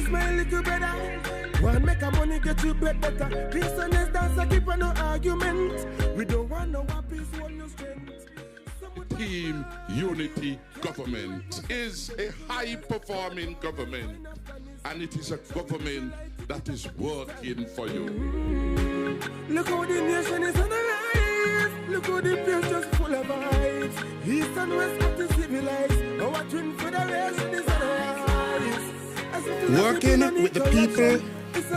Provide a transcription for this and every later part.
is my little brother. One make a money get you bread better. Peace and let's dance, I keep no argument. We don't want no peace, want no strength. Team Unity Government is a high-performing government, and it is a government that is working for you. Look how the nation is on the rise. Look how the place just full of vibes. East and west got to civilize. Our twin federation is on the rise. Working with the people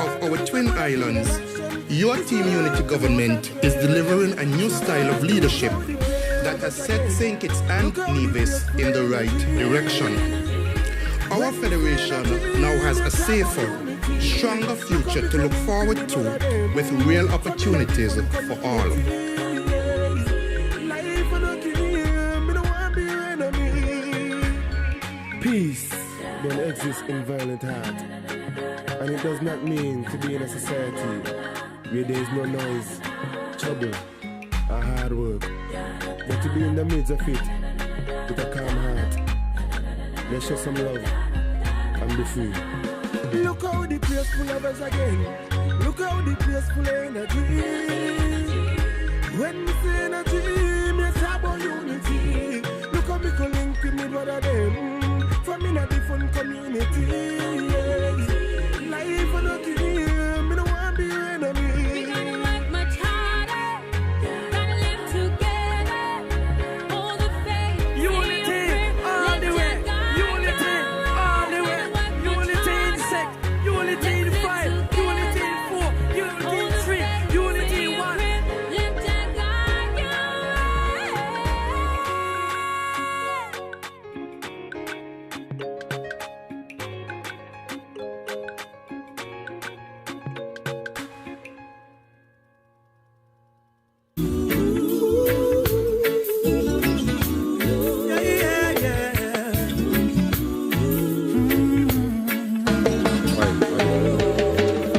of our twin islands, your Team Unity Government is delivering a new style of leadership that has set St. Kitts and Nevis in the right direction. Our federation now has a safer, stronger future to look forward to with real opportunities for all. Peace don't exist in violent heart, and it does not mean to be in a society where there is no noise, trouble, or hard work, but to be in the midst of it with a calm heart. Let's show some love and be free. Look how the place full of us again. Look how the place full of energy. When we say energy, it's about unity. Look how we can link with me brother them from in a different community. Life on a dream, me no want be your enemy. We gotta work much harder, gotta live together. All the faith, unity, all the way. Unity, all the way. Unity in sect, unity in 5, unity in 4, unity in 3, unity in 1. lift and guide your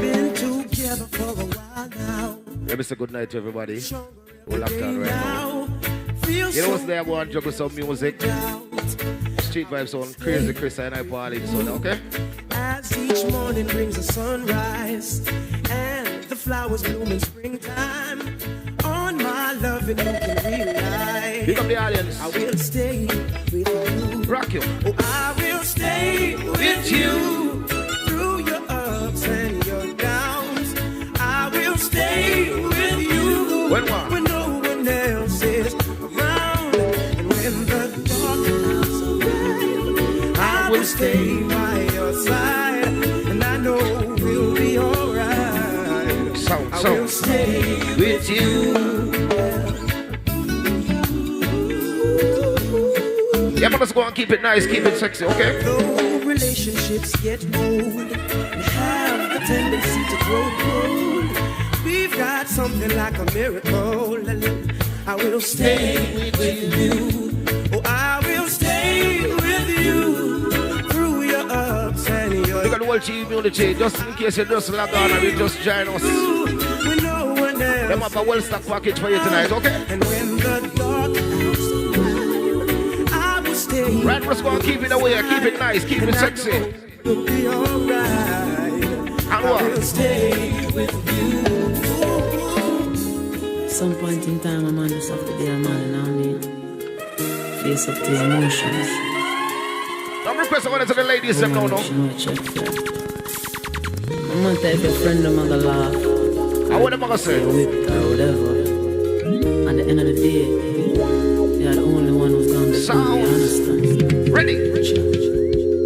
Been together for a while now. Let me say good night to everybody. We'll have time right now. Feels You know what's there? I want to juggle some music. Street vibes on crazy Chris and I party. So, okay? as each morning brings a sunrise and the flowers bloom in springtime. On my love and you can realize Pick up the audience. I will stay with you. Rock you. Oh, I will stay with you through your ups and your downs. I will stay with you When what? when no one else is around. And when the darkness arrives, I will stay by your side. And I know we'll be alright. I will stay with you. Yeah, but let's go and keep it nice, keep it sexy, okay? Though relationships get old and have a tendency to grow cold, we've got something like a miracle. I will stay with you. Oh, I will stay with you through your ups and your Look at the whole team unity, just in case you just log on and you just join us. when no one else. Them have a well-stocked package for you tonight, okay? And when the dark house arrives, I will stay. Right, let's go and keep it away, keep it nice, keep it sexy. We'll be alright. And I will what? stay with you. Some point in time, a man just have to be a man, you know what I mean? Face up to emotions. I'm requesting one to the ladies, them now, no? I'm gonna type your friend, I'm gonna laugh. And what am I gonna say? Whipped or whatever. At the end of the day, you're the only one who's gonna be Sound. you understand? Ready?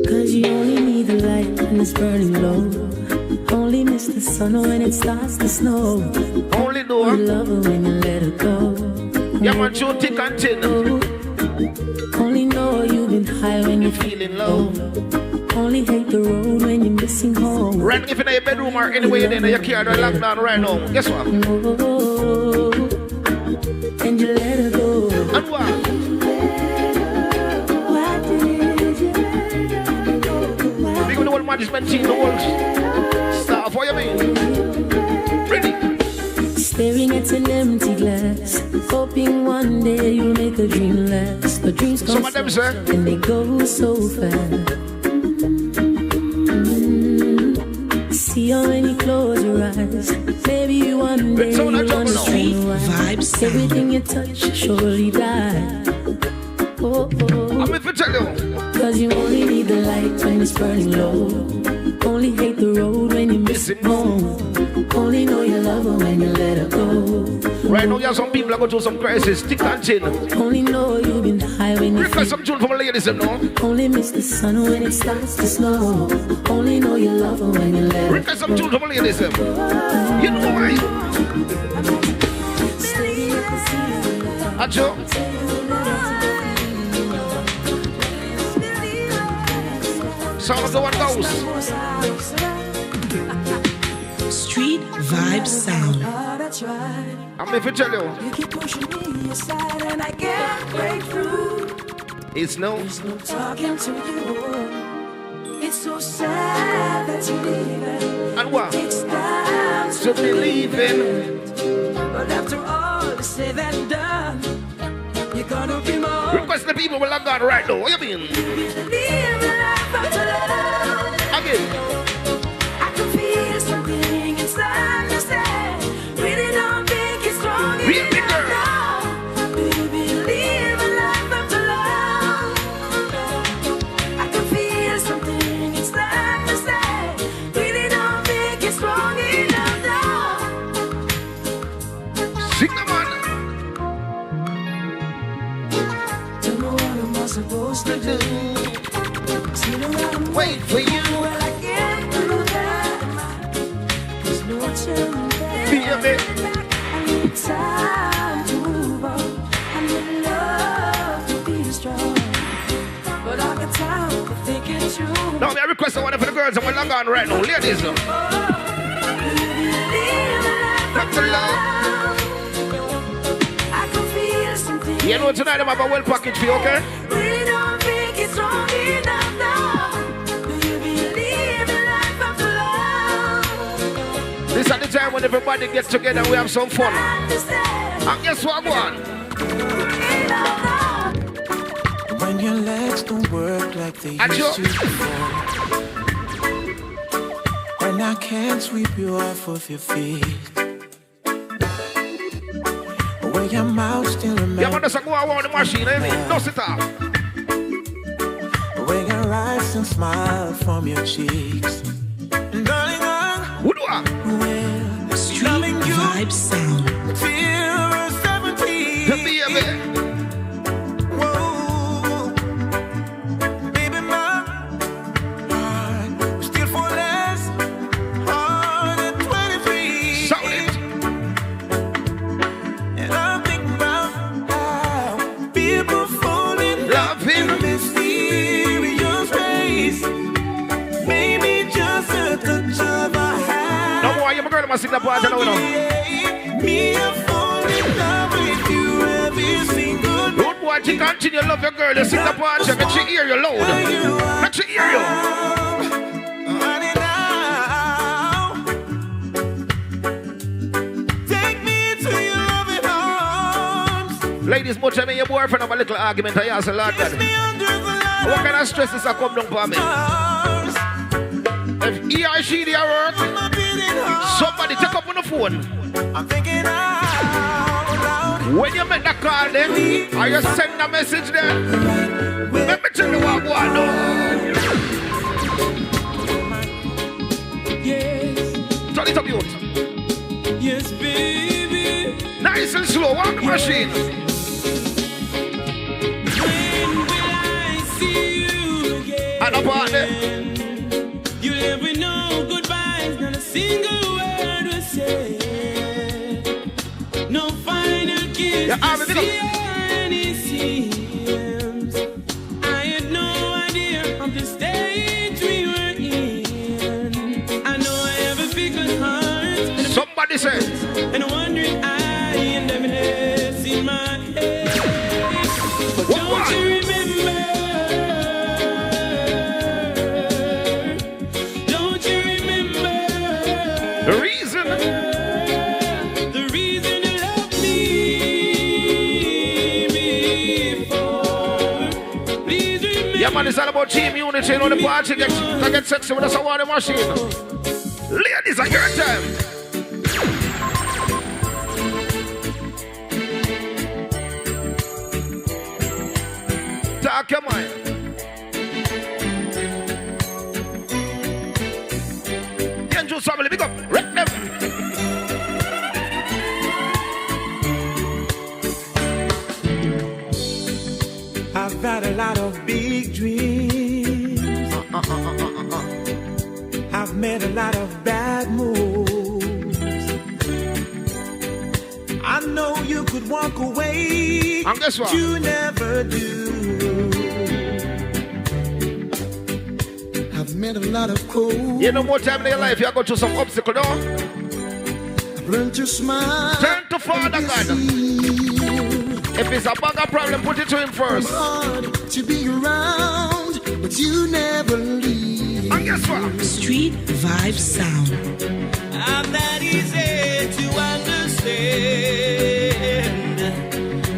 Cause you only need the light when it's burning low. Only miss the sun when it starts to snow. Only You door. love her when you let her go. Yeah, man, shoot thick and thin. Only know you've been high when you're Feeling low. Only hate the road when you're missing home. Right, if you're in your bedroom or anywhere you're in your car, they're locked down right now. Guess what? Oh, and you let her go. And what? Why did you let her go? Big with the whole management team, the whole staff, what you mean? Ready? Staring at an empty glass, hoping one day you'll make a dream last. But dreams come Some of them, sir. and they go so fast. See how when you close your eyes, maybe one day you'll understand why everything you touch surely die. Oh, oh. I'm if tell you. Cause you only need the light when it's burning low. Only hate the road when you miss it home. Only know you love her when you let her go. Right now, you have some people that go through some crisis. Stick and chin. Only know you've been high when you request some tune from the ladies, you know. Only miss the sun when it starts to snow. Only know you love her when you let her request some tune from the ladies, you know why? Acho. Sound of the one goes. Street vibe sound. I'm if I tell you. You keep pushing me aside and I can't break through. It's no talking to you. It's so sad that you're leaving. And what? It takes time to believe in. But after all is said and done, you're gonna be more. Request the people will have gone right now. What you mean? Again. I can feel something inside me say, really don't think it's strong enough now. Do you believe in life after love? I can feel something inside me say, really don't think it's strong enough now. Sing the man. Tell me what am I supposed to do? Wait for you. Well, I can't do that. There's no turning back. Be a bit. I need time to move on. I need love to be strong. But I got time to think it through. Now, I request one for the girls and we're not gone right now. Ladies. Back to love. I can feel something. You know tonight I'm have a well package for you, okay? Really don't think it's strong enough now. Do you believe in life after love? This is the time when everybody gets together and we have some fun. And guess what, go on? When your legs don't work like they used to before, and I can't sweep you off of your feet, where your mouth still remembers. Yeah, want to go around the machine, eh? No sit up. Where your eyes still smile from your cheeks. And darling, what do I? Well, street vibe sound. Till 17. To be a bit. Whoa, baby, my heart was still for less. Hard at 23. Sound it. And I'm thinking about how people fall in love in mysterious ways. Maybe just a touch of a hand. No more, you're my girl, I'm sing that part, you know. Me, I fall in love with you every single day. Don't watch you continue to love your girl, you sing that part, you make she hear you loud. Make she hear you. Honey, now, take me to your loving arms. Ladies, much I mean your boyfriend have a little argument, I ask a lot. Kiss me under the light. What kind of stresses are come down for me? If he or she they work, somebody take up on the phone. I'm thinking out loud. When you make that call then, or you send a message there, let me tell you what I want to Yes. turn it up, youth. Yes, baby. Nice and slow, walk the machine. When will I see you again? And up on there. You'll never know goodbyes, not a single word was said. No final kiss, Yeah, I'm to see any seams. I had no idea of the stage we were in. I know I have a big heart. Somebody say. And wondering I and heaviness in my head. But don't you remember? Don't you remember? The reason. The reason you loved me before. Please remember. Yeah, man, it's all about team unity. You know, the party get sexy with us on the machine. Ladies, I your time. Talk your mind. Angels family, big up. Rip them. I've had a lot of big dreams. I've made a lot of bad moves. I know you could walk away, and guess what? You never do. I've made a lot of calls. You know more time in your life, you go through some obstacle, no? I've learned to smile. Turn to Father God. If it's a bugger problem, put it to him first. Hard to be around, but you never leave. And guess what? Street Vibe Sound. I'm not easy to understand,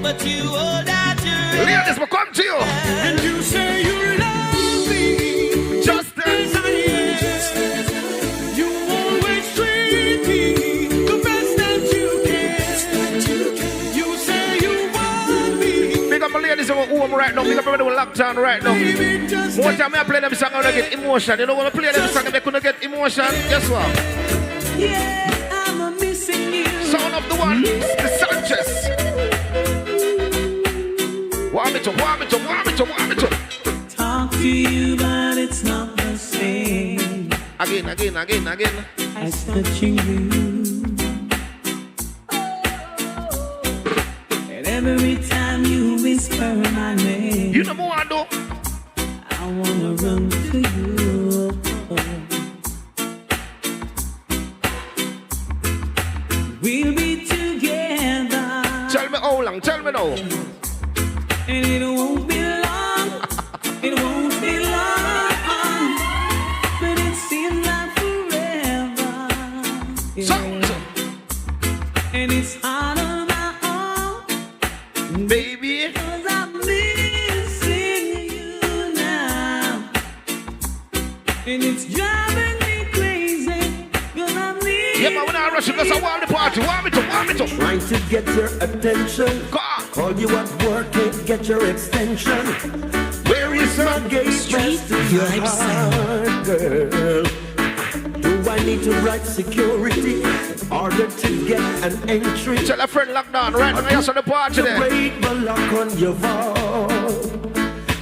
but you hold out your hand. Ladies, will come to you. And you say you love me just as I am. You always treat me the best that you can. You say you want me. Big up my ladies who are home right now. Big up everyone locked down right now. More time I play them song, I'm gonna get emotion. You know when I play them song, they couldn't get emotion. Guess what? Yeah, I'm missing you. Sound of the one, the Sanchez. Want me to. Talk to you, but it's not the same. Again. As touching you. And every time you whisper my name, you know more I do. I wanna run to you. We'll be together. Tell me how long, tell me now. And it won't be long. It won't be long. But it seems like forever. And it's hard on my own. Baby. Cause I'm missing you now. And it's driving me crazy. Cause I'm missing yeah, but when I rush it, because I want the party. Want me to. Trying to get your attention. Call you at work, can't get your extension. Where is my gate? Street Vibe Sound. Girl, do I need to write security in order to get an entry? Tell a friend locked down right now. Yes, on the party there. Break my lock on your vault.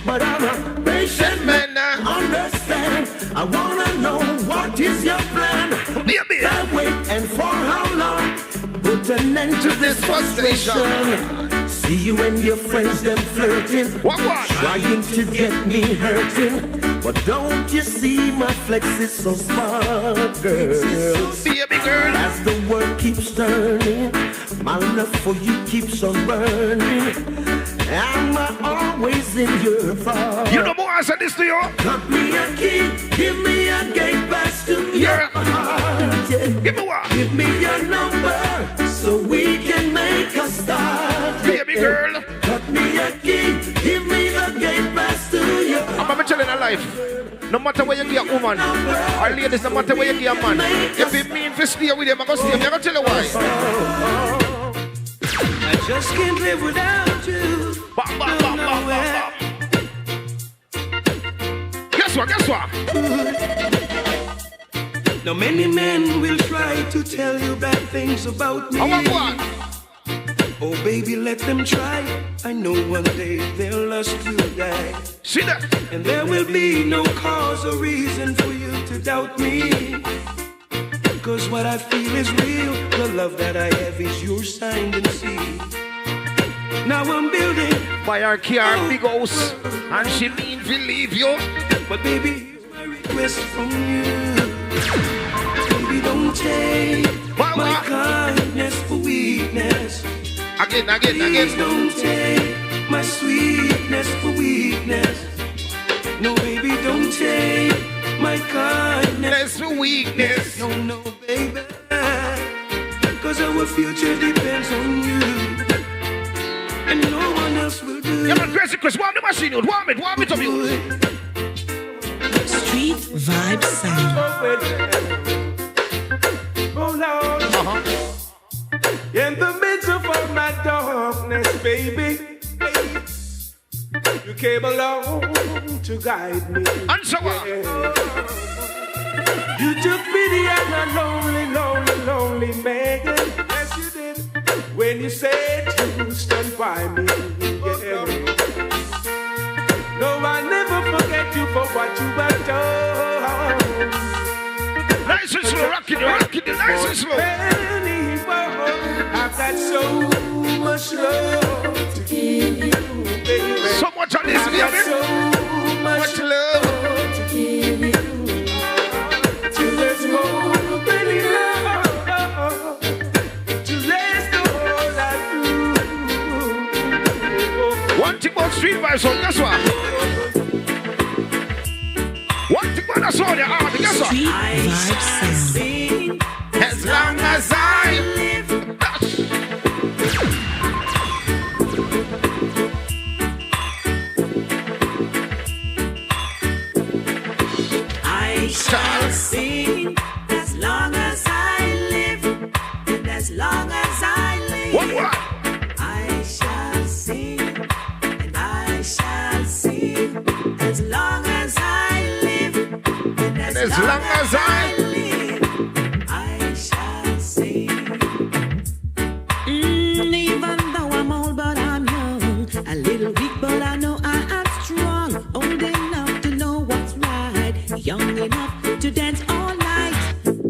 But I'm a patient man now. Understand? I wanna know what is your plan. Baby. I wait and for how long? Put an end to this frustration. See you and your friends them flirting, what? Trying to get me hurting. But don't you see my flex is so smart, girl? Baby girl. As the world keeps turning, my love for you keeps on burning. Am I always in your thoughts? You know more I said this to you. Cut me a key, give me a gate pass to your heart. Yeah. Give me what? Give me your number so we can make a start. Baby girl. Cut me a key, give me the gate pass to your heart. I'm telling you life. No matter where you get a woman, or ladies, no matter where you get a man, if it mean to stay with them, I'm going to stay. I'm going to tell you why. I just can't live without you. Guess what? Now many men will try to tell you bad things about me. Oh baby, let them try. I know one day their lust will die. See that? And there will be no cause or reason for you to doubt me. Cause what I feel is real. The love that I have is yours, signed and sealed. Now I'm building by our car, big house, and she mean to leave you. But baby, here's my request from you. Baby, don't take my kindness for weakness. Again. Please don't take my sweetness for weakness. No, baby, don't take my kindness for weakness. No, baby. Cause our future depends on you. And no one else will do. Yeah, man, Chris, warm the machine, warm it up, you. Street Vibe Sound. alone. In the midst of all my darkness, baby, you came along to guide me. You took pity on a lonely, lonely, lonely man. Yes, you did. When you said you stand by me. Yeah. No, I never forget you for what you have done. Nice and slow, rock it, nice and slow. I've got so much love to give you, baby. So much on this, baby. So much love to give you. Till there's more than love to last all I do. One thing about street vibes, on guess what? One thing about that song, guess what? Street vibes sound. As long as I live. I shall sing as long as I live, and as long as I live. What? I shall sing, and I shall sing as long as I live, and as long as I live. I shall sing. Even though I'm old, but I'm young, a little weak, but I know I am strong. Old enough to know what's right, young enough to dance all night,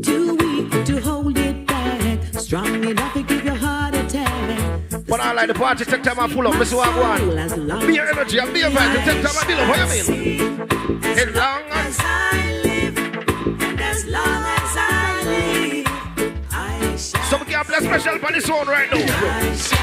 too weak to hold it back, strong enough to give your heart attack. But I like the party, take time and pull up, Mr. Wagwan. Be your energy and be your vibe, take time and deal up, what you mean? As long as I live, and as long as I live, I shall. Some can't play special for this one right now.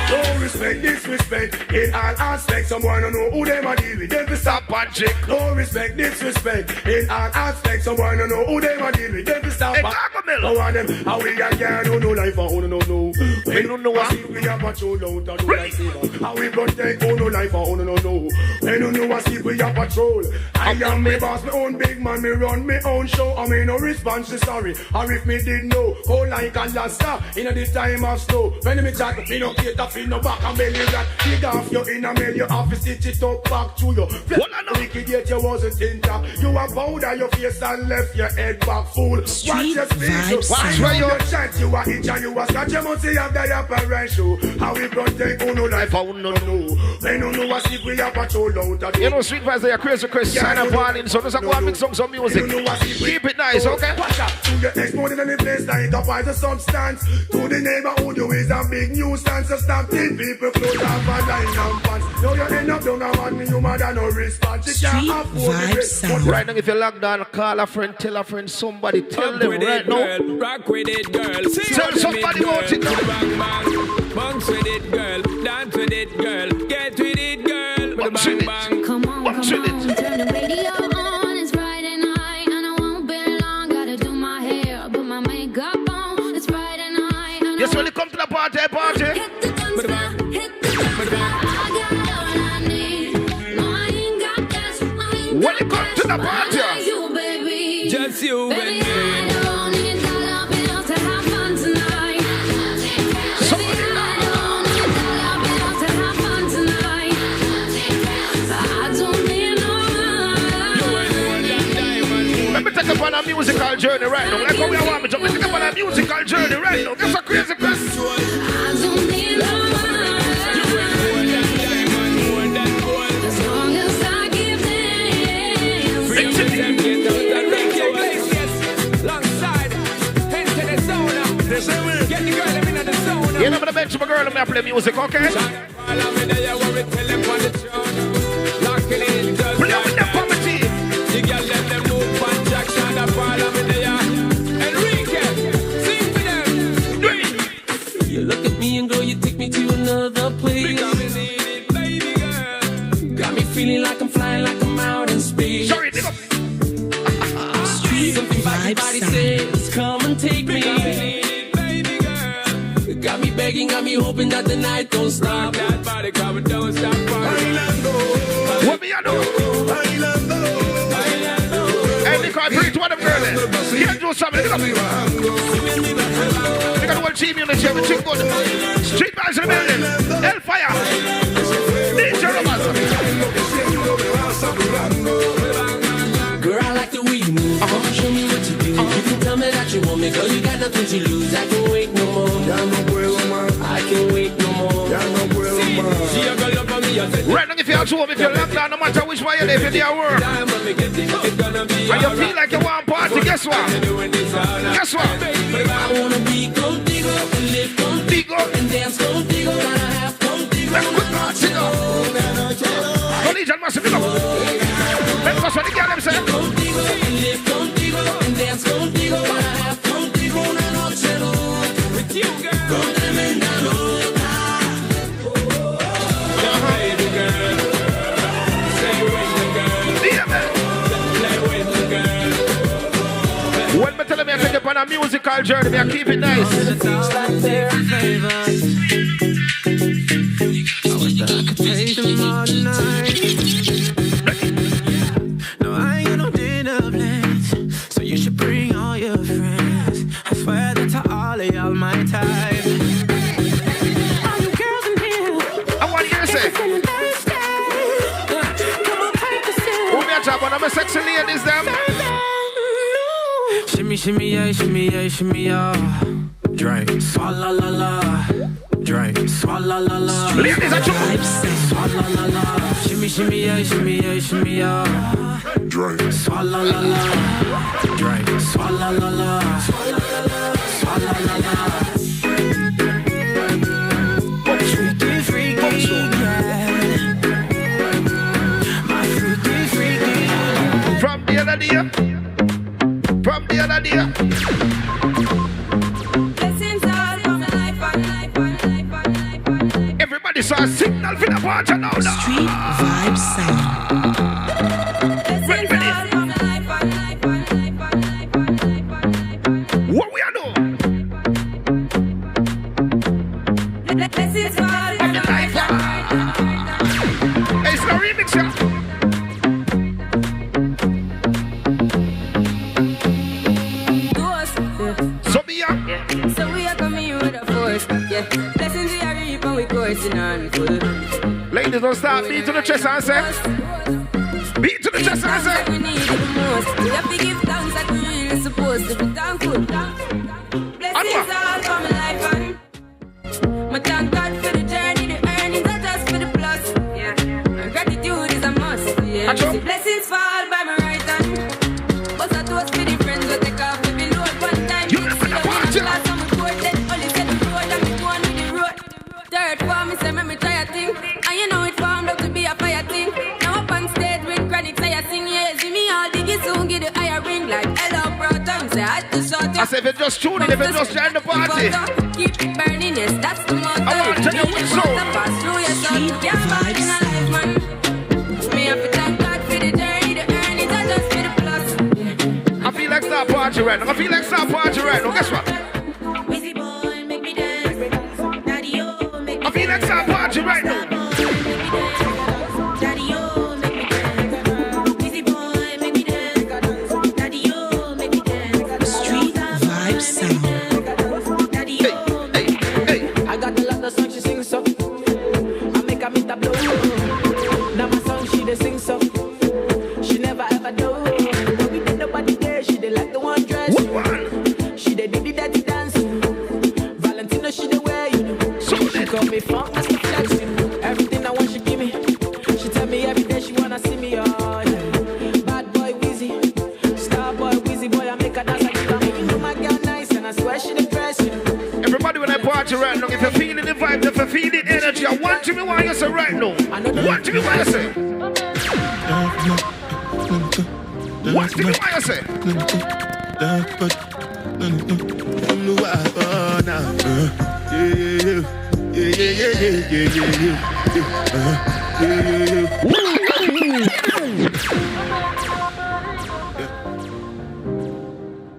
No respect, disrespect, in all aspects. Someone don't know who them a deal with, them to stop and check. No respect, disrespect, in all aspects. Someone don't know who them a deal with, them to stop and check. No one them, how we a can't do no life for who no know. We don't know what. We have patrol out and do like saver. How we protect who no life for who no know. We don't know what see we have patrol. I am me boss, me own big man, me run me own show. I mean no response to sorry. Or if me did know, go like a lasta in the time of snow. When me chat, me no cater for no back and belly rat. Dig off your inner mail, you have to stitch it up back to you. Wicked yet you wasn't intact. You have powder your face and left your head back full. Watch your speech, watch where you chat. You are itch and you are scratch. You must see have the apparent show. How we protect who no life for who no know. When you know what if we have patrol out. You know street vibes, they are crazy, sign up warning. So there's a go and mix some music. Keep it nice, okay? Watch out, to your exploding in the place like up as a substance. To the neighborhood, you is a big nuisance. So stop till people close off and line and pants. Now you end up down a one, you mad and no response. You can't afford the sound. Right now, if you're locked down, call a friend, tell a friend, somebody, tell them right now. Rock with it, girl. Tell somebody about it. Bounce with it, girl. Dance with it, girl. Get with it, girl. Bounce with it. Come on, Bounce with it. turn the radio on. It's Friday night and I won't be long. Gotta do my hair, put my makeup on. It's Friday night and Yes, when you come to the party, hit the dance floor, hit the dance floor. I got all I need. No, I ain't got cash. I ain't when you got come to the cash. party, You, baby. Just you Baby, and I don't need dollar bills to have fun tonight. somebody. I don't need dollar bills to have fun tonight. I don't need no money. Let me take up on a musical journey right now. Like how we want me to take up on a musical journey right now. That's a crazy question. I don't need no money. As long as I give them. Alongside, head to the zone. Get the girl in the zone. You know, I'm gonna bench my girl and me play music, okay? Play up with the poverty. The girl let them move on Jackson. Follow me there. Enrique, sing for them. You look at me and girl, you take me to another place. Baby girl. Got me feeling like I'm flying, like I'm out in space. Sorry, dig up. Something about your body says, come and take me. Baby girl. Got me begging, got me hoping that the night don't stop. That body cover, don't stop. What me I do? Hey, Nico, I bring to one of them girls. Can't do something. Look at the whole team unit here. Everything good. Street boys in the building. Hellfire. DJ Robbers. Girl, I like the way you move. Show me what you do. You can tell me that you want me. Girl, you got nothing to lose. I can wait no more. I can wait no more. Right now, if you're at home, if you're locked down, no matter which way you live in your world, and you feel like you want party, guess what? Guess what? I wanna be gold digger and live gold digger and dance gold digger and I have gold digger. Let's go, digger. Collegian must be up. Let's go, so the girl them say. Gold digger and live gold digger and dance gold digger and I have gold digger and I'll settle with you, girl. Gold digger and when me tell me I take up on a musical journey, I keep it nice. I wish that I could take them all night. No, I ain't got no dinner plans, so you should bring all your friends. I swear that to all of y'all my type. All you girls in here, I want you to say. Who me a top on? I'm a sexy ladies, them. Shimmy, shimmy, yeah, shimmy, yeah, shimmy, yeah. Drink, swalla la la. Drink, swalla la la. Ladies are true. Swalla la la. Shimmy, shimmy, yeah, shimmy, yeah, shimmy, yeah. Drink, swalla la la. Drink, swalla la la. Swalla la la. Freaky, freaky, yeah. My freaky, freaky. From the other day. From the other day. Everybody saw a signal for the party now. Street Vibe Sound. Ready. What we are doing? Hey, it's no remix, yeah. So we are coming with a force, yeah. Blessings we are reaping, we coursing on full. Ladies, don't stop. Beat to the chest and say. Beat to the chest and say. We need it the most. We have to give thanks like we really supposed to be thankful. Blessings all for my life and my thank God for the journey, the earnings are just for the plus. Yeah, and gratitude is a must. Yeah, see blessings fall by my right hand. But I toast for the friends who take off the load one time. You never know what you last time we poured that only set the road and we go on with the road. Third form, me say me try a thing, and you know it formed up to be a fire thing. Now up on stage with chronic, say I sing, yeah, see me all diggy soon, get the higher ring like hello, bro, time say I just shot you. I say if it just tune in, if it just join the party. Keep it burning, yes, that's the motto. I want to tell you what's so. Pass through your son, can't find in a life, man. Me have to thank God for the journey, the earnings are just for the plus. I feel like star party right now. I feel like star party right now. Guess what? Wizzy boy, make me dance. Daddy, oh, make me I feel like star party right now. Daddy, oh, make me dance. Wizzy boy, make me dance. Daddy, oh, make me dance. Street Vibe Sound. Daddy, oh, Hey. I got a lot of songs she sings so. I make her meet a blow. Now my song she dey sing so. She never ever do. But we did nobody there. She dey like the one dress. She dey do the dirty dance. Valentino she dey wear you know. She call me funk Mr. Flex you know. Everything I want she give me. She tell me every day she wanna see me. Oh yeah. Bad boy Wheezy, star boy Wheezy boy I make her dance like you know my girl nice and I swear she the best you know. Everybody when I party right now, if you're feeling the vibe, if you're feeling energy, I want to be what you say right now. What to be what you say. What to be what you say.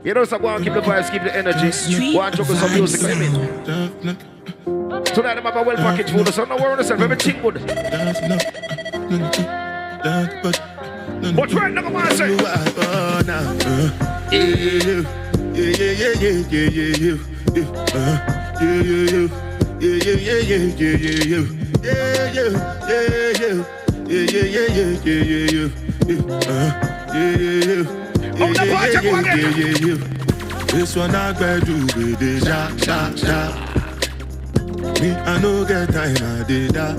You know, so go and keep the vibes, keep the energy. Go and juggle some music, I mean. Tonight, I'm have a well packaged food, so don't worry yourself, everything good. But right now, I'm going to say. This one I gotta do with the ja. Me, I no get time, I did da.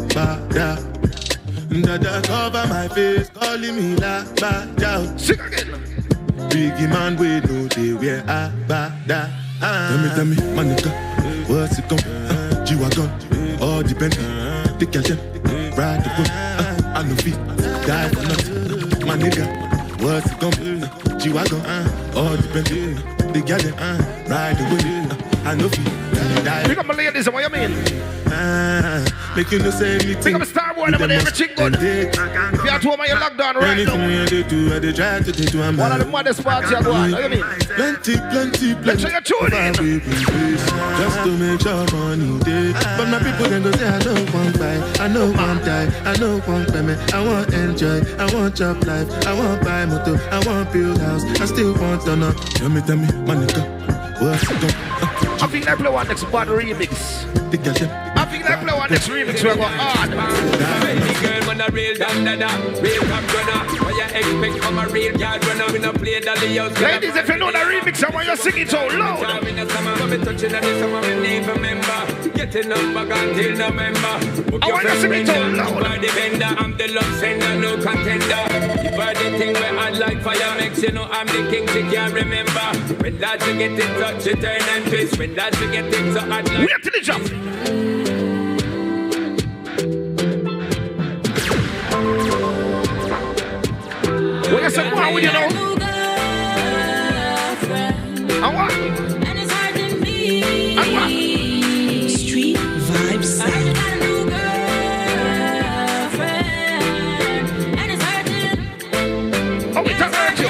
Dada cover my face, calling me la ba da. Sing again. Biggie man, we know they wear a ba da. Tell me, my nigga, what's it come? G-Wagon, all depend. Take your time, ride the boat. I no fit, die for nothing. My nigga, what's it come? G-Wagon, all depend. Take your time, ride the boat. I no fit, die. Pick up my ladies, what you mean? Make you no say me. Pick up a star boy, I'm everything good. If you are to my lockdown right now. One of the maddest parties I go on, what you mean? Plenty. Make sure you tune in. Just to make sure money day. But my people then go say I don't want buy, I know want die, I know want payment, I want enjoy, I want job life, I want buy motor, I want build house, I still want to know. Tell me, my nigga, what's it come? I think I play one next bad remix. I think I play one next remix where I go hard. Girl, man, a real dada, real top runner. What you expect from a real yard runner? We no play dolly house. Ladies, if you know the remix, I want you to sing it so loud. Getting up back until November. I want you to sing it so loud. I'm the love sender, no contender. If I the thing where I like fire makes you know I'm the king, she can't remember. When lads you get in touch, you turn and twist. When lads you get in so hot like... Wait till the jump. What you say, what would you know? And what? And what? Street Vibe Sound. Oh, we talk about you.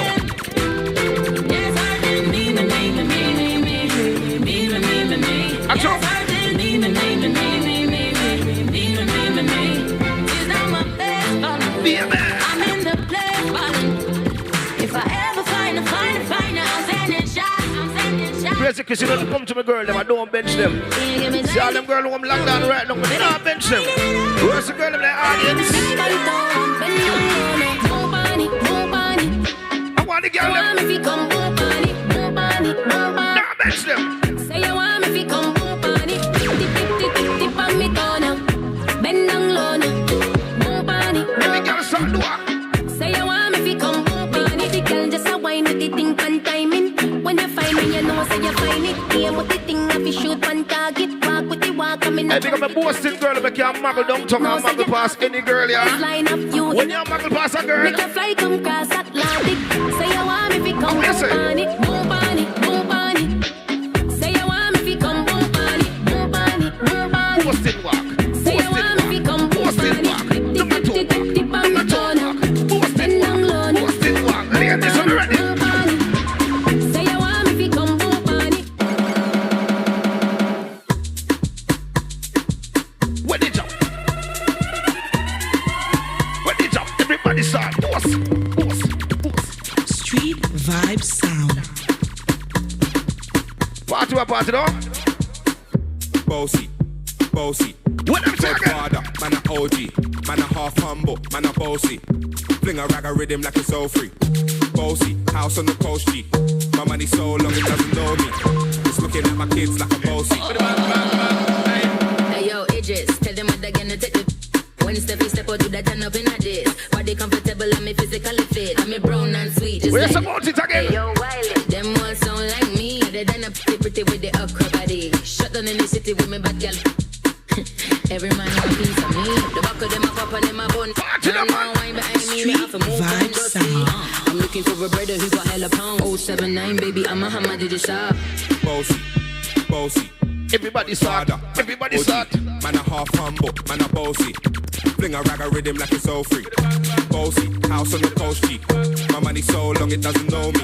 I'm in the place balling. If I ever find I'm sending shots. Basically, she don't come to my girl, them, I don't bench them. See all them girls who I'm locked down right now, but they don't bench them. Where's the girl in the audience? I want the girl them. Nah, bench them. Say you want me if you come boop on it. Tip on me corner. Bend down low now. Boop on it. Let me girl start do it. Say you want me if you come boop on it. The girl just a wine with the thing pan timing. When you find me, you know say you find it. Aim with the thing if you shoot pan target. Walk with the walk, I'm in the I think I'm a boasting girl, but you can't muggle down tongue and muggle past any girl, yeah? When you muggle past a girl, make a fly come cross Atlantic. Say you want me if you come boop on it. Boop on it, boop on it. Say you want me if you come boop on it. Boop on it, boop on it. Boasting walk. Say you want me if you come boop on it. Tip on me corner. Bend down low now. Boasting walk. Look at this one already. Say you want me if you come boop on it. When they jump. When they jump, everybody start. Boss. Street Vibe Sound. Party or party though? Bossy. What I'm talking? Godfather, man a OG, man a half humble, man a bossy. Fling a rag a rhythm like it's so free. Bossy, house on the coast G. My money so long it doesn't know me. It's looking at my kids like a bossy. Hey yo, Idris, tell them what they're gonna take the. When step out, do that turn up in a dish. Body comfortable and me physically fit. I'm a brown and sweet. Where's the about it again? Hey yo, Wiley, them all sound like me. They done a pretty with the upper body. Shut down in the city with me bad girl. Every man have a piece of me. The back of them a pop and them a bun. Now wine behind me, me have to move from dusty. I'm looking for a brother who got hella pound. 079, baby, I'm a hammer to the shop. Bossy. Everybody start. Everybody start. Man a half humble, man a bossy. Fling a rag a rhythm like it's all free. Bossy, house on the coast G. My money so long it doesn't know me.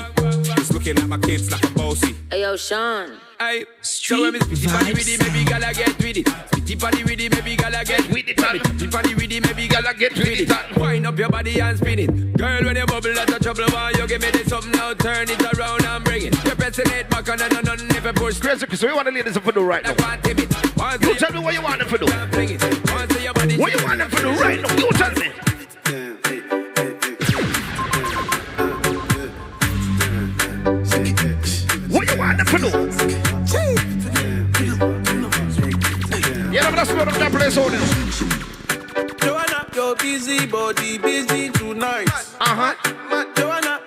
It's looking at my kids like a bossy. Hey yo, Sean. Hey, so when me spitty party with it, maybe gala get with it. Spitty party with it, maybe gala get with it. Spitty party with it, maybe gala get with it. Wind up your body and spin it. Girl, when you bubble out of trouble, why you give me this something now? Turn it around and bring it. You're pressing it back and none never push. Crazy, so we want the ladies to do right now. You tell me what you want them to do. What you want them to do right now? You tell me. What you want them to do? Yeah, let's go to that place on this. Joanna, your busy body, busy tonight. Joanna,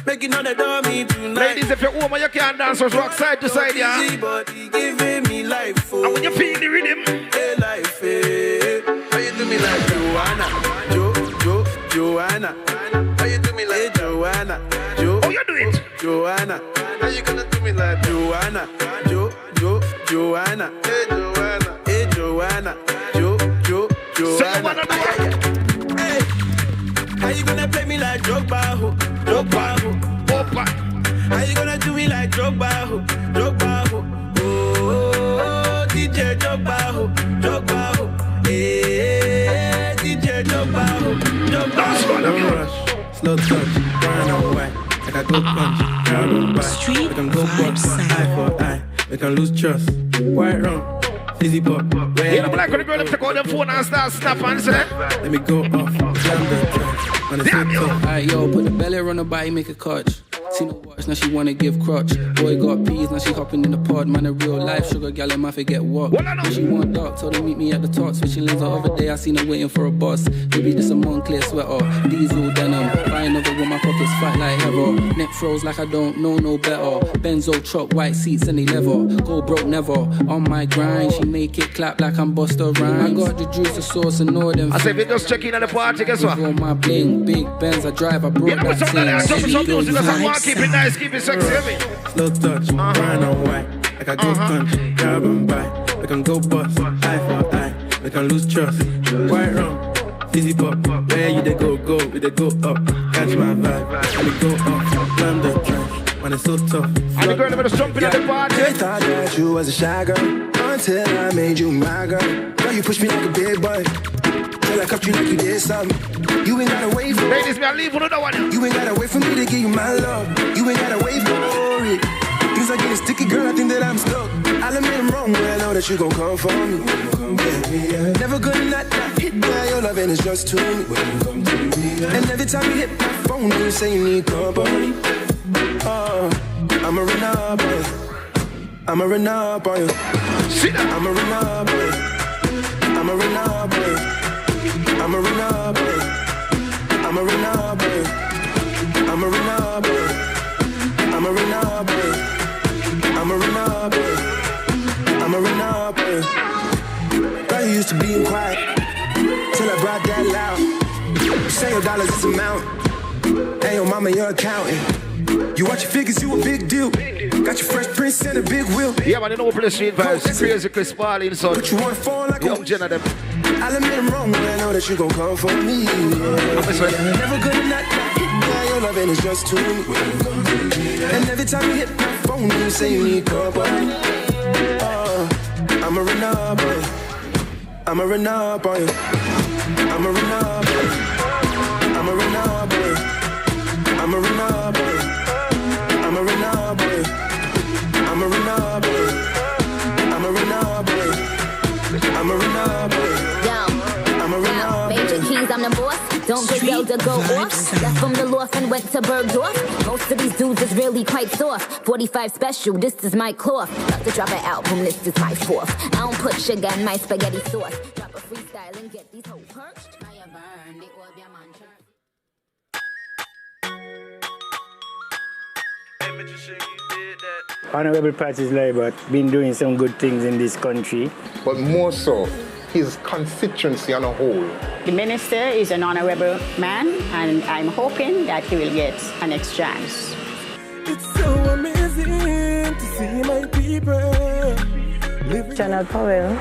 making on the dummy tonight. Ladies, if you're woman, you can't dance or rock side to side, yeah. Busy body, giving me life. And when you feel the rhythm, hey, life, hey. How you do me like Joanna? Joanna. How you do me like Joanna? Oh, you do it. Joanna. How you gonna do me like Joanna? Joanna. Hey, Joanna. Hey, Joanna. Joanna. Hey, how you gonna play me like Drogba? How you gonna do me like Drogba? Oh, DJ Drogba. Hey, DJ Drogba. Don't rush, slow touch, burn away. Like I go punch, round and by. We can go box, eye for eye. We can lose trust, quite wrong. Fizzy pop, you know, like when the girl take out the phone and start snapping, say. Let me go off, jam the track. Damn you. Alright, yo, put the belly on the body, make a catch. See no watch, now she wanna give crutch. Boy got peas, now she hopping in the pod. Man, a real life sugar gal, I forget what. She want dark, told her meet me at the top. Switching lanes the other day, I seen her waiting for a bus. Maybe this a Moncler sweater, diesel denim. Buying over with my pockets fat like heather. Neck froze like I don't know no better. Benzo truck, white seats and they leather. Go broke never, on my grind. She make it clap like I'm Busta Rhymes. I got the juice, the sauce and all them. I say, if you just check in at the party, guess what? All my bling, big Benz, I drive, I brought that thing. Keep it nice, keep it sexy, slow touch, brown and white. Like I go punch, grab and buy. We can go bust, eye for eye. We can lose trust, quite wrong. Fizzy pop, where you they go, we they go up. Catch my vibe, let me go up. Climb the track, man it's so tough. And the girl never jumping at the party. I thought that you was a shy girl until I made you my girl. Girl, you push me like a big boy. Till I cuffed you like you did something. You ain't gotta wait for it. Ladies, me I leave another one. You ain't gotta wait for me to give you my love. You ain't gotta wait for it. Things are getting sticky, girl, I think that I'm stuck. I'll admit I'm wrong, but I know that you gon' come for me. Yeah. Never gonna not hit by your loving is just too me. And every time you hit my phone, you say you need company. I'm a run up on you. I'm a run up on you. See that? I'm a run up on you. I'm a run up on you. I'm a run up on you. I'm a run up on you. I'm a run up on you. I'm a run up on you. I'm a run up on you. I'm a run up on you. Girl, you used to being quiet till I brought that loud. You say your dollars is amount. And your mama, your accountant. You watch your figures, you a big deal. Got your fresh prince and a big wheel. Yeah, man, you know play street vibes. Crazy Chris Farley, son. But you wanna fall like young Jenna them. I'll admit I'm wrong, but I know that you gon' come for me. Never gonna not hit by your loving is just too me. And every time you hit my phone, you say you need company. I'm a run up on you. I'm a run up on you. I'm a run up on you. I'm a run up on you. I'm a run up on you. I'm a run up on you. I'm a run up on you. I'm a run up on you. I'm a run up on you. Major keys, I'm the boss. Don't get Bell to go off. Left from the loft and went to Bergdorf. Most of these dudes is really quite soft. 45 special, this is my cloth. About to drop an album, this is my fourth. I don't put sugar in my spaghetti sauce. Drop a freestyle and get these whole perched. Fire burn, they will be a mantra. Honorable Patrice Labour been doing some good things in this country. But more so, his constituency on a whole. The minister is an honorable man, and I'm hoping that he will get a next chance. It's so amazing to see my people. Channel Powell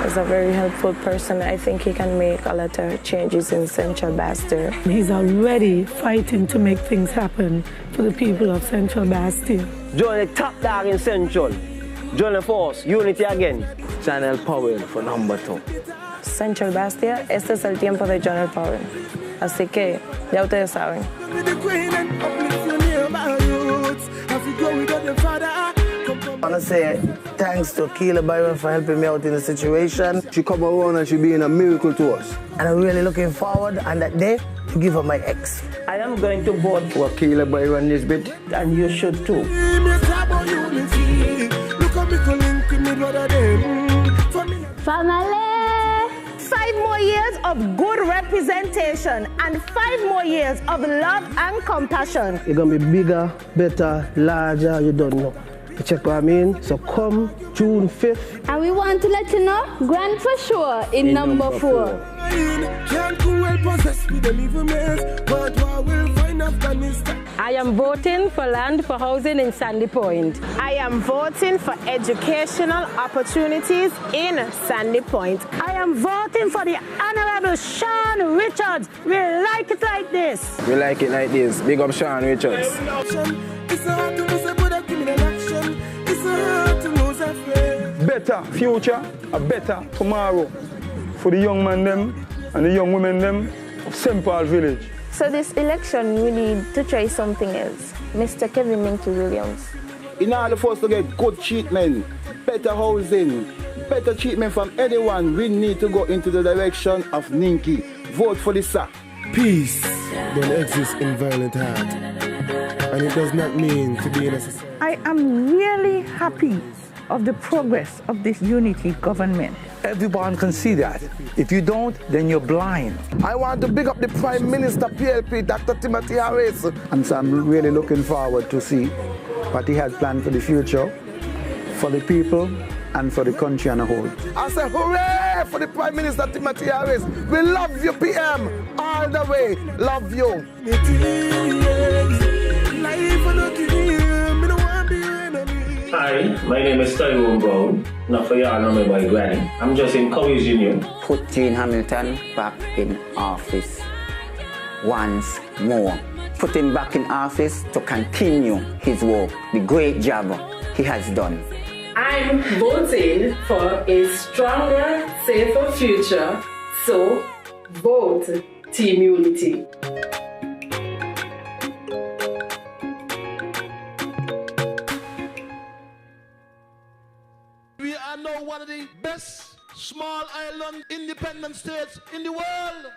He's a very helpful person. I think he can make a lot of changes in Central Basseterre. He's already fighting to make things happen for the people of Central Basseterre. John, the top dog in Central. John the Force, unity again. Channel Powell for number 2. Central Basseterre, este es el tiempo de Channel Powell. Así que, ya ustedes saben. I want to say thanks to Keela Byron for helping me out in the situation. She come around and she being a miracle to us. And I'm really looking forward on that day to give her my ex. I am going to vote for Keela Byron this bit, and you should too. Family! 5 more years of good representation and 5 more years of love and compassion. You're going to be bigger, better, larger, you don't know. You check what I mean? So come June 5th. And we want to let you know, grand for sure in number 4. I am voting for land for housing in Sandy Point. I am voting for educational opportunities in Sandy Point. I am voting for the Honorable Sean Richards. We like it like this. We like it like this. Big up Sean Richards. Better future, a better tomorrow for the young men them and the young women them of St. Paul Village. So this election, we need to try something else. Mr. Kevin Minky Williams. In order for us to get good treatment, better housing, better treatment from anyone, we need to go into the direction of Ninky. Vote for the SAC. Peace don't exist in violent heart, and it does not mean to be necessary. I am really happy of the progress of this unity government. Everyone can see that. If you don't, then you're blind. I want to big up the Prime Minister, PLP, Dr. Timothy Harris. And so I'm really looking forward to see what he has planned for the future, for the people, and for the country on a whole. I say hooray for the Prime Minister, Timothy Harris. We love you, PM, all the way. Love you. Hi, my name is Tyrone Brown. Not for y'all know me by Granny. I'm just encouraging you. Put Gene Hamilton back in office once more. Put him back in office to continue his work, the great job he has done. I'm voting for a stronger, safer future, so vote Team Unity. We are now one of the best small island independent states in the world.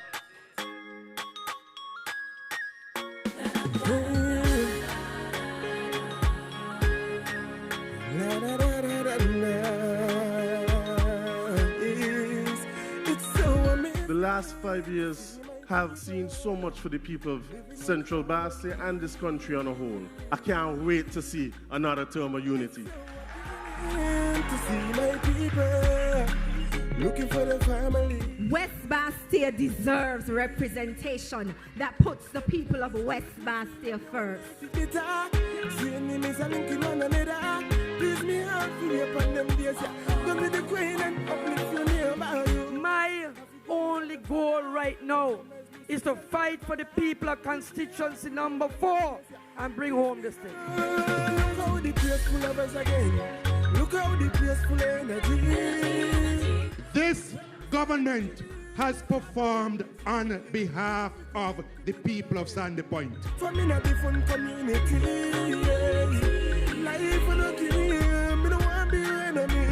The last 5 years have seen so much for the people of Central Basseterre and this country on a whole. I can't wait to see another term of unity. To see my people looking for the family. West Basseterre deserves representation that puts the people of West Basseterre first. My only goal right now is to fight for the people of constituency number 4 and bring home this thing. Look how the place full of us again. Look how the place full of energy. This government has performed on behalf of the people of Sandy Point. From in a different community, life on a game, me no want be enemy.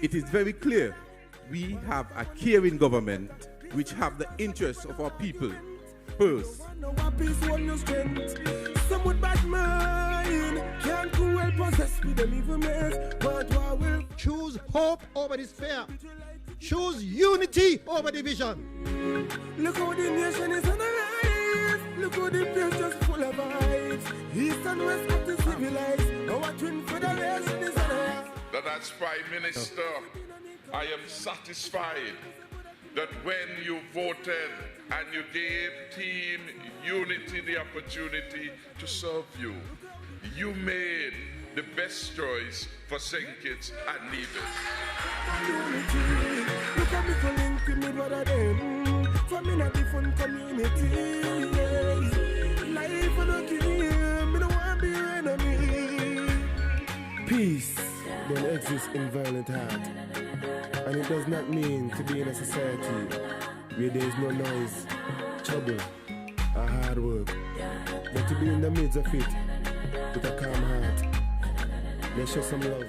It is very clear we have a caring government which have the interests of our people first. Choose hope over despair. Choose unity over division. Look how the nation is on the rise. Look how the place just full of vibes. East and west have to civilize. Our twin federation is on the rise. That's Prime Minister. I am satisfied that when you voted and you gave Team Unity the opportunity to serve you, you made the best choice for St. Kitts and Nevis. Look at me for link with me brother them. From in a different community. Life for the game, me don't want to be your enemy. Peace don't exist in violent heart. And it does not mean to be in a society where there is no noise, trouble, or hard work. But to be in the midst of it with a calm heart. Let's show some love.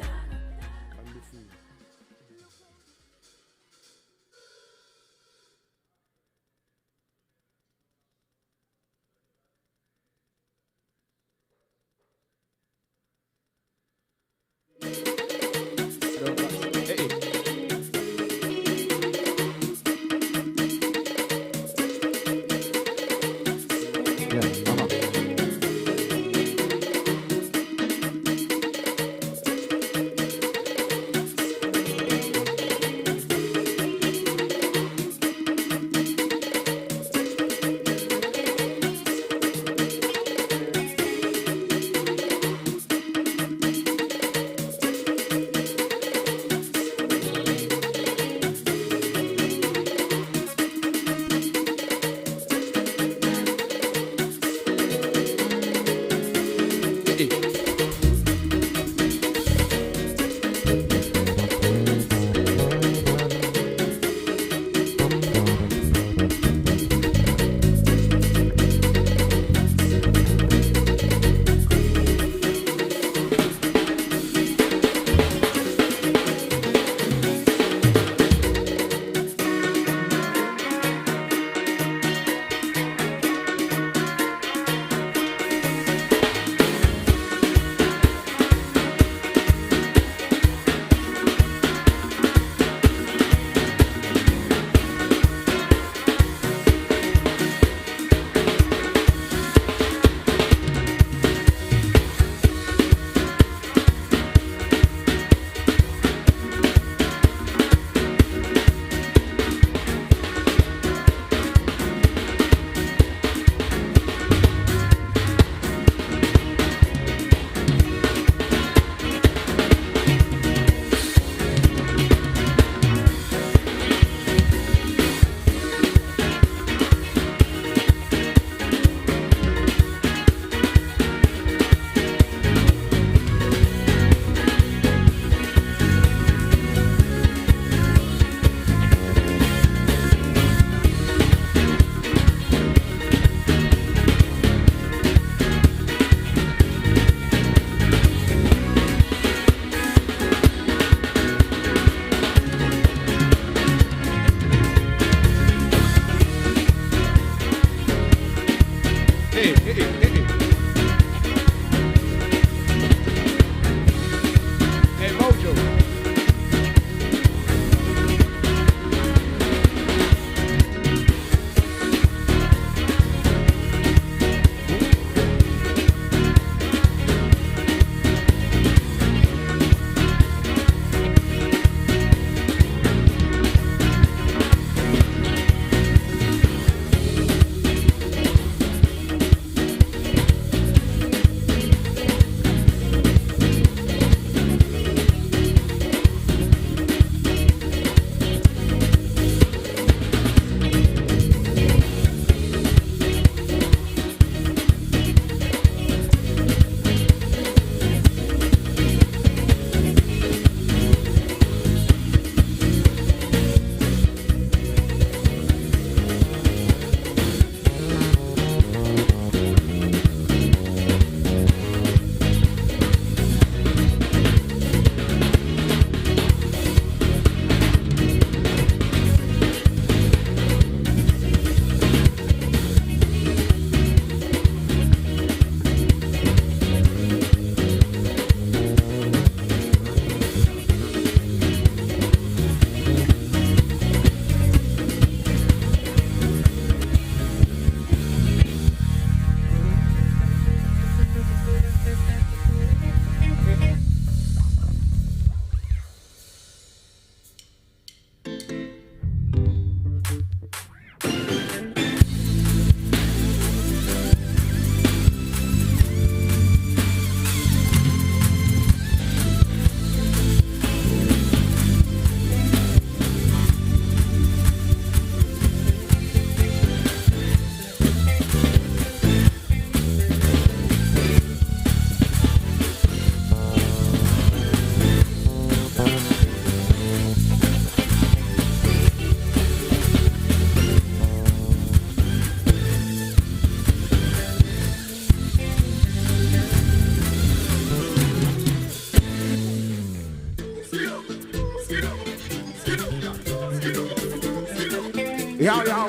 Yo, yo.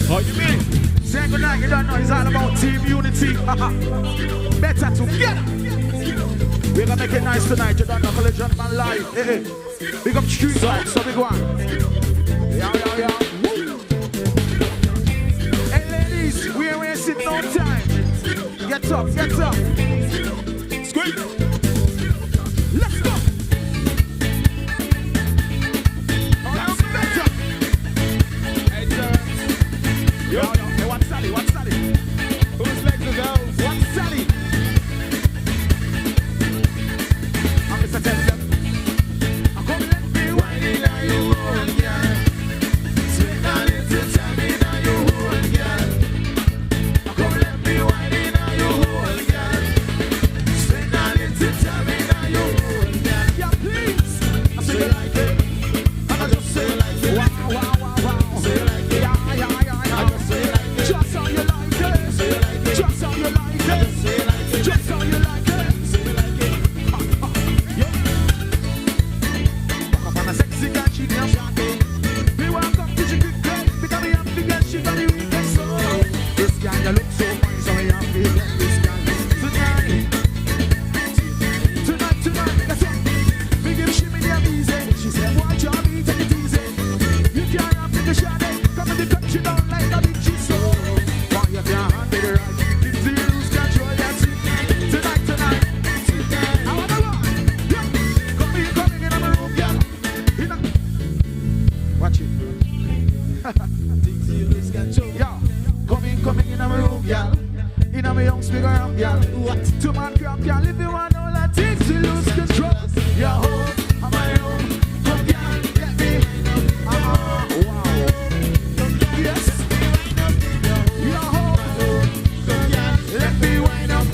How you mean? Say good night, you don't know, it's all about team unity. Better together. We're gonna make it nice tonight, you don't know, Collision Man Live. Big up street life, so big one. Yo, yo, yo. Hey ladies, we ain't wasting no time. Get up, get up. Squeak. Let's go. Yo, yo, hey, what's Sally? What's Sally? Whose legs are those? What's Sally? I'm Mr. Tesla. I'm coming let me whining on you, old girl. Sweet on it to tell me now you old girl. I'm coming let me whining on you, old girl. Sweet on it to tell me now you old girl. Yeah, please. I say you like it. And I just say you like it. Wow, wow, wow, wow. Say you like it. Yeah, yeah, yeah, yeah. Just how you like it. Just how you like it. Just how you like it. Yeah. Up on a sexy girl, she damn shocking. We welcome to the good girl because we have to get she got the weekend so. This girl you look so fine, so we have to get this girl tonight. Tonight, that's it. We give shimmy the easy. She said, "Watch your beat, take it easy. You can't have to the shade. Come and cut you down like a big cheese so. Why you can't handle it right? If you lose control, that's it. Tonight. I wanna run. Yeah. Come in my room, girl. Watch it. Things you lose control. Yo, come in in my room, girl. In my young speaker up, girl. What? Two man crap, girl. If you want all that things you lose control. Your home, my room. Come, girl, let me. Wow. Yes. Your home. Let me wind up.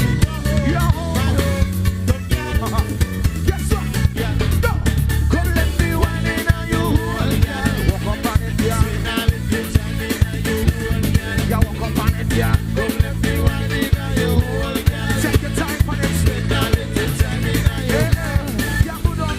Your home. Guess what? Go. Come let me wind in on you, girl. Walk up on it, girl. Yeah, walk up on it, girl. Come let me wind in on you, girl. Take your time on it. Yeah, put on.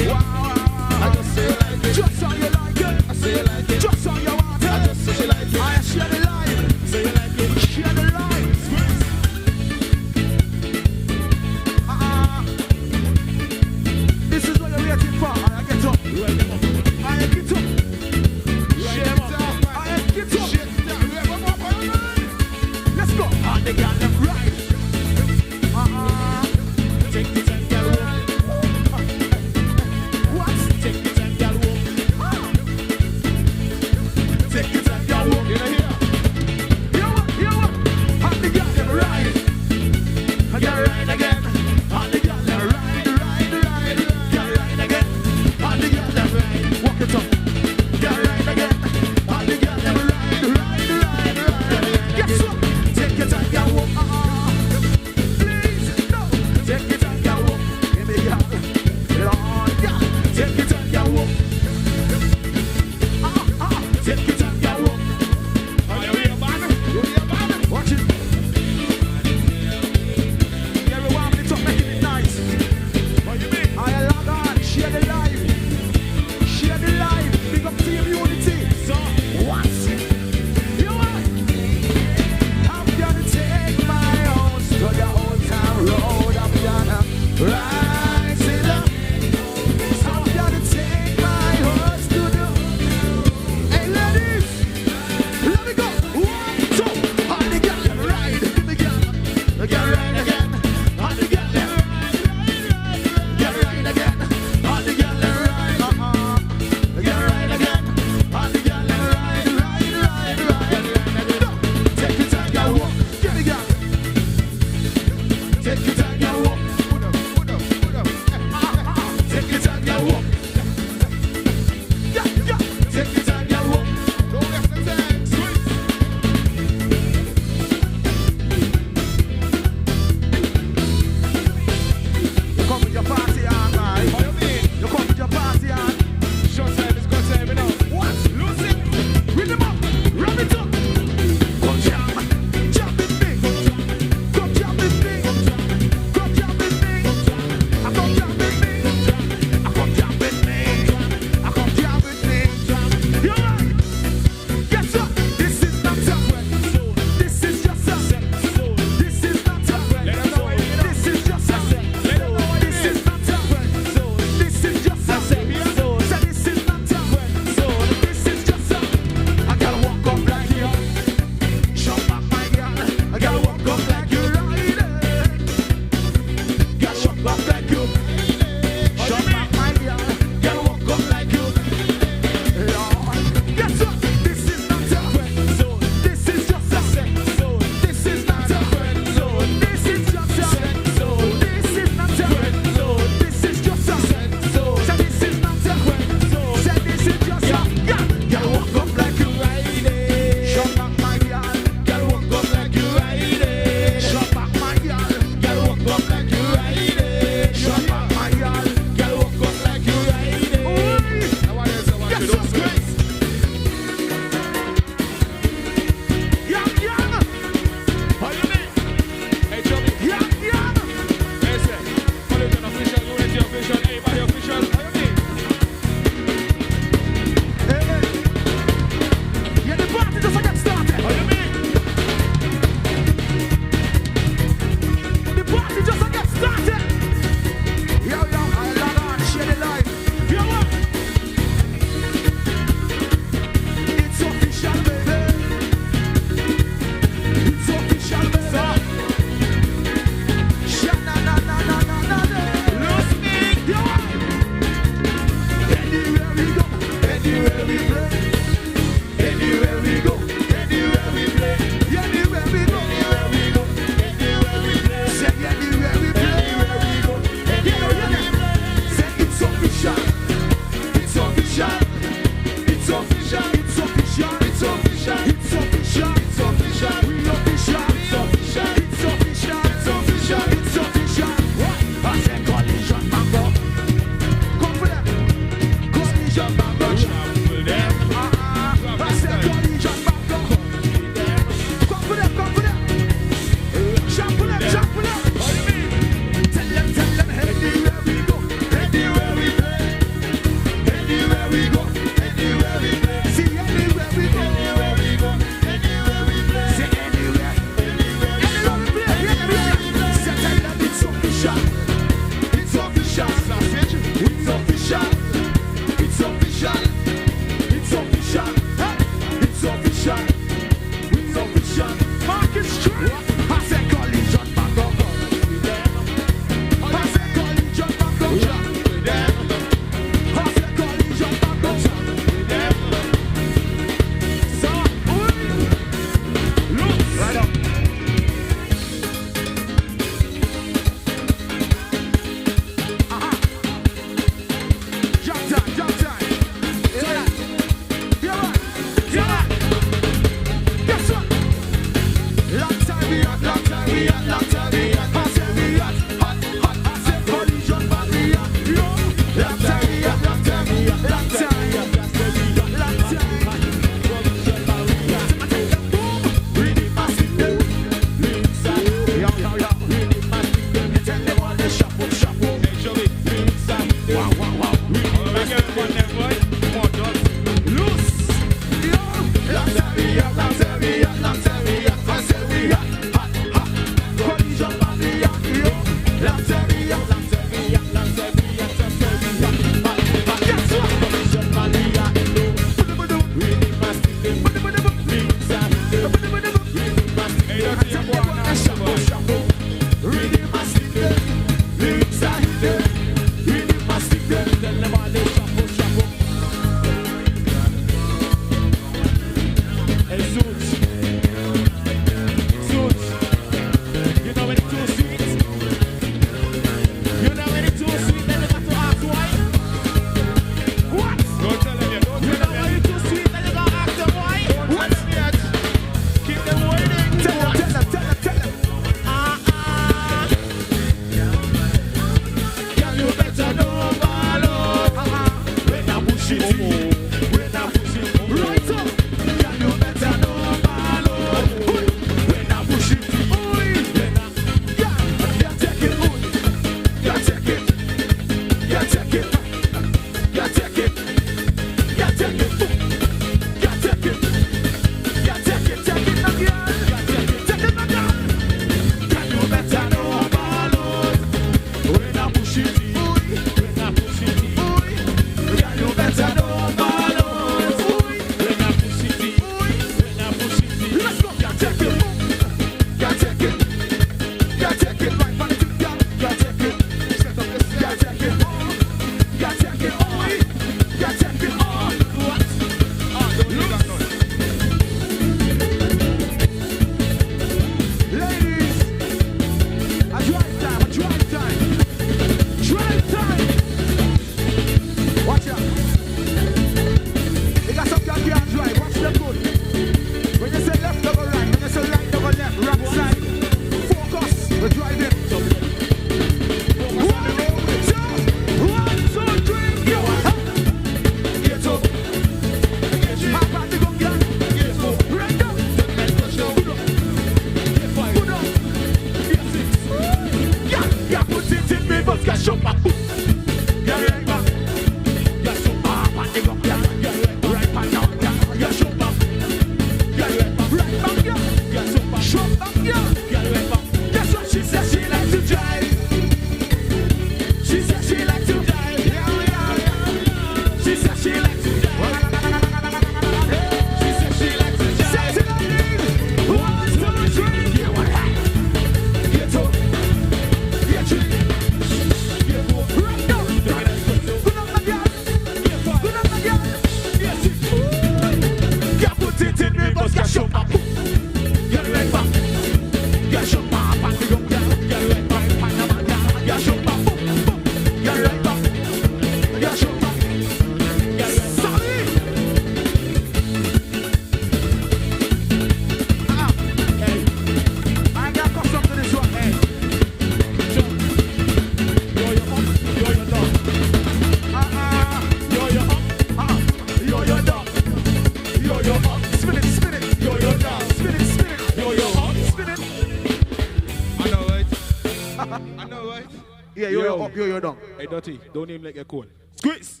Yeah, yo up, yo down. Hey, Dirty, don't name like you're cool. Squeeze.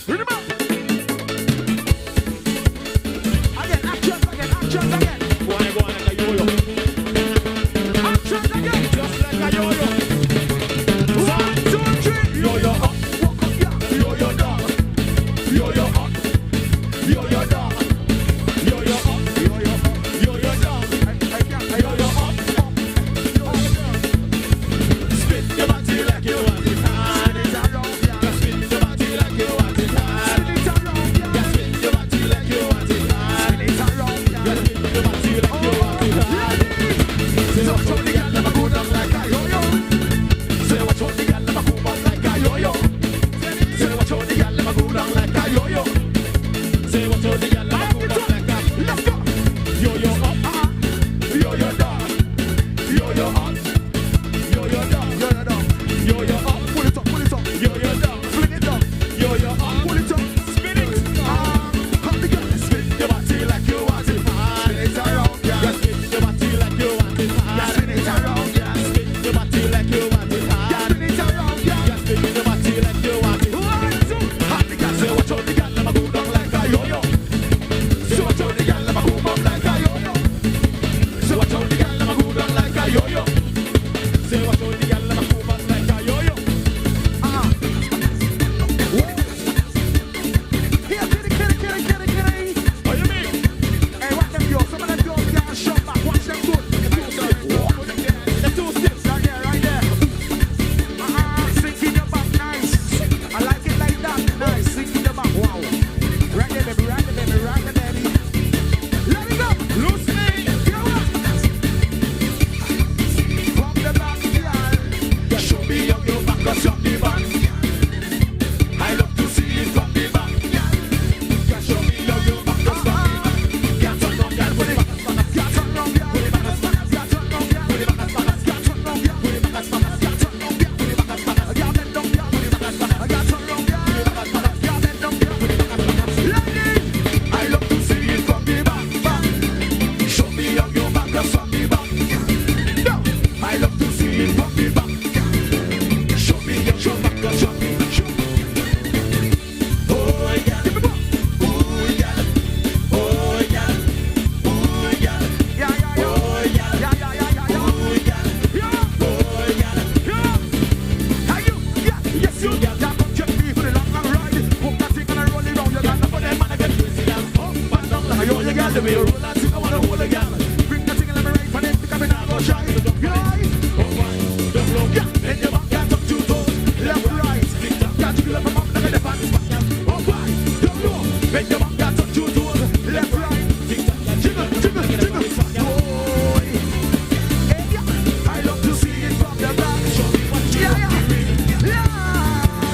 Bring him up. Again, actions again. Go on like a yo-yo. Actions again. Just like a yo-yo. 1, 2, 3. Yo-yo up. Walk up, yeah. Yo-yo down. Yo-yo up. Yo-yo down. Yo-yo up. Yo-yo up. Yo-yo down. Yo-yo up. Spin your body like you want it hard. Just spin your body like you want it hard. Just spin your body like you want it hard. Just spin your body like you want it hard. Say watch out the girl, never go down like a yo-yo. Say watch out the girl, never go up like a yo-yo. Say watch out the girl, never go down like a yo-yo. Say watch out the girl, never go down like a. Let's go. Yo-yo up, yo-yo down, yo-yo up, yo-yo down, yo-yo up, pull it up, yo-yo down, fling it down, yo-yo up, pull it up, spin it. Come together, spin your body like you want it hard. Spin it around, yeah. Spin your body like you want it hard. Spin it around, yeah. Spin your body like you want it hard. Spin it around, yeah. Spin your body like you want it hard. Say watch out the girl, never go down like a yo-yo. Say watch out the girl, never go up like a yo-yo. Say watch out the girl, never go down like a yo-yo. Say watch out the girl, never go up like a yo-yo. Here, kitty. What you mean? Hey, watch them girls. Some of them girls can't shut back. Watch them good. The two steps. Right there. Sink in your back, nice. I like it like that, nice. Sink in your back, wow. Right there, baby. Let it go. Loose me. From the back, girl. Yeah, show me your back, cause you're the back. I love to see it from the back. Yeah, show me your back, cause you're the back. Yeah, turn on, girl, put it back as fast. Yeah, turn on, girl, put it back as fast. Yeah, turn on, girl, put it back as fast. Yeah, turn on, girl, put it back as fast. Yeah, turn on, girl, put it back as fast. Yeah, bend down, girl, put it back as fast. Yeah, turn on, girl, put it back as fast. Yeah, bend down, girl, put it back as fast. Ladies, I love to see it from the back. Show me your back, cause from the back. No, I love to see it from the back. Show me your back, cause from the back. Oh, yeah. Oh, yeah. Oh, yeah. Oh, yeah. yeah. Oh, yeah. Yeah. Oh, yeah. Oh, yeah. Hey, you, yeah, yes, you, yeah, come check me for the long ride. Walk that thing and I roll it round. You got enough of them, man, I get crazy now. Up and down like you got the way you roll that thing, I wanna hold again. Bring that thing and let me ride for it, because me not go shy. You know, yeah, bend your back, can't touch your toes. Left, right, can't you up from up, look at the back. Up, right, don't go. Bend your back, can't touch your toes. Left, right, jiggle. Boy, hey, yeah, I love to see it from the back. Show me what you yeah.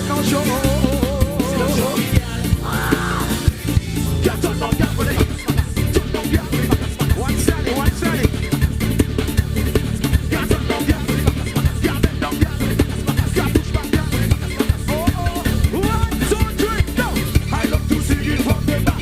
No show. Yeah, turn on, yeah, for the turn on, yeah, for the back. One side. Yeah, turn on, yeah, for the back. Yeah, bend down, yeah, for the back. Yeah, push back, yeah, for the back. Oh, 1, 2, 3, go. I love to see it from the back.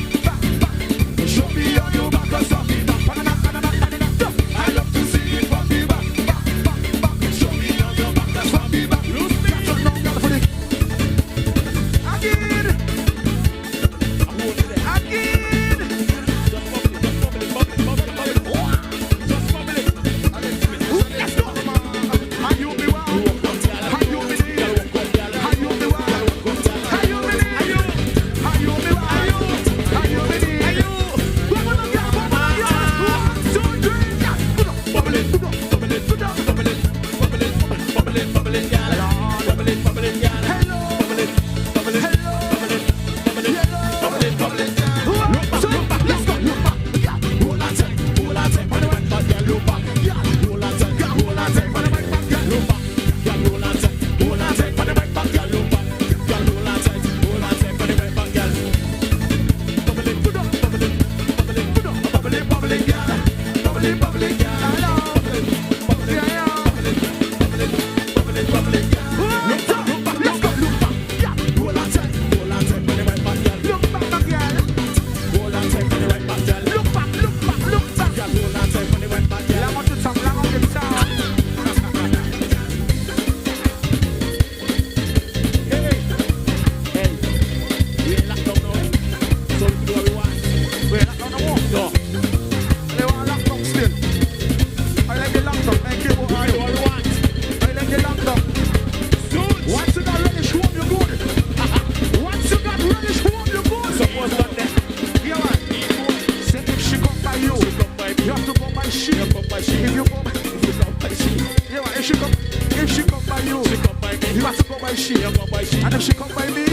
by she. And if she come by me,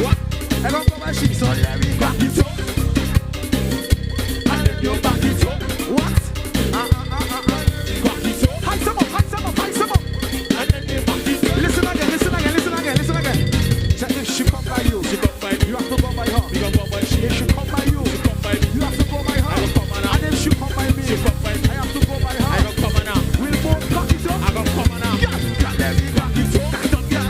I don't go by she. So yeah, we back it up. And then you back it up. What? Back it up. High some up, high some up, high some up. And then you back it up. Listen again, listen again, listen again, listen again. So if she come by you, she come by you have to go by her. You go by she. If she come by you, she come by you have to go by her. I don't come on now. And if she come by me, she come by me. I have to go by her. I don't come on now. We'll both back it up. I don't come on now. Yeah, let me back it up. Back it up, yeah.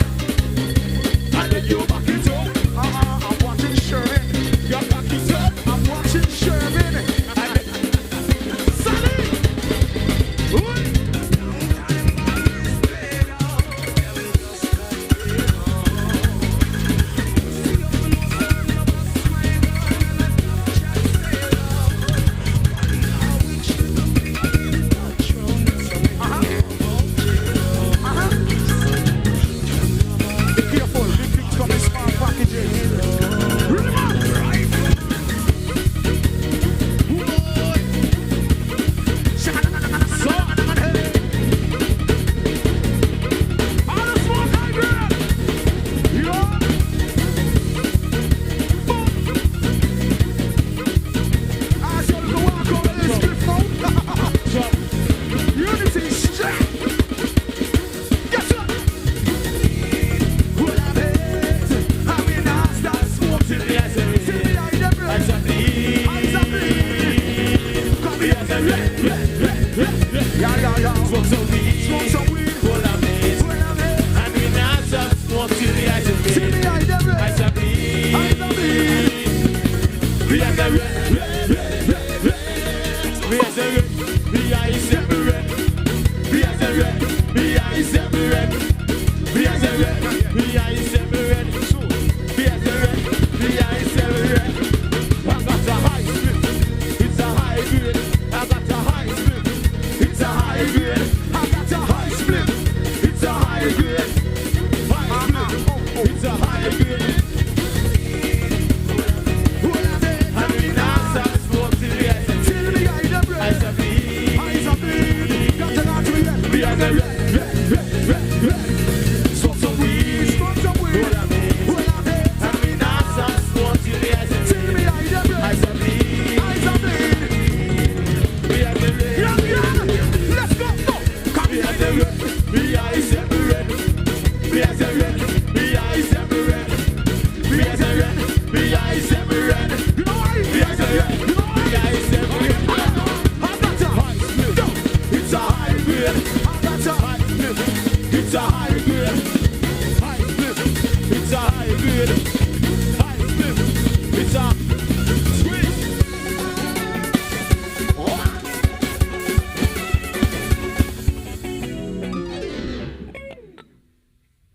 And then you back it up. I'm watching Sherman. You back it up. I'm watching Sherman. Sonny!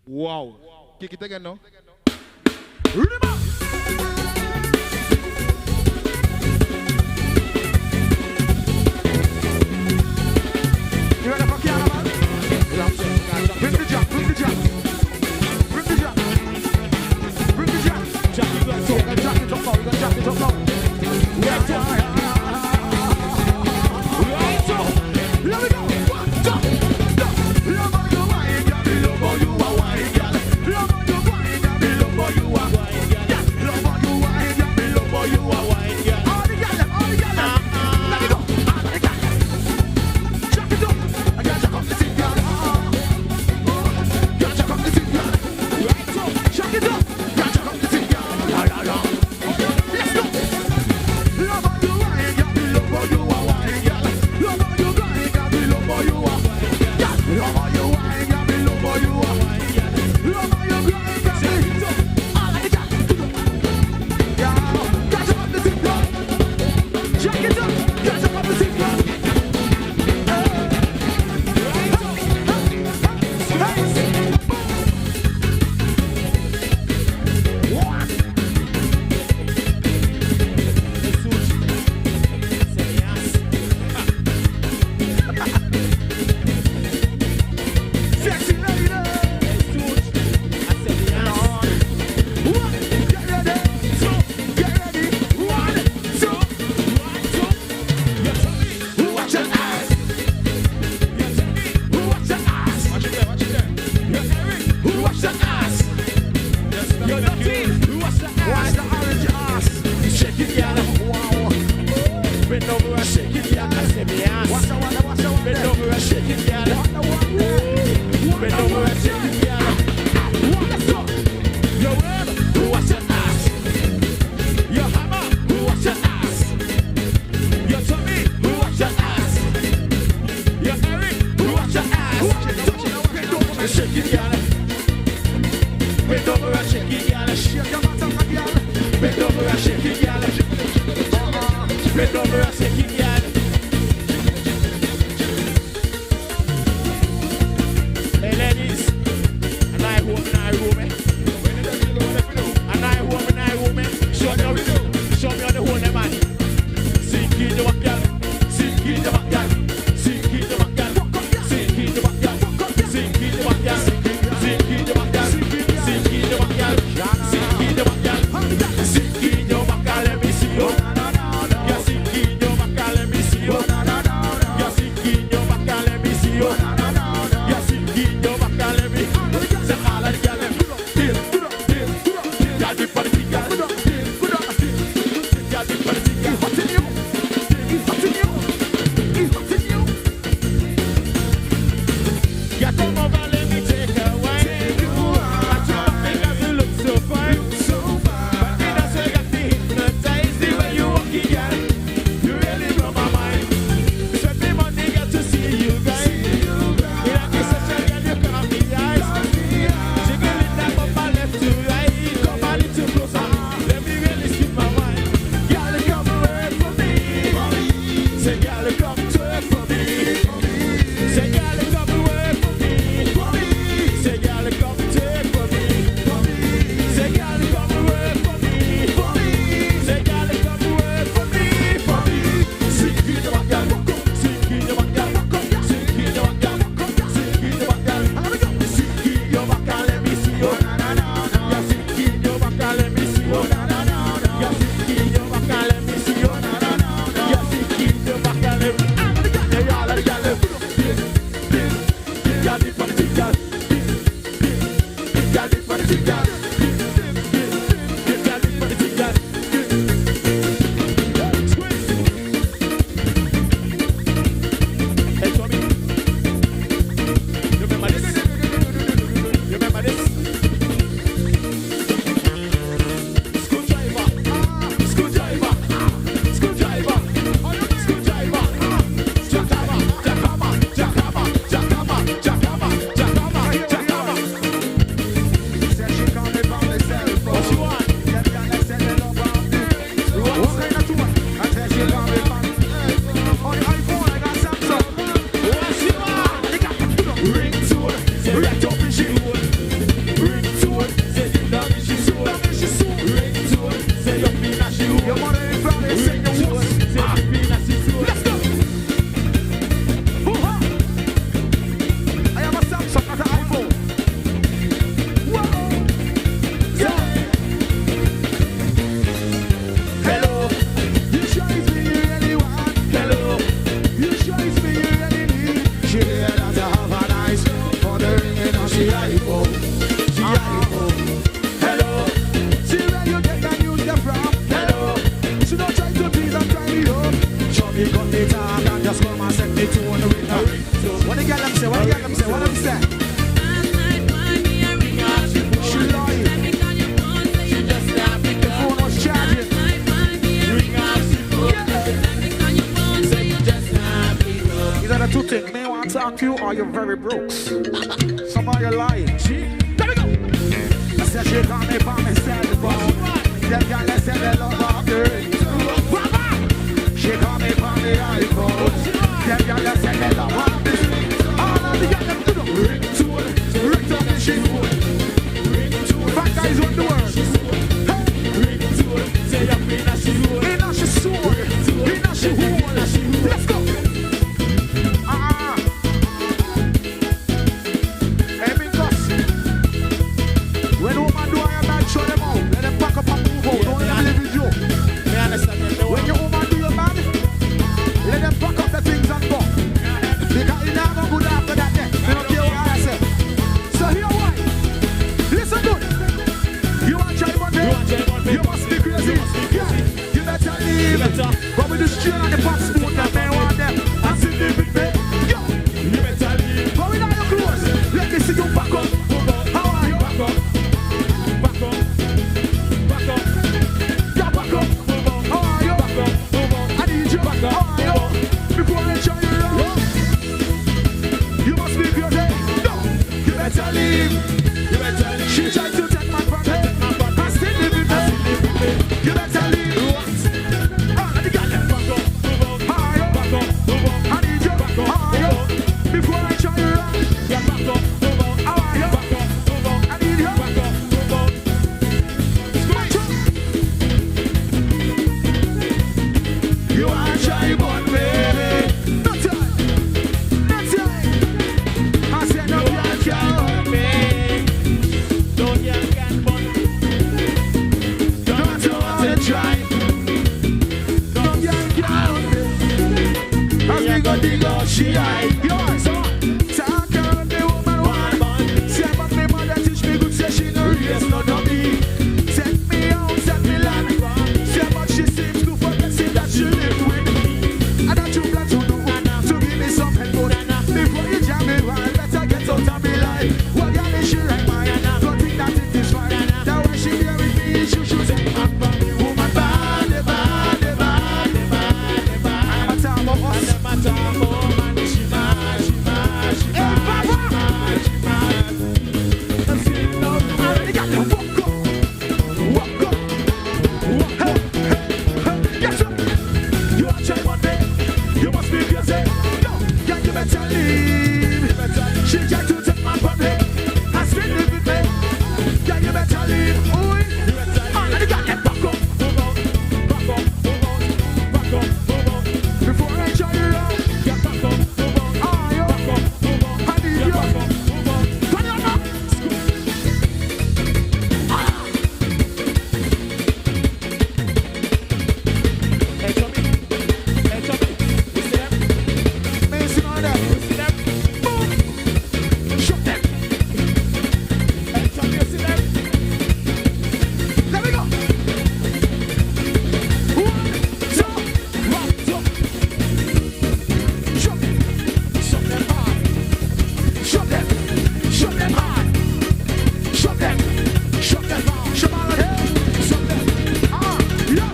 Wow. Kick it again now. You ready for Kiana, man? Bring the jack, bring the jack. Bring the jack. Bring the jack. Jack it up, so we're gonna jack it up now. We're gonna jack it up now. Right up. Here we go. Stop. Love how you wine, girl. Love how you a wine, girl. Love how you wine, girl. Love how you a wine, girl. Love how you wine, girl. Love how you a wine, girl. All the girls, all the girls. Let me go. All the girls. Jack it up. I got jack up the thing, girl. Got jack up the thing, girl. Right up. Jack it up. Got jack up the thing, girl. Let's go. Love how you wine, girl. Love how you a wine, girl. Love how you wine, girl. Love how you a wine, girl. Love how you wine, girl. Love how you a wine, girl. Love how you grind, girl. All of the jack. Yeah. Got jack up the thing, girl. Jack it up. Got jack up the thing, girl. Sexy lady. Get ready. Get ready. 1, 2. Bend over and shake it, girl. Hey ladies, and I woman. And I woman. Show me on the whole man. Sink in the back, girl. Sink in the back, girl. Sink in the back, girl. Sink in the back, girl. Sink in the back, girl. Sink in the back, girl. Sink in the back, girl. Sink in the back, girl. Sink in the back, girl. Let me see you. Yeah, sink in the back, girl. Let me see you. Yeah, sink in the back, girl. Let me see you. Yeah, sink in the back, girl. Let me. Say all of the girl, let me. Girl, be funny, girl. Girl, be funny, girl. Yeah, come over, let me take a wine. At your fingers, you look so fine. But in a say, got me hypnotized. The way you walk it, girl, you really blow my mind. Spend me money, girl, to see you guys. In a kiss session, girl, you caught me eyes. Jiggle it down from my left to right. Come a little closer, let me really skip my mind. Girl, come work for me. Say, girl, come twerk for me. Say, girl, come work for me. Say, girl, come take for me. Say, girl, come work for me. Say, girl, come work for me. Sink in the back, girl. Sink in the back, girl. Sink in the back, girl. Sink in the back, girl. Sink in your back, girl. Let me see you. Yeah, sink in your back, girl. Let me see you. Yeah, sink in your back, girl. Let me see you. Yeah, sink in your back, girl. Let me. Yeah, all of the girl. Girl, this for the thing, girl. Girl, this for the thing, girl. Girl, this for the thing, girl. Squeeze. Hey, Tommy. You remember this? You remember this? Screwdriver. Screwdriver. Screwdriver. Screwdriver. Jackhammer. Jackhammer. Jackhammer. Jackhammer. Jackhammer. Jackhammer. Jackhammer. Said she call me from the cell phone. What you want? Them girl they say they love her. What kind of tune? I said she call me from the cell phone. On the iPhone I got Samsung. What you want? Ringtone. Say right up in she hole. Ringtone. Say the dog in she soul. Ringtone. Say up in a she hole. Your mother is proud to say your words. Say up in a she soul. Let's go. Hoo-ha. I have a Samsung, not an iPhone. Whoa. Yeah. Hello. You sure it's me you really want? Hello. You sure it's me you really need? She hear that you have a nice for the ring and she iPhone. She iPhone. Hello. See where you get that news them from? Hello. She don't try to tease and try me up. Show me cut the talk and just come and set me to on the ring. What the girl them say? What the girl them say? What them say? She lying. She just not pick The phone was charging. ring off she phone. Say you just not pick up. These are the two things. Me want to talk to you or you're very broke. Some of you lying. Let me go. I said she got me from me cell phone. Them girl they say they love her girl. She got me from the iPhone. Them girl they say they love her girl. All of the girls them do the ringtone. Ringtone and she hole. Fat guys on the world. Ringtone. Say up in a she hole. In a she soul. In a she hole. Let's go. Hey, big boss. When woman do I am not show them out. Let them pack up and move out. Don't let them live with you. Me understand that. When your woman do your man, let them pack up the things and go. Because you never go good after that day. They don't care what I say. So here why? Listen good. You want try one day? You must be crazy. Yeah. You better leave. Go with the strain and the passport that they want them. And see live with me. Yo. You better leave. Go without your clothes. Let me see you back up. How are you? Back up. Back up. Back up. Yeah, back up. How are you? Back up. I need you. Back up. How are you? Before I show you around. You must be crazy. No. You better leave. You better leave. She tried to take my from me. I still live with me. You better leave. What? Ah, let the girl them back up. She hide, yo, so talk her of the woman one man. Say about me mother teach me good, say she no raise none of me. Take me out, set me land. Say about she seems to forget, say that she live with me. And that you plan to know, to give me something good. Before you jam me one, better get out of me life. What got me she right mine, don't think that it is fine. Now when she there with me, she should say, woman bad, bad, bad, bad, bad. I'm a time of us. I'm a time of she tried to take my public. I still live with me. Yeah, you better leave. Ooh, and you got that back up. Back up, back up, back up. Before I try you out, yeah, back up. Ah, yo, back up. I need you. Turn your back. Hey, Tommy. Hey, Tommy. You see them? Me see all that. You see them? Shut them. And some you see them. Let me go. 1, 2, 1, 2. Shut them. Shut them hard. Shut them. Shut them hard. Shut them. Shut them hard. Shut them hard. Shut them. Ah, yeah.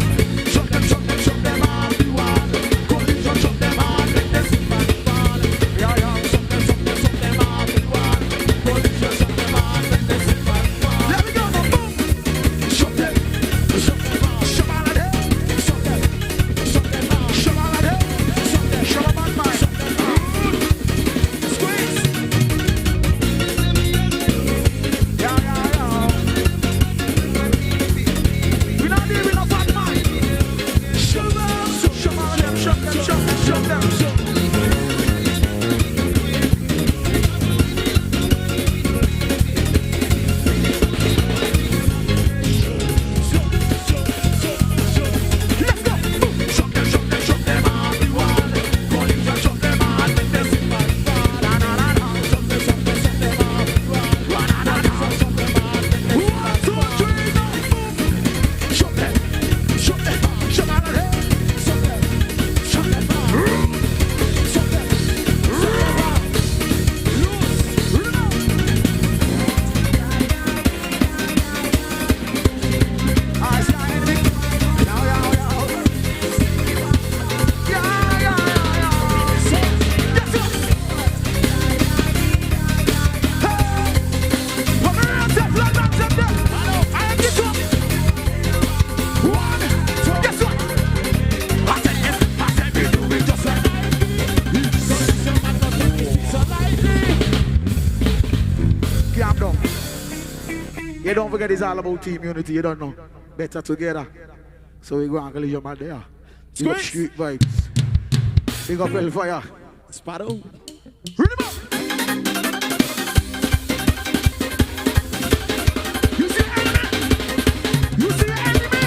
Shut them. Shut them. Shut them hard. You want collision. Shut them hard. Let them see man fall. Yeah, yeah. Shut them. Shut them. Shut them hard. You want collision. Shut them hard. Let them see man fall. Let me go. Boom. Shut them. Shut them hard. Shut them hard. Shut them. Shut them hard. Shut them hard. Shut them. Shut them hard. Man. Shut them hard. Squeeze. Yeah, yeah, yeah. We not deal with no bad man. Shut them. Shut them. Shut them. Shut them. Shut them. Shut them. Let's go. Boom. Shut them. Shut them. Shut them hard. You want collision. Shut them hard. Let them see man fall. Na na na na. Shut them. Shut them. Shut them hard. You want na na na na. Shut them hard. Let them see man fall. 1, 2, 3, now. Boom. Shut them. Shut them hard. Shut them hard. Shut them. Shut them hard. Shut them. Shut them hard. Loose. Run. I see our enemy. Yow, yow, yow. Yeah, yeah, yeah, yeah. So, yes, sir. Hey. Come here, step, like that, step there. I am this one. 1, 2, guess what? I said yes, I said we do it just like that. So this your man does not easy, so lightly. Calm down. You don't forget it's all about team unity, you don't know. Better together. So we go and call your man there. Big up street vibes. Big up Hellfire. Sparrow. Read him up. You see the enemy? You see the enemy?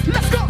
Let's go.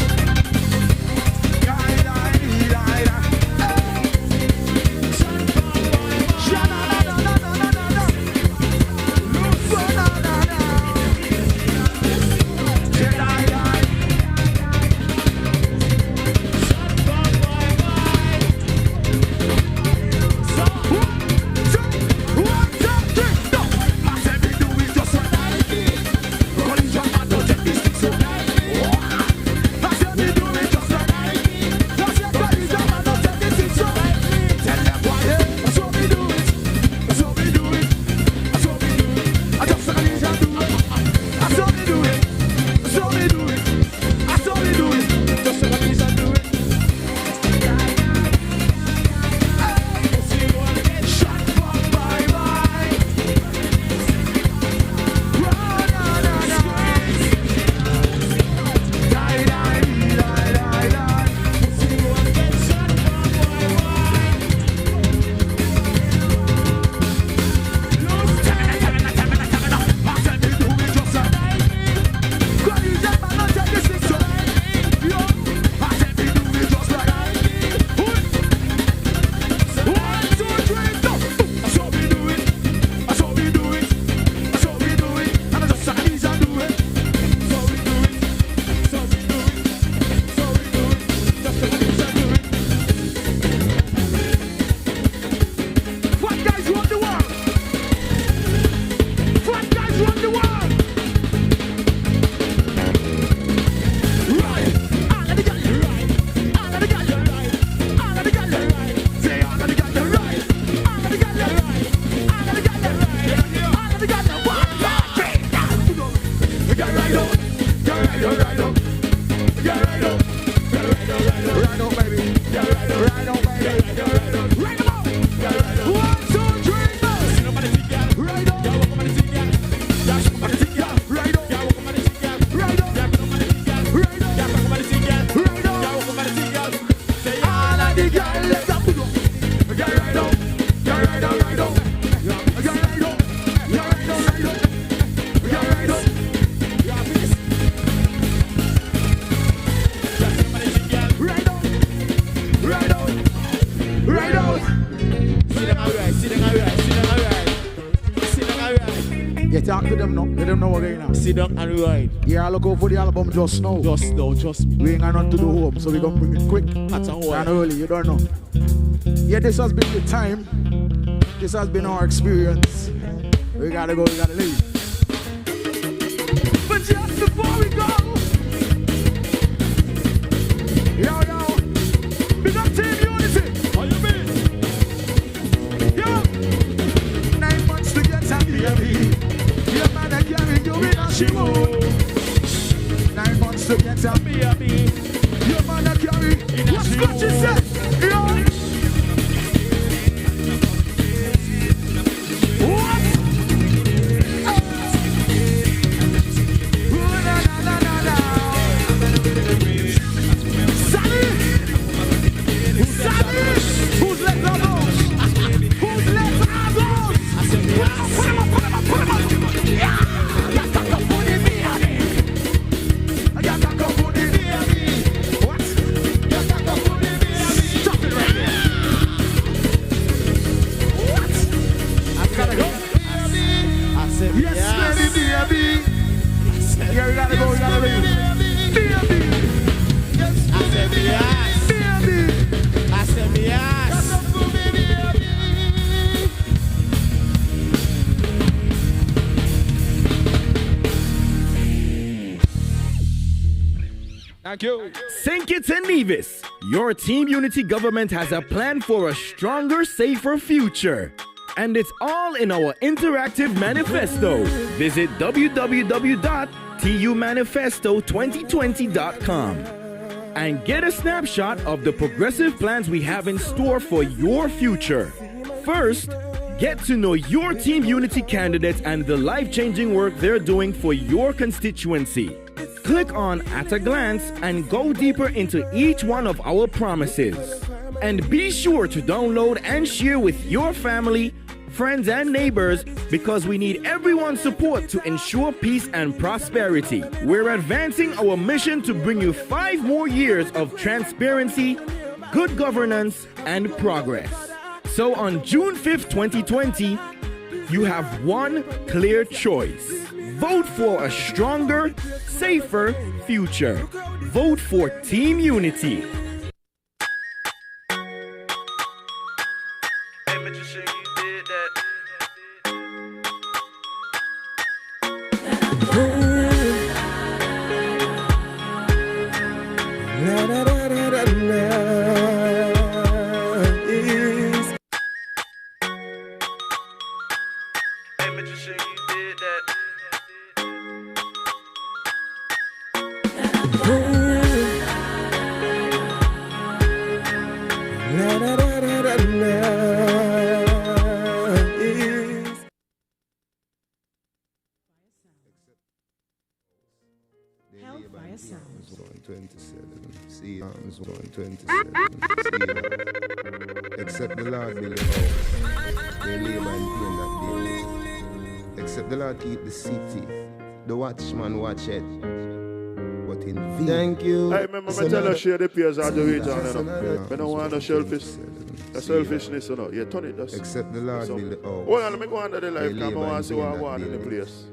Talk to them now. Let them know again now. Sit down and ride. Yeah, look out for the album just now. Just now, just me. We ain't got nothing to do home, so we gonna bring it quick That's a whole. and early. You don't know. Yeah, this has been the time. This has been our experience. We gotta go. We gotta leave. But just before we go, Yo, big up Team Unity. how you been? Yo, 9 months to get a baby. Your man that carry you in a shimo. 9 months to get a baby. Your man that carry in a what's good you say? Yo, what? who's left are those? Who's left are those? Put them up. Yeah, I got to go for the baby. I got to go for the baby. What? Got to go for the baby. Stop it right there. What? I gotta go. I said, Yes, baby. Yeah, we gotta go. We gotta leave. Baby. I said, yes. Baby. I said, yes. Thank you. St. Kitts and Nevis, your Team Unity government has a plan for a stronger, safer future. And it's all in our interactive manifesto. Visit www.tumanifesto2020.com and get a snapshot of the progressive plans we have in store for your future. First, get to know your Team Unity candidates and the life-changing work they're doing for your constituency. Click on At a Glance and go deeper into each one of our promises. And be sure to download and share with your family, friends, and neighbors because we need everyone's support to ensure peace and prosperity. We're advancing our mission to bring you 5 more years of transparency, good governance, and progress. So on June 5th, 2020, you have one clear choice. Vote for a stronger, safer future. Vote for Team Unity. Except the Lord build the house, they labor and pain that day. Except the Lord keep the city, the watchman watch it. But in vain. Thank you. I remember me tell her share the peers out the region, you know. I don't want no selfish. The selfishness, you know. You turn it just. Except the Lord build the house. Hold on, let me go under the life cam. I want to see what I want in the place.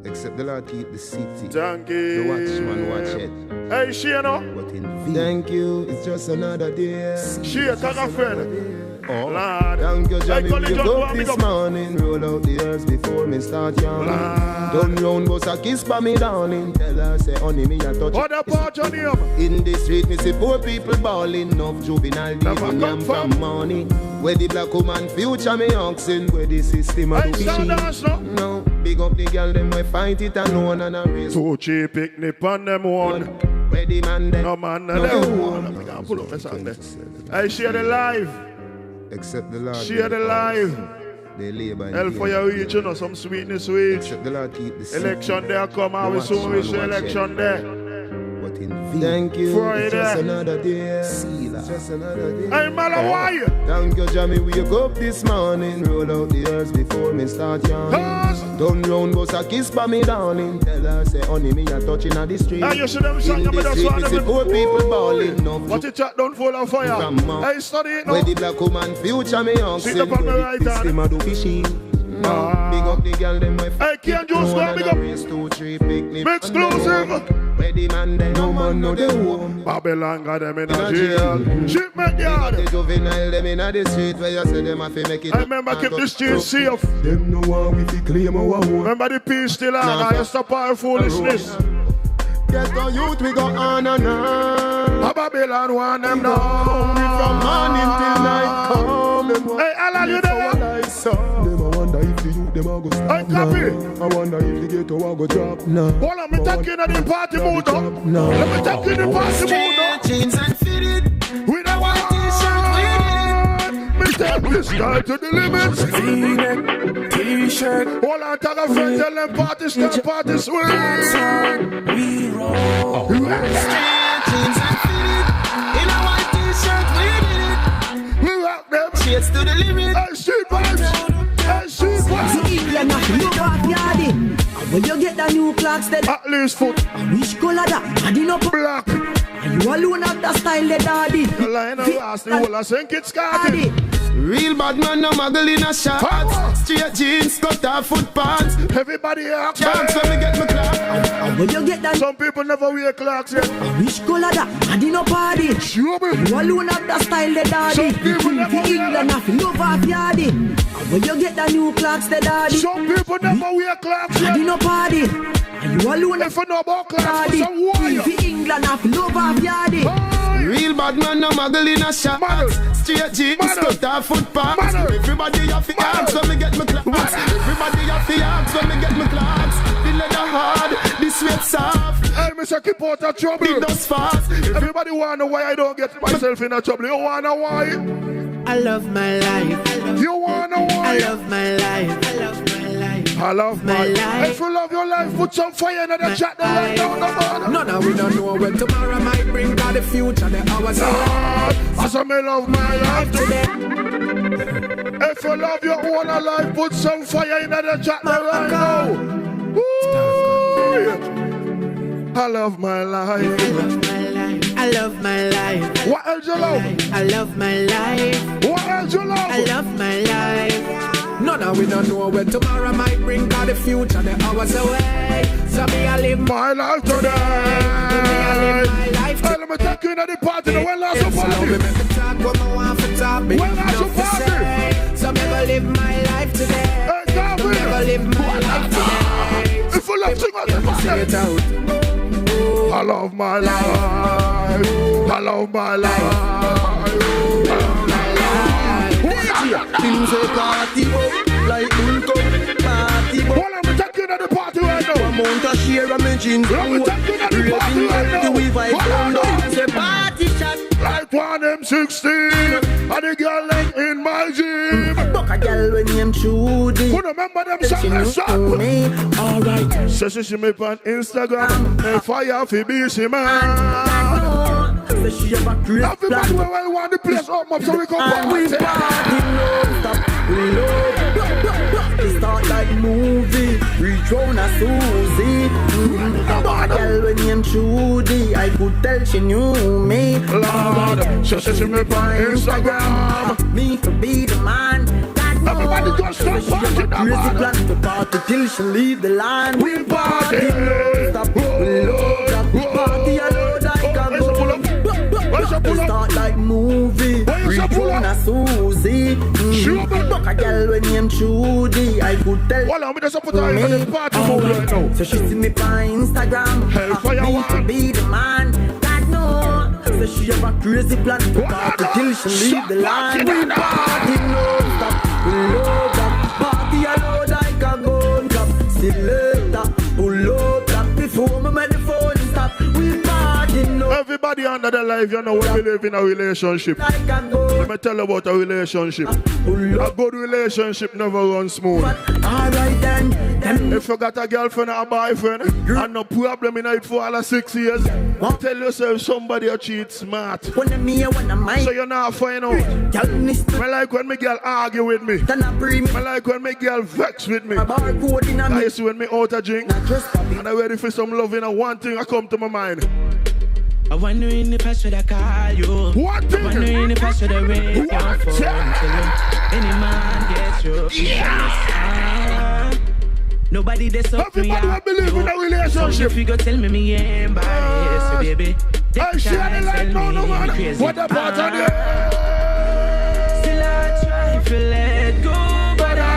Except the Lord keep the city. Thank you. The watchman watch it. Hey, she, you know. But in vain. Thank you. It's just another day. She, tell a friend. Oh, Lord. Thank you, Johnny. Hey, Wake up this morning. Roll out the earth before me start yawning. Done round, bust a kiss by me darling. Tell her, say, honey, me a touch. What about Johnny? In the street, me see poor people bawling. Enough juvenile demon yam from morning. Where the black woman future me oxen. Where the system a do fishing. No, big up the girl, them we fight it alone and a race. Too cheap picnic on them one. Where the man them. No man, no them. I'm gonna pull up the song there. I share the live. Except the Lord. Share the live. They labor in Hell for your reach, you know, some sweetness sweet. Except the Lord keep the city. Election there come out, we soon wish the election there. But in vain. Thank you. Friday. It's just another day. It's just another day. Hey, Malawi. Thank you, Jamie. Wake up this morning. Roll out the earth before me start yawning. Done round, bust a kiss by me darling. Tell her, say, honey, me a touching at the street. Hey, you see them song, in the street, me see poor people bawling. What it chat don't fall on fire. Hey, study it now. Where the black woman future me oxen. Sit up on my right hand. System a do fishing. Big up up the girl them with. I can't just go big up. Exclusive. Where the man they no man no they home. Babylon got them in a jail. Shipment yard. The juvenile them in the street where you say them have to make it. I remember keep the street safe. Them no one with the claim our own. Remember the peace still on. I stop our foolishness. Get the youth we go on and on. A Babylon want them now. From morning till night come. Hey, Allah, you there? Them I wonder if the youth them a go stop. I copy. I wonder if the ghetto a go drop now. Hold on, me talking at the party mood up. Let me talk in the party mood up. Jeans and fitted. With a white t-shirt with it. Me take this guy to the limits. V-neck, t-shirt. Hold on, tag a friend, tell them party start, party swing. We roll. Jeans and fitted. In a white t-shirt with it. We rock them. Shades to the limit. Hey, street vibes. Hey, street vibes. You're not look off yardy. When you get the new clocks, then at least foot. Which color that? I did not black. And you alone have the style that daddy. The line of last, the whole I think it's started. Real bad man, no muggle in a shot. Straight jeans, cut off foot pants. Everybody up. Chance when me get my clock. And when you get that, some people never wear clocks yet. Which color that? I did not party. Sure, you alone have the style that daddy. Some people never wear England have love off yardy. And when you get the new clocks, the daddy. Some people never wear clocks yet. I did not party. And you alone if you know about clocks, some warrior. England have love off yardy. Real bad man, no muggle in a shot. Straight jeans, cut off foot pants. Everybody have to ask when me get my clocks. Everybody have to ask when me get my clocks. The leather hard, the sweat soft. Hey, Mr. Keep out of trouble. It does fast. Everybody wanna know why I don't get myself in a trouble. You wanna why? I love my life. You wanna why? I love my life. I love my life. I love my life. If you love your life, put some fire in the chat. Right down the bottom. No, we don't know when tomorrow might bring God the future. The hours are as I may love my life today. If you love your own life, put some fire in the chat right now. Woo! I love my life. I love my life. What else you love? I love my life. What else you love? I love my life. No, we don't know when tomorrow might bring God the future. The hours away. So me, I live my life today. I live my life today. Let me take you into the party. When last you party? So me make a talk what I want for topic. When last you party? So me go live my life today. Hey, God, so me go live my life today. If you love sing on the party. I love my life. I love my life. Things say party up, like income, party up. Hold on, we're taking at the party right now. Amount of share of my jeans. We're taking at the party right now. We vibe down, say party shot. Like one M16, and the girl them in my gym. Buck a girl when name Trudy. Who remember them songs? Alright. Say she me on Instagram. And fire for BC man. Everybody will want the place up so we can party. We start like movie. Reach round a Susie. A girl when name Trudy. I could tell she knew me. Lord, she me on Instagram. Me to be the man. Everybody just start party now. Crazy plan to party till she leave the line. We party. Stop. We love party alone. I can go. Start like movie. Reach on a Susie. Buck a girl when name Trudy. I could tell. Well, me just put her in the party mode right now. So she see me on Instagram. Hellfire me to be the man. God no. So she have a crazy plan to party till she leave the line. We party non-stop. We load up. Party alone. I can go and clap. See later. Pull up that before me make the phone stop. We party no. Everybody under the life, you know, when we live in a relationship. Let me tell you about a relationship. A good relationship never runs smooth. Alright then. If you got a girlfriend or a boyfriend and no problem in it for all 6 years, tell yourself somebody a cheat smart. So you're not find out. I like when my girl argue with me. I like when my girl vex with me. I see when me out a drink and I'm ready for some loving and one thing I come to my mind. I wonder in the past should I call you. What thing? I wonder in the past should I ring your phone till you. Any man gets you. Yeah. Nobody there so everybody will believe in a relationship. If you go tell me embarrassed, so baby. I share the light now, no man. What about on you? Still I try to let go, but I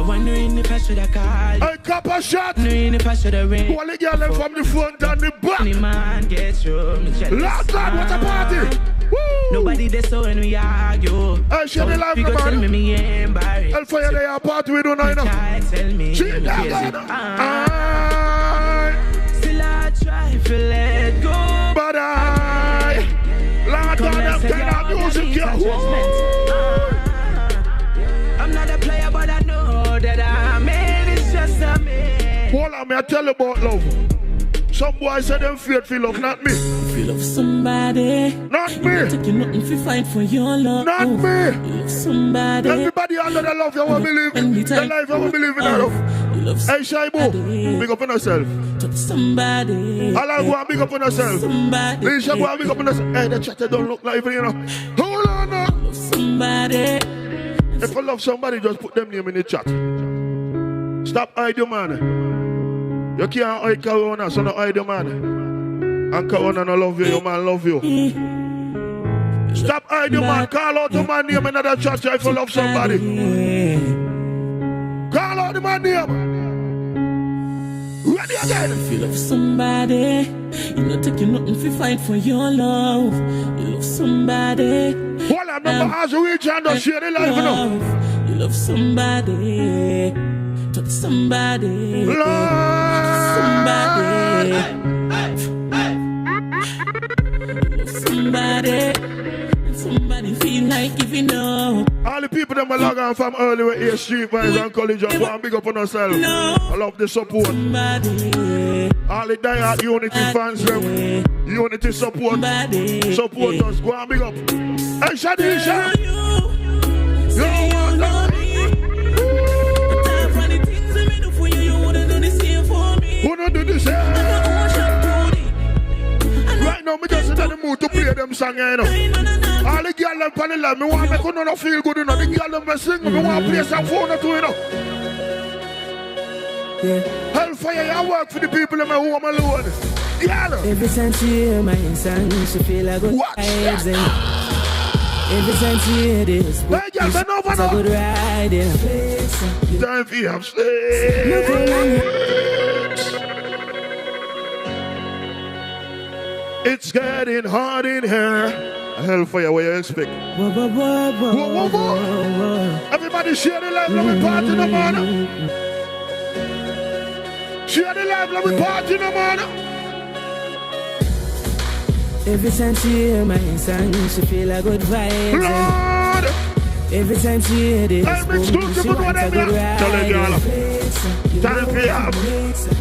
wondering if I should have called. I cup a shot. Wondering if I should have ring. One of girl from the front and the back. Any man gets through me jealous. Last night, what a party. Woo. Nobody there so when we argue. I share the life, man. Tell me embarrassed. I'll fire the party we don't know. Tell me Still I try to let go, but I Lord God, I'm kind of music here. I'm not a player, but I know that I made it's just a man. Hold on, I tell you about love. Some boys say them faithful love, not me. If you love somebody, not me. You take nothing if you fight for your love. Not me. You love somebody. Everybody under the love you will believe. The life you will believe in the love. Hey Shaibu, big up on yourself. Somebody. I'll go and big up on yourself. Somebody. Lisa, go and big up on yourself. Hey, the chatter don't look like you know. Hold on now. Love somebody. If you love somebody, just put them name in the chat. Stop hide your man. You can't hide Corona, so no hide your man. And Corona no love you, your man love you. Stop hide your man. Call out the man name in another chat if you love somebody. Call out the man name. Ready again. If you love somebody, you not taking nothing if you fight for your love. You love somebody. Hold on, number as you reach and just share the life now. You love somebody. Touch somebody. Love somebody. You love somebody. Somebody feel like if you know. All the people that log on from early with A Street Vibes and College and go and big up on yourself. I love the support. Somebody. All the diehard Unity fans, them. Unity support. Support us. Go and big up. Hey, Shadisha. You want me. Who don't do the same? Right now, me just in the mood to play them songs, you know. All the girls them on the line, me want to make them feel good, you know. The girls them sing, me want to play some phone or two, you know. Hellfire, you work for the people in my home alone. Yeah. Every time she hear my song, she feel like good vibes. Every time she hear this, hey, girl, bend over now. Good ride, yeah. Time for you, I'm saying. It's getting hard in here. Hellfire, what you expect? Whoa, whoa, whoa, whoa, whoa, whoa, whoa. Everybody share the life, let me party in the morning. Share the life, let me party in the morning. Every time she hear my song, she feel a good vibe. Lord! Every time she hear this, I'm exclusive with what I'm here. Tell her, girl. Time for you.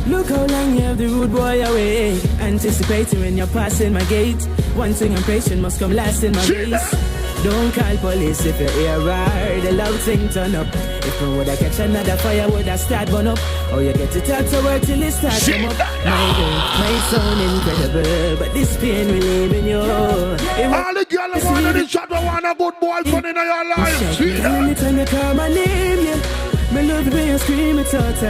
Look how long you have the rude boy away. Anticipating when you're passing my gate. One thing I'm patient must come last in my race. Don't call police if you hear her. The loud thing turn up. If I woulda catch another fire, woulda start burn up. Oh, you get to talk to work till it starts come up. My girl, might sound incredible, but this pain will live in you. All the girls want to chat, want a good boyfriend in your life. Anytime you call my name, yeah. Me love the way you scream it out.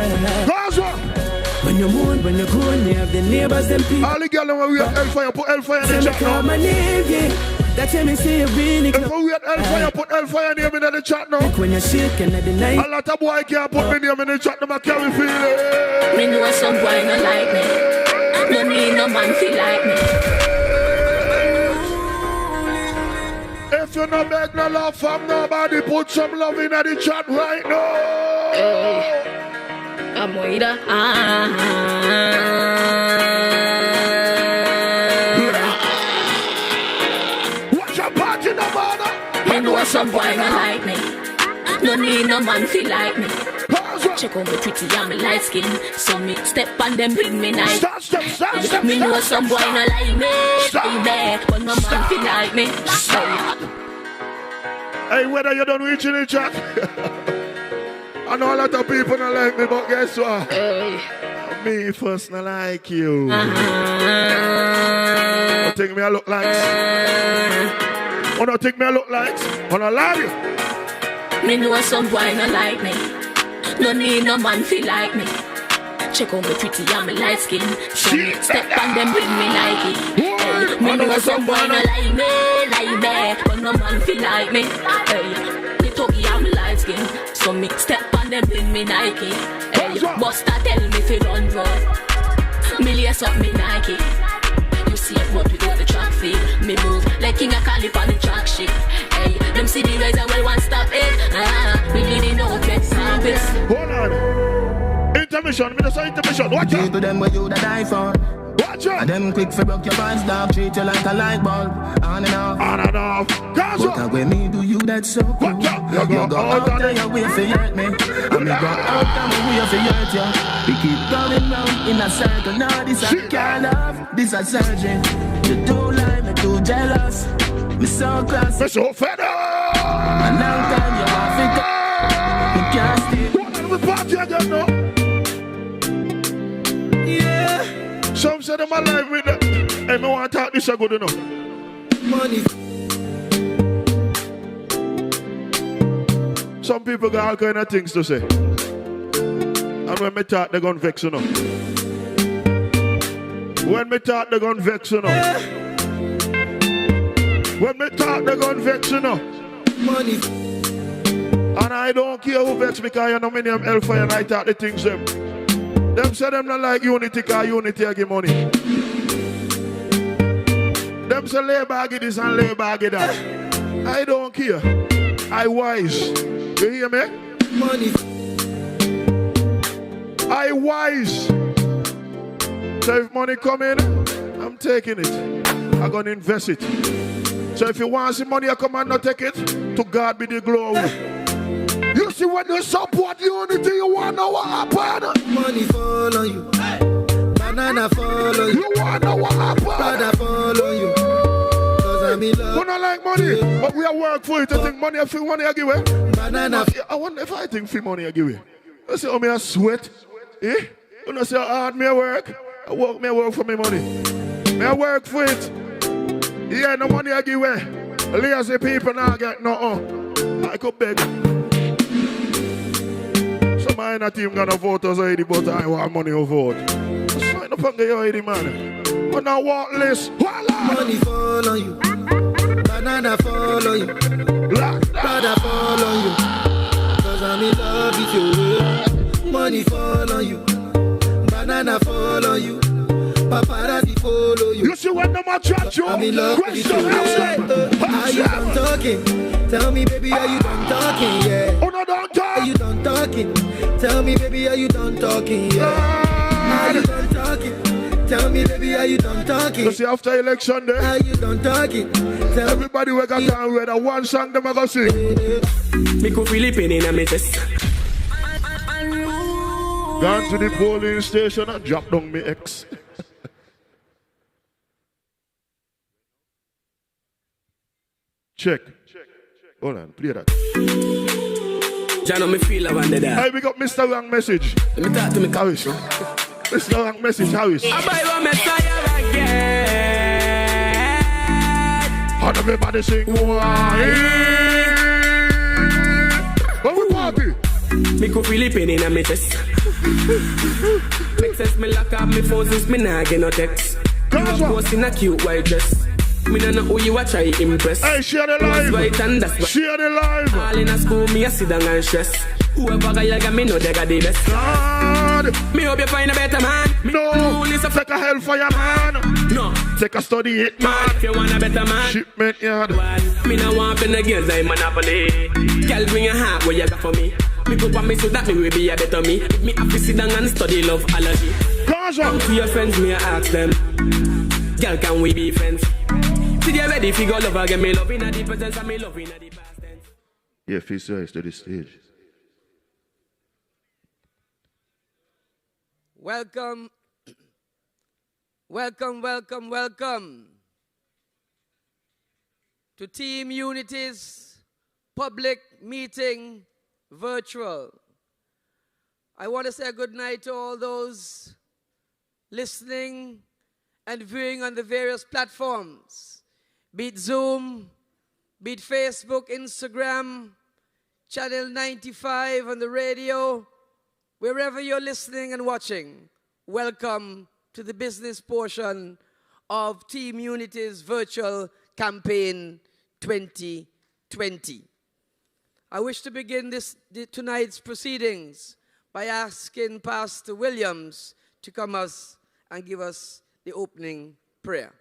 When you moan, when you go, you have the neighbors, them people. All the girls want to Hellfire, put Hellfire in the chat now. Call my name, yeah. That time you say you really if we had Hellfire, put Hellfire name in the chat now. When you're shaking at the night. A lot of boys can't put me name in the chat, them I carry feeling. Me know some boy not like me. No need no man feel like me. If you not beg no love from nobody, put some love in the chat right now. I'm with her. Watch your party no matter. Me know some boy not like me. No need no man feel like me. Check out me pretty and me light skin. So me step on them bring me nice. Stop. Me know some boy not like me. Baby, but no man feel like me. Hey, whether you don't reach in the chat. I know a lot of people don't like me, but guess what? Me first not like you. Don't think me I look like. Don't think me I look like. When I love you. Me know some boy not like me. No need no man feel like me. Check on me pretty and me light skin. So me step on them bring me like it. Hey, me know some boy no like me, but no man feel like me. Hey, me talky and me light skin. So me step on them bring me Nike. Hey, Buster tell me fi run road. Me lace up me Nike. You see what we do the track field. Me move like King of Cali on the track ship. Hey, them see the guys well one stop it. We didn't know what service. Hold on. Intermission, me just say intermission. Watch out. To them where you the die for. Watch out. And them quick for broke your vibes, dog. Treat you like a light bulb. On and off. On and off. What a way me do you that so cool. You go out and your way for hurt me. And me go out and my way for hurt you. We keep going round in a circle. Now this a kind of, this a surgery. You too lie, me too jealous. Me so close. Me so fed up. A long time you have it. You can't stay. What are we party again now? Yeah. Some say them alive with them. Hey, me want to talk this a good enough. Money. Some people got all kind of things to say. And when me talk, they gon' vex you know. When me talk, they gon' vex you know. When me talk, they gon' vex you know. Money. And I don't care who vex because you know me name Hellfire and I talk the things them. Them say them not like unity because unity I give money. Them say labor give this and labor give that. I don't care. I wise. You hear me? Money. I wise. So if money come in, I'm taking it. I'm gonna invest it. So if you want some money, I come and not take it. To God be the glory. You see when you support unity, you want to know what happen. Money follow you. Banana follow you. You want to know what happen. Brother follow you. Cause I'm in love. We don't like money, but we are work for it. I think money, if you money, I give away. Banana. I wonder if I think free money, I give away. You see how me I sweat? Eh? You know see how hard me I work? I work for me money. Me I work for it. Yeah, no money I give away. Lazy people now get nothing. I could beg. Some I not even gonna vote us already, but I want money to vote. Sign up on the already, man. But now what list? Money follow you. Banana follow you. Brother follow you. Cause I'm in love with you. Money follow you. Banana follow you. Paparazzi follow you. You see what no more chat you? I'm in love with you. Are you done talking? Tell me, baby, are you done talking? Yeah. Oh no, don't talk. Are you done talking? Tell me, baby, are you done talking? Yeah. Are you done talking? Tell me, baby, are you done talking? You see after election day? Are you done talking? Tell everybody we got down with a one song them I go sing. Me could feel it in my chest. Gone to the polling station and drop down me ex. Check. Hold on, play that. Jano, me feel I under that. Hey, we got Mr. Wrong Message. Let me talk to me. Harris. Mr. Wrong Message, Harris. I buy one Messiah again. And everybody sing, why? When we party? Me could feel it pain in my chest. Make sense, me lock up me phone since me nah get no text. You was in a cute white dress. Me no know who you a try impress. Hey, share the live. White and that's why. Share the live. All in a school, me a sit down and stress. Whoever got you got me know they got the best. God. Me hope you find a better man. No, take a hellfire man. No, take a study it man. If you want a better man, shipment yard. Me no want pen against like monopoly. Girl, bring your heart where you got for me. Me go on me so that me will be a better me. If me have to sit down and study love allergy. Come to your friends, me ask them. Girl, can we be friends? See you ready if you go love again. Me love in a deep presence and me love in a deep past tense. Yeah, face your eyes to the stage. Welcome, welcome, welcome, welcome to Team Unity's public meeting virtual. I want to say good night to all those listening and viewing on the various platforms, be it Zoom, be it Facebook, Instagram, Channel 95 on the radio, Wherever you're listening and watching, welcome to the business portion of Team Unity's virtual campaign 2020. I wish to begin tonight's proceedings by asking Pastor Williams to come and give us the opening prayer.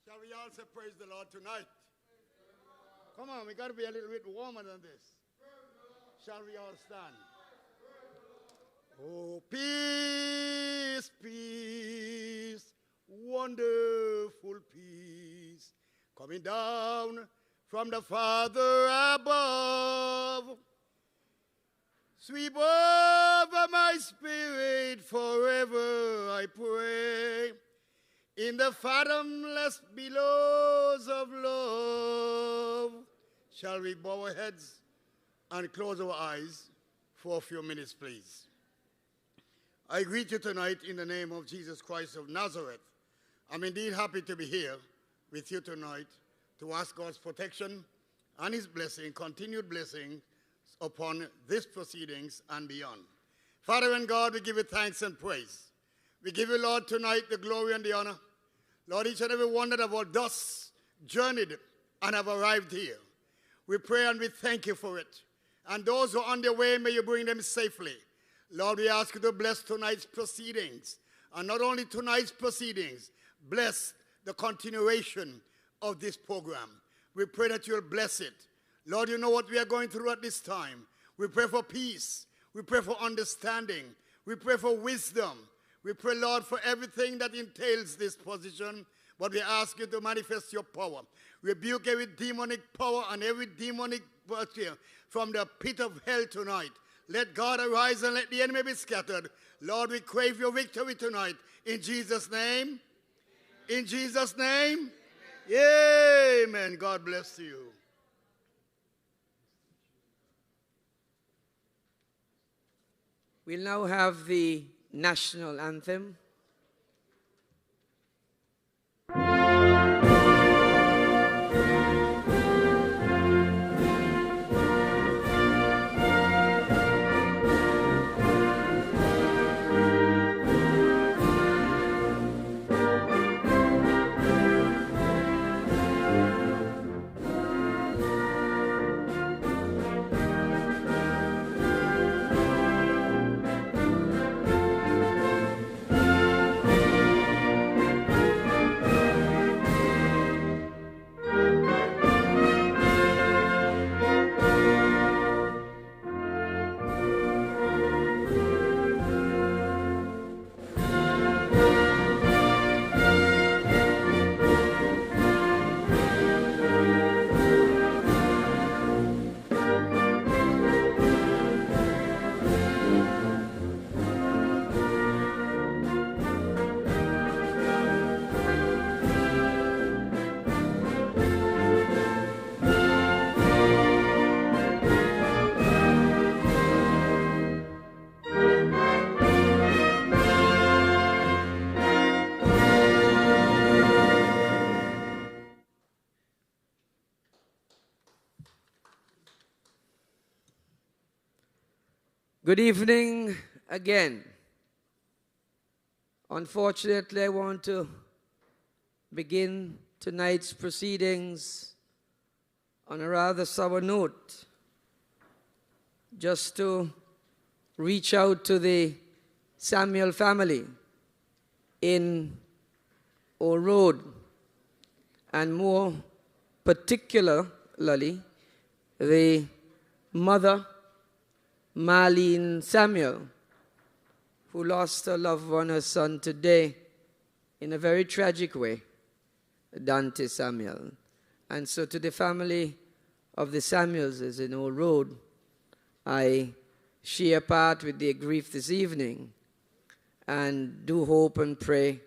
Shall we all say praise the Lord tonight? Come on, we got to be a little bit warmer than this. Shall we all stand? Oh, peace, peace, wonderful peace, coming down from the Father above. Sweep over my spirit forever, I pray, in the fathomless billows of love. Shall we bow our heads and close our eyes for a few minutes, please? I greet you tonight in the name of Jesus Christ of Nazareth. I'm indeed happy to be here with you tonight to ask God's protection and his blessing, continued blessing upon these proceedings and beyond. Father and God, we give you thanks and praise. We give you, Lord, tonight the glory and the honor. Lord, each and every one that have thus journeyed and have arrived here, we pray and we thank you for it. And those who are on their way, may you bring them safely. Lord, we ask you to bless tonight's proceedings. And not only tonight's proceedings, bless the continuation of this program. We pray that you'll bless it. Lord, you know what we are going through at this time. We pray for peace. We pray for understanding. We pray for wisdom. We pray, Lord, for everything that entails this position. But we ask you to manifest your power. Rebuke every demonic power and every demonic virtue from the pit of hell tonight. Let God arise and let the enemy be scattered. Lord, we crave your victory tonight. In Jesus' name. In Jesus' name. Amen. God bless you. We'll now have the national anthem. Good evening again. Unfortunately, I want to begin tonight's proceedings on a rather sour note, just to reach out to the Samuel family in Old Road, and more particularly the mother, Marlene Samuel, who lost her loved one, her son, today in a very tragic way, Dante Samuel. And so to the family of the Samuels in Old Road, I share part with their grief this evening and do hope and pray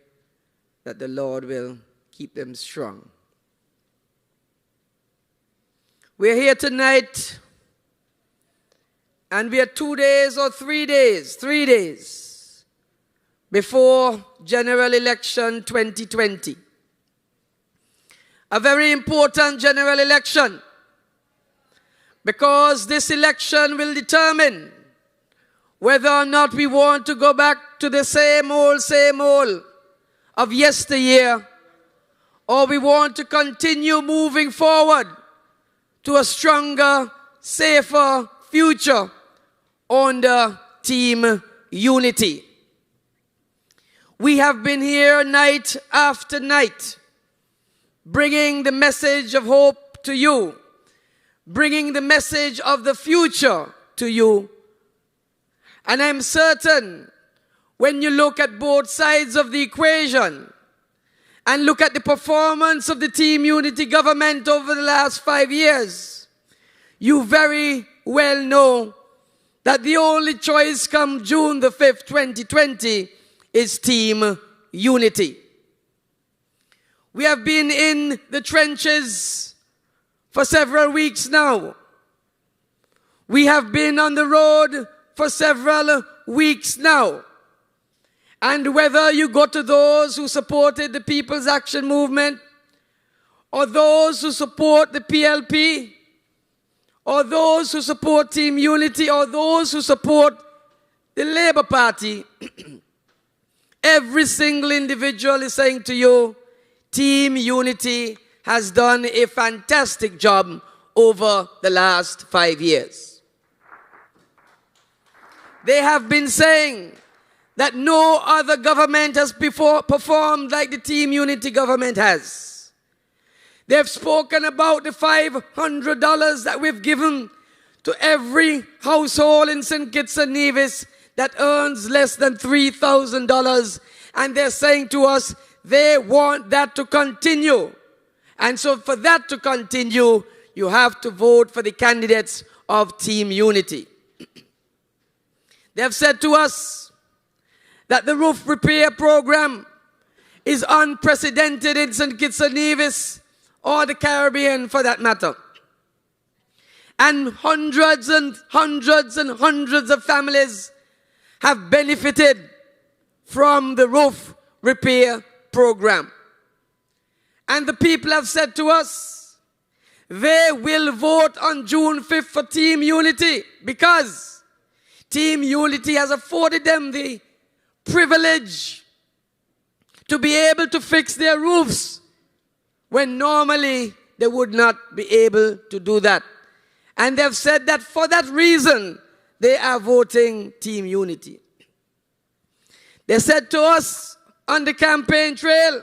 that the Lord will keep them strong. We're here tonight, And we are 2 days or 3 days before general election 2020. A very important general election, because this election will determine whether or not we want to go back to the same old of yesteryear, or we want to continue moving forward to a stronger, safer future under Team Unity. We have been here night after night, bringing the message of hope to you, bringing the message of the future to you. And I'm certain when you look at both sides of the equation and look at the performance of the Team Unity government over the last 5 years, you very well know that the only choice come June the 5th, 2020 is Team Unity. We have been in the trenches for several weeks now. We have been on the road for several weeks now. And whether you go to those who supported the People's Action Movement, or those who support the PLP, or those who support Team Unity, or those who support the Labour Party, every single individual is saying to you, Team Unity has done a fantastic job over the last 5 years. They have been saying that no other government has before performed like the Team Unity government has. They've spoken about the $500 that we've given to every household in St. Kitts and Nevis that earns less than $3,000. And they're saying to us, they want that to continue. And so for that to continue, you have to vote for the candidates of Team Unity. They have said to us that the roof repair program is unprecedented in St. Kitts and Nevis, or the Caribbean for that matter. And hundreds and hundreds and hundreds of families have benefited from the roof repair program. And the people have said to us, they will vote on June 5th for Team Unity because Team Unity has afforded them the privilege to be able to fix their roofs when normally they would not be able to do that. And they've said that for that reason, they are voting Team Unity. They said to us on the campaign trail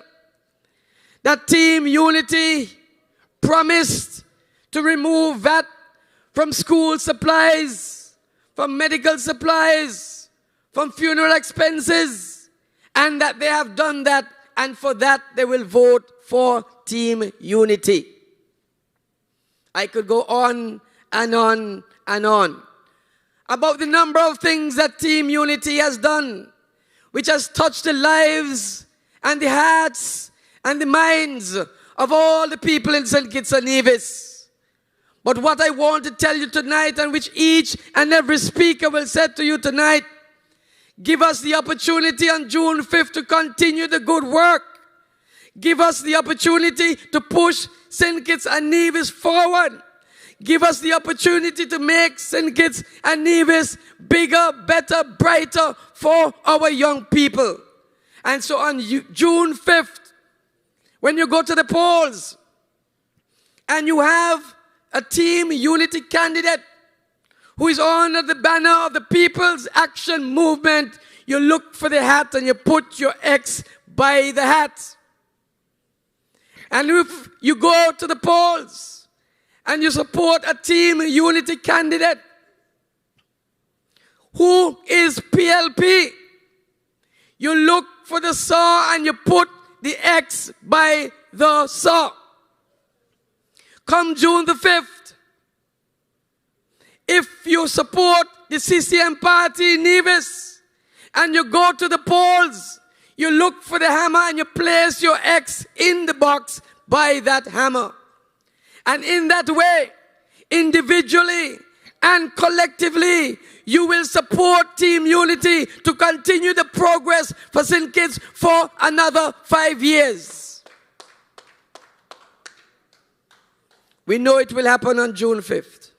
that Team Unity promised to remove VAT from school supplies, from medical supplies, from funeral expenses, and that they have done that, and for that they will vote for Team Unity. I could go on and on and on about the number of things that Team Unity has done, which has touched the lives and the hearts and the minds of all the people in St. Kitts and Nevis. But what I want to tell you tonight, and which each and every speaker will say to you tonight, give us the opportunity on June 5th to continue the good work. Give us the opportunity to push St. Kitts and Nevis forward. Give us the opportunity to make St. Kitts and Nevis bigger, better, brighter for our young people. And so on June 5th, when you go to the polls and you have a Team Unity candidate who is under the banner of the People's Action Movement, you look for the hat and you put your X by the hat. And if you go to the polls and you support a Team Unity candidate who is PLP, you look for the saw and you put the X by the saw. Come June the 5th, if you support the CCM party in Nevis and you go to the polls, you look for the hammer and you place your X in the box by that hammer. And in that way, individually and collectively, you will support Team Unity to continue the progress for St. Kitts for another 5 years. We know it will happen on June 5th.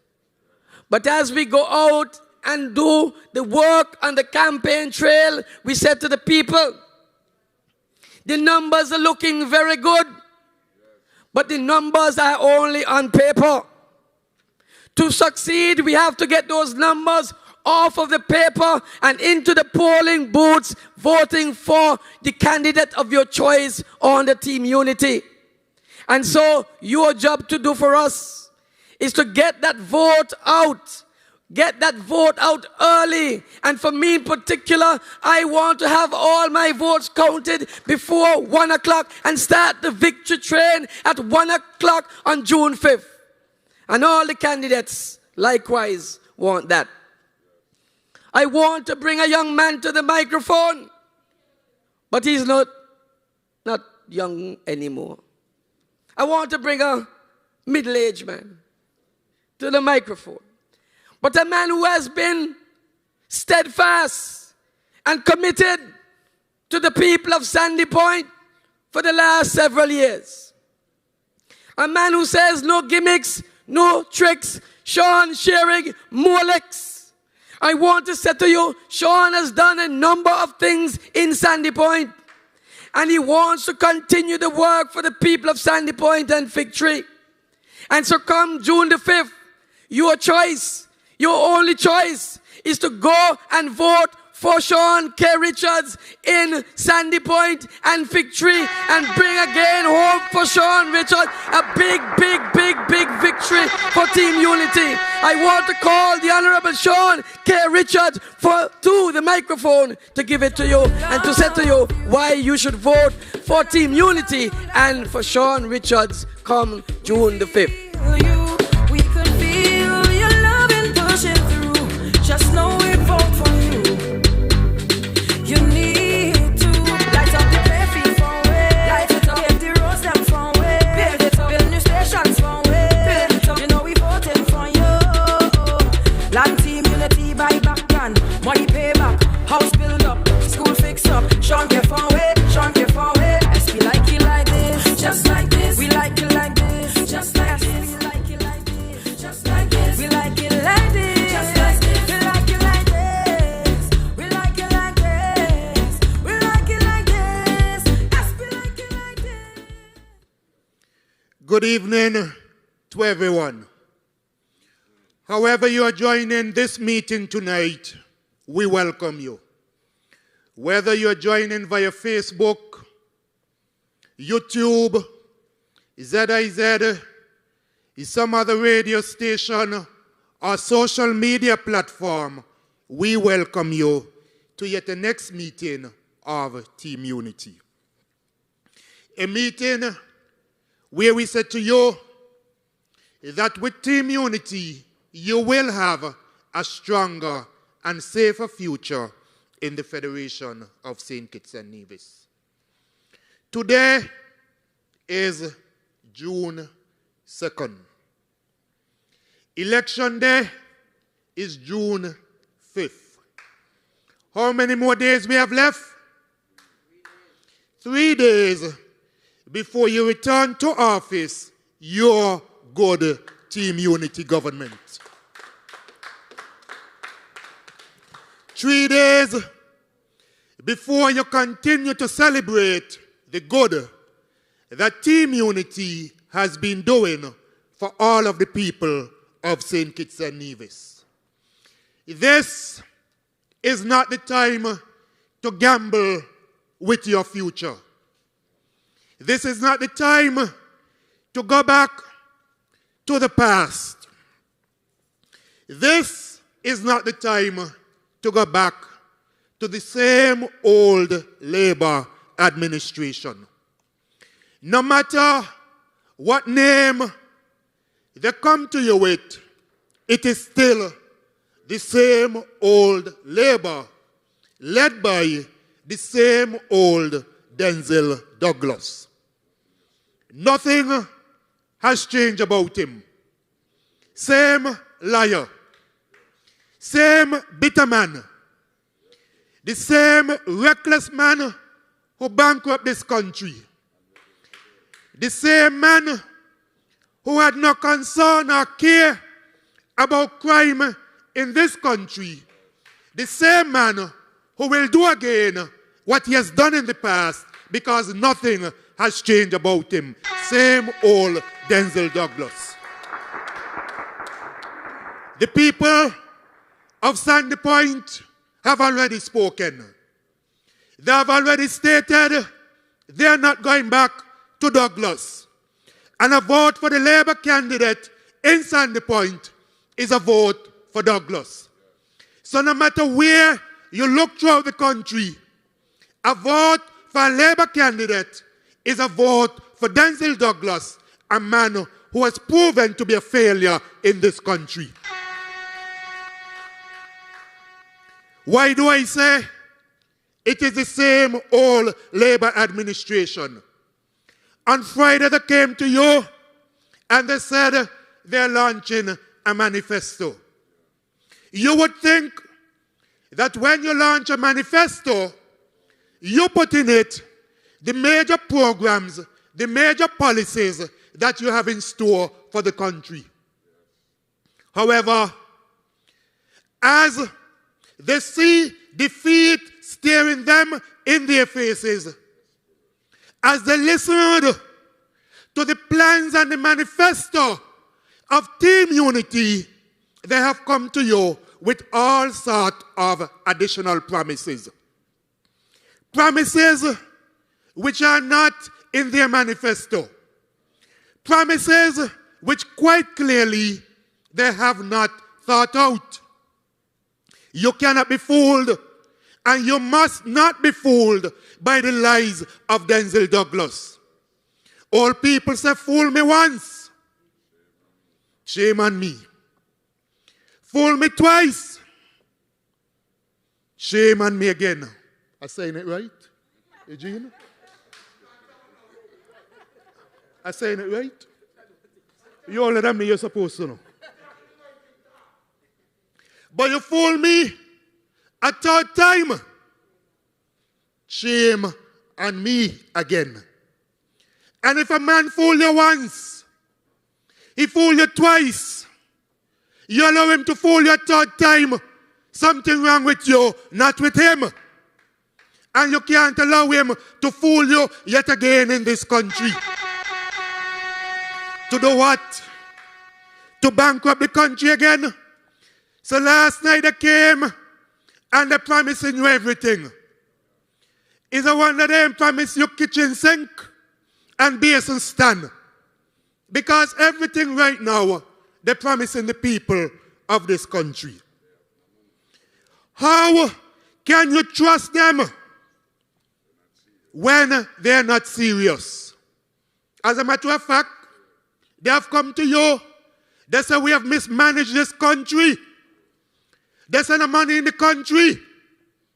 But as we go out and do the work on the campaign trail, we said to the people, the numbers are looking very good, but the numbers are only on paper. To succeed, we have to get those numbers off of the paper and into the polling booths, voting for the candidate of your choice on the Team Unity. And so your job to do for us is to get that vote out. Get that vote out early. And for me in particular, I want to have all my votes counted before 1 o'clock and start the victory train at 1 o'clock on June 5th. And all the candidates likewise want that. I want to bring a young man to the microphone, but he's not young anymore. I want to bring a middle-aged man to the microphone, but a man who has been steadfast and committed to the people of Sandy Point for the last several years. A man who says no gimmicks, no tricks, Sean Shearing, more licks. I want to say to you, Sean has done a number of things in Sandy Point, and he wants to continue the work for the people of Sandy Point and Fig Tree. And so come June the 5th, your choice, your only choice is to go and vote for Sean K. Richards in Sandy Point and Fig Tree and bring again home for Sean Richards a big victory for Team Unity. I want to call the Honorable Sean K. Richards to the microphone to give it to you and to say to you why you should vote for Team Unity and for Sean Richards come June the 5th. We could feel your love and pushing through. Just know we vote for you. You need to light up the playfield from way. Light it up, give the roads them from way. Build it up, build new stations from way. Build it up, you know we voting for you. Land Team Unity buy back land, money pay back, house build up, school fix up. Sean K. from way, Sean K. from way. Yes, we like it like this, just like this. We like it like this, just like this. We like it like this, just like this. We like it like this, just like this. We like it like this. We like it like this. We like it like this. Yes, we like it like this. Good evening to everyone. However you are joining this meeting tonight, we welcome you. Whether you're joining via Facebook, YouTube, ZIZ, some other radio station, or social media platform, we welcome you to yet the next meeting of Team Unity. A meeting where we said to you that with Team Unity, you will have a stronger and safer future in the Federation of St. Kitts and Nevis. Today is June 2nd. Election day is June 5th. How many more days we have left? 3 days before you return to office, your good Team Unity government. 3 days before you continue to celebrate the good that Team Unity has been doing for all of the people of St. Kitts and Nevis. This is not the time to gamble with your future. This is not the time to go back to the past. This is not the time to go back to the same old Labour administration. No matter what name they come to you with, it is still the same old Labour, led by the same old Denzel Douglas. Nothing has changed about him. Same liar, same bitter man, the same reckless man who bankrupt this country, the same man who had no concern or care about crime in this country, the same man who will do again what he has done in the past because nothing has changed about him. Same old Denzel Douglas. The people of Sandy Point have already spoken. They have already stated they are not going back to Douglas. And a vote for the Labour candidate in Sandy Point is a vote for Douglas. So no matter where you look throughout the country, a vote for a Labour candidate is a vote for Denzel Douglas, a man who has proven to be a failure in this country. Why do I say it is the same old Labour administration? On Friday they came to you and they said they're launching a manifesto. You would think that when you launch a manifesto, you put in it the major programs, the major policies that you have in store for the country. However, as they see defeat staring them in their faces, as they listened to the plans and the manifesto of Team Unity, they have come to you with all sorts of additional promises. Promises which are not in their manifesto. Promises which quite clearly they have not thought out. You cannot be fooled, and you must not be fooled by the lies of Denzel Douglas. All people say, fool me once. Shame on me. Fool me twice. Shame on me again. I'm saying it right, Eugene? I'm saying it right? You older than me, you're supposed to know. But you fool me a third time. Shame on me again. And if a man fool you once, he fool you twice, you allow him to fool you a third time, something wrong with you, not with him. And you can't allow him to fool you yet again in this country. To do what? To bankrupt the country again? So last night they came and they're promising you everything. Is a one of them promise you kitchen sink and basin stand? Because everything right now, they're promising the people of this country. How can you trust them when they're not serious? As a matter of fact, they have come to you. They say we have mismanaged this country. They send the money in the country.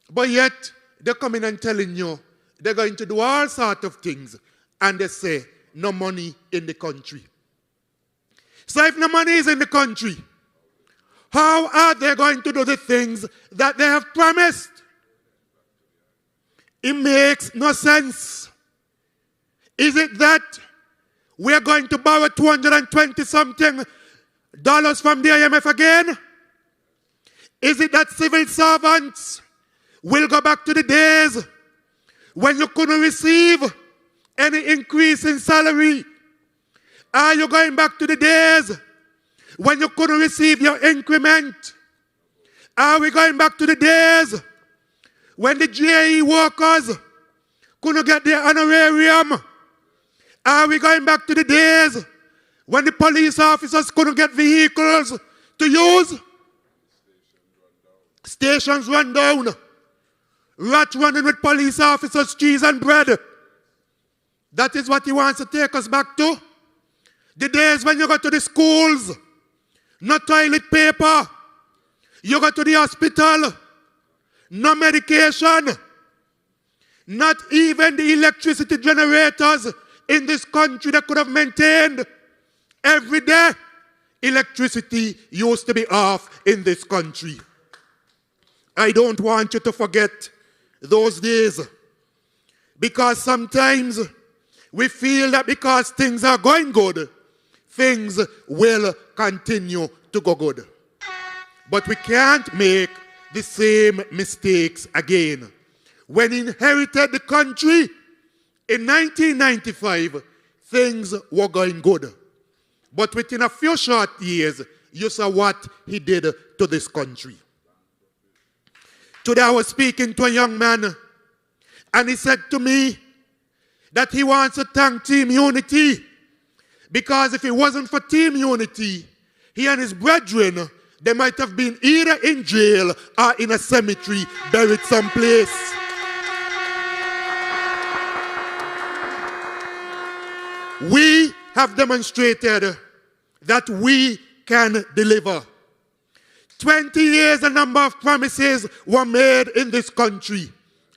But yet, they're coming and telling you they're going to do all sorts of things. And they say, no money in the country. So if no money is in the country, how are they going to do the things that they have promised? It makes no sense. Is it that we're going to borrow $220-something from the IMF again? Is it that civil servants will go back to the days when you couldn't receive any increase in salary? Are you going back to the days when you couldn't receive your increment? Are we going back to the days when the JE workers couldn't get their honorarium? Are we going back to the days when the police officers couldn't get vehicles to use? Stations run down. Rat running with police officers, cheese and bread. That is what he wants to take us back to. The days when you go to the schools, no toilet paper. You go to the hospital, no medication. Not even the electricity generators in this country that could have maintained every day. Electricity used to be off in this country. I don't want you to forget those days. Because sometimes we feel that because things are going good, things will continue to go good. But we can't make the same mistakes again. When he inherited the country in 1995, things were going good. But within a few short years, you saw what he did to this country. Today I was speaking to a young man, and he said to me that he wants to thank Team Unity, because if it wasn't for Team Unity, he and his brethren, they might have been either in jail or in a cemetery, buried someplace. We have demonstrated that we can deliver. 20 years, a number of promises were made in this country,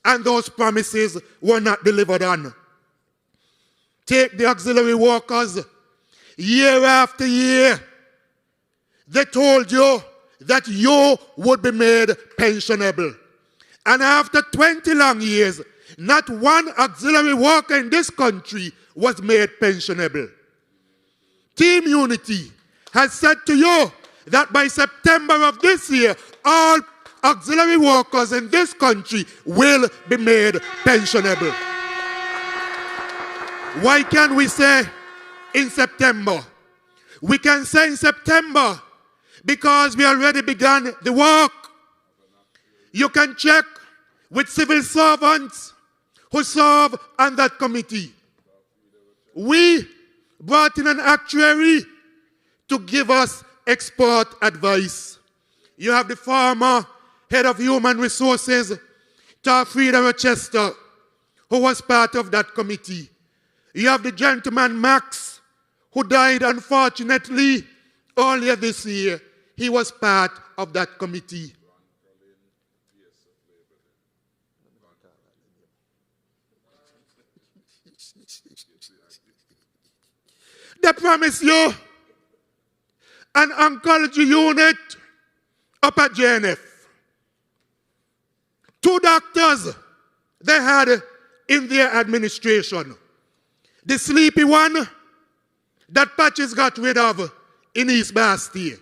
and those promises were not delivered on. Take the auxiliary workers. Year after year, they told you that you would be made pensionable. And after 20 long years, not one auxiliary worker in this country was made pensionable. Team Unity has said to you that by September of this year, all auxiliary workers in this country will be made pensionable. Why can't we say in September? We can say in September because we already began the work. You can check with civil servants who serve on that committee. We brought in an actuary to give us expert advice. You have the former head of human resources, Tarfrida Rochester, who was part of that committee. You have the gentleman Max, who died unfortunately earlier this year. He was part of that committee. They promise you an oncology unit up at JNF. 2 doctors they had in their administration. The sleepy one that Patches got rid of in East Basseterre.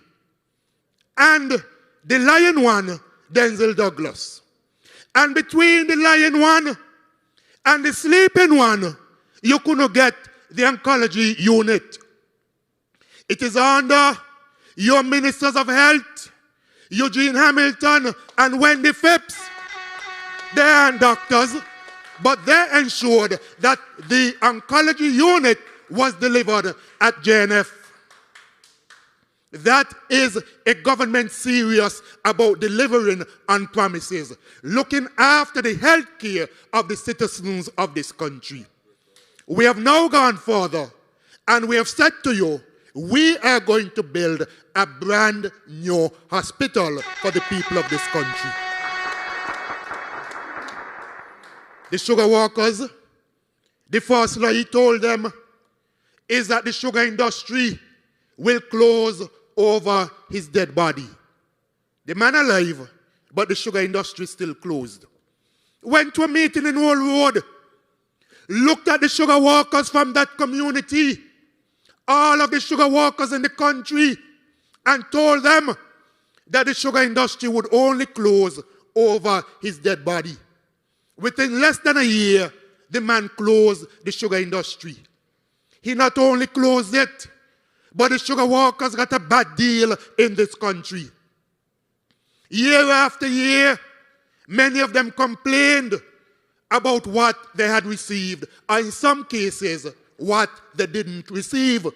And the lion one, Denzel Douglas. And between the lion one and the sleeping one, you couldn't get the oncology unit. It is under your ministers of health, Eugene Hamilton and Wendy Phipps. They aren't doctors, but they ensured that the oncology unit was delivered at JNF. That is a government serious about delivering on promises, looking after the health care of the citizens of this country. We have now gone further, and we have said to you, we are going to build a brand new hospital for the people of this country. The sugar workers, the first law he told them is that the sugar industry will close over his dead body. The man alive, but the sugar industry is still closed. Went to a meeting in Old Road, looked at the sugar workers from that community, all of the sugar workers in the country, and told them that the sugar industry would only close over his dead body. Within less than a year, the man closed the sugar industry. He not only closed it, but the sugar workers got a bad deal in this country. Year after year, many of them complained about what they had received, or in some cases, what they didn't receive.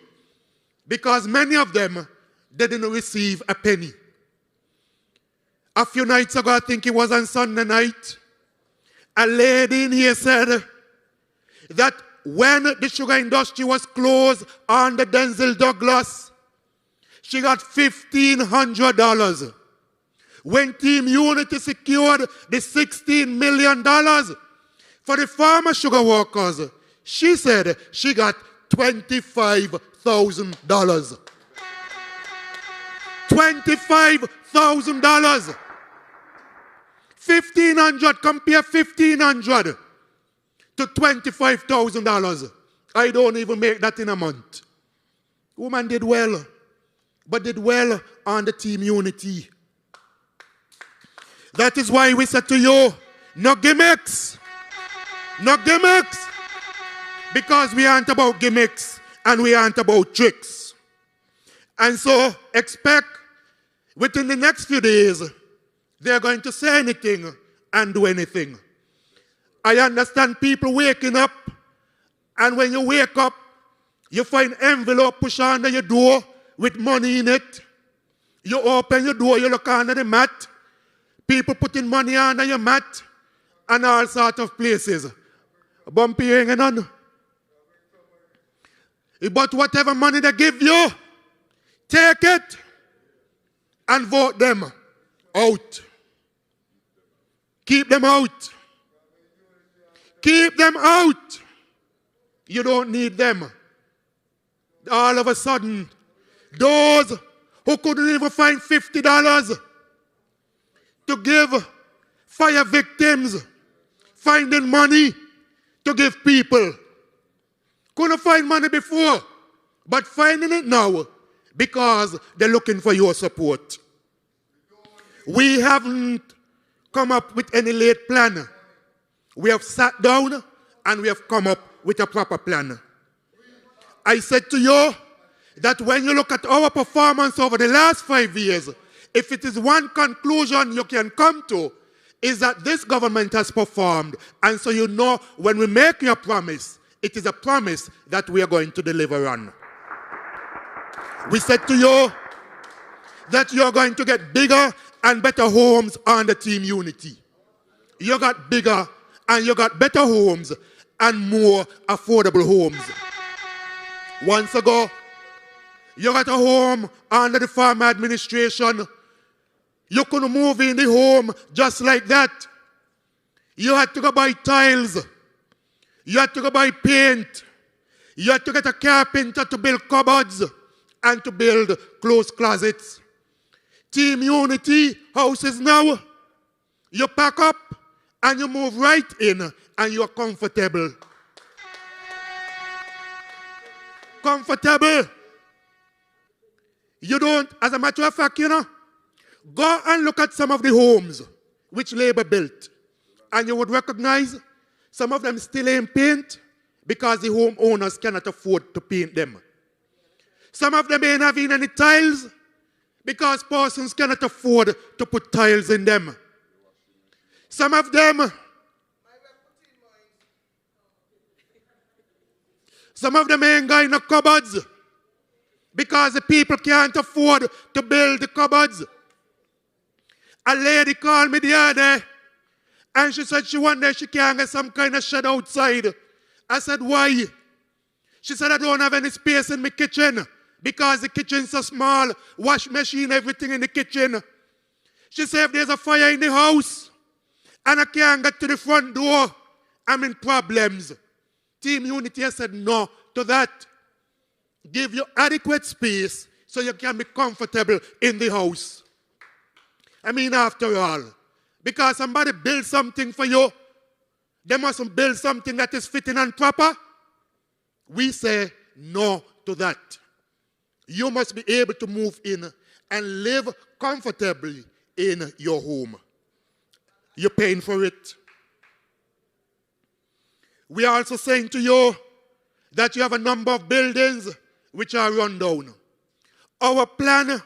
Because many of them didn't receive a penny. A few nights ago, I think it was on Sunday night, a lady in here said that when the sugar industry was closed under Denzel Douglas, she got $1,500. When Team Unity secured the $16 million for the farmer sugar workers, she said she got $25,000. $25,000. $1,500, compare $1,500 to $25,000. I don't even make that in a month. Woman did well, but did well on the team unity. That is why we said to you, no gimmicks. No gimmicks. Because we aren't about gimmicks and we aren't about tricks. And so expect within the next few days, they're going to say anything and do anything. I understand people waking up, and when you wake up, you find envelope pushed under your door with money in it. You open your door, you look under the mat. People putting money under your mat and all sorts of places. Bumpy hanging on. But whatever money they give you, take it and vote them out. Keep them out. Keep them out. You don't need them. All of a sudden, those who couldn't even find $50 to give fire victims, finding money to give people. Couldn't find money before, but finding it now because they're looking for your support. We haven't come up with any late plan. We have sat down and we have come up with a proper plan. I said to you that when you look at our performance over the last 5 years, if it is one conclusion you can come to, is that this government has performed. And so you know when we make your promise, it is a promise that we are going to deliver on. We said to you that you are going to get bigger and better homes on the team unity. You got bigger and you got better homes and more affordable homes. Once ago, you got a home under the farm administration. You couldn't move in the home just like that. You had to go buy tiles. You had to go buy paint. You had to get a carpenter to build cupboards and to build closed closets. Team Unity houses now, you pack up and you move right in and you're comfortable. Comfortable. You don't, as a matter of fact, you know, go and look at some of the homes which Labour built and you would recognize some of them still ain't paint because the homeowners cannot afford to paint them. Some of them ain't having any tiles because persons cannot afford to put tiles in them. Some of them ain't got no cupboards because the people can't afford to build the cupboards. A lady called me the other day and she said she wondered she can't get some kind of shed outside. I said, why? She said, I don't have any space in my kitchen because the kitchen's so small, wash machine, everything in the kitchen. She said, if there's a fire in the house and I can't get to the front door, I'm in problems. Team Unity has said no to that. Give you adequate space so you can be comfortable in the house. I mean, after all, because somebody built something for you, they mustn't build something that is fitting and proper. We say no to that. You must be able to move in and live comfortably in your home. You're paying for it. We are also saying to you that you have a number of buildings which are run down. Our plan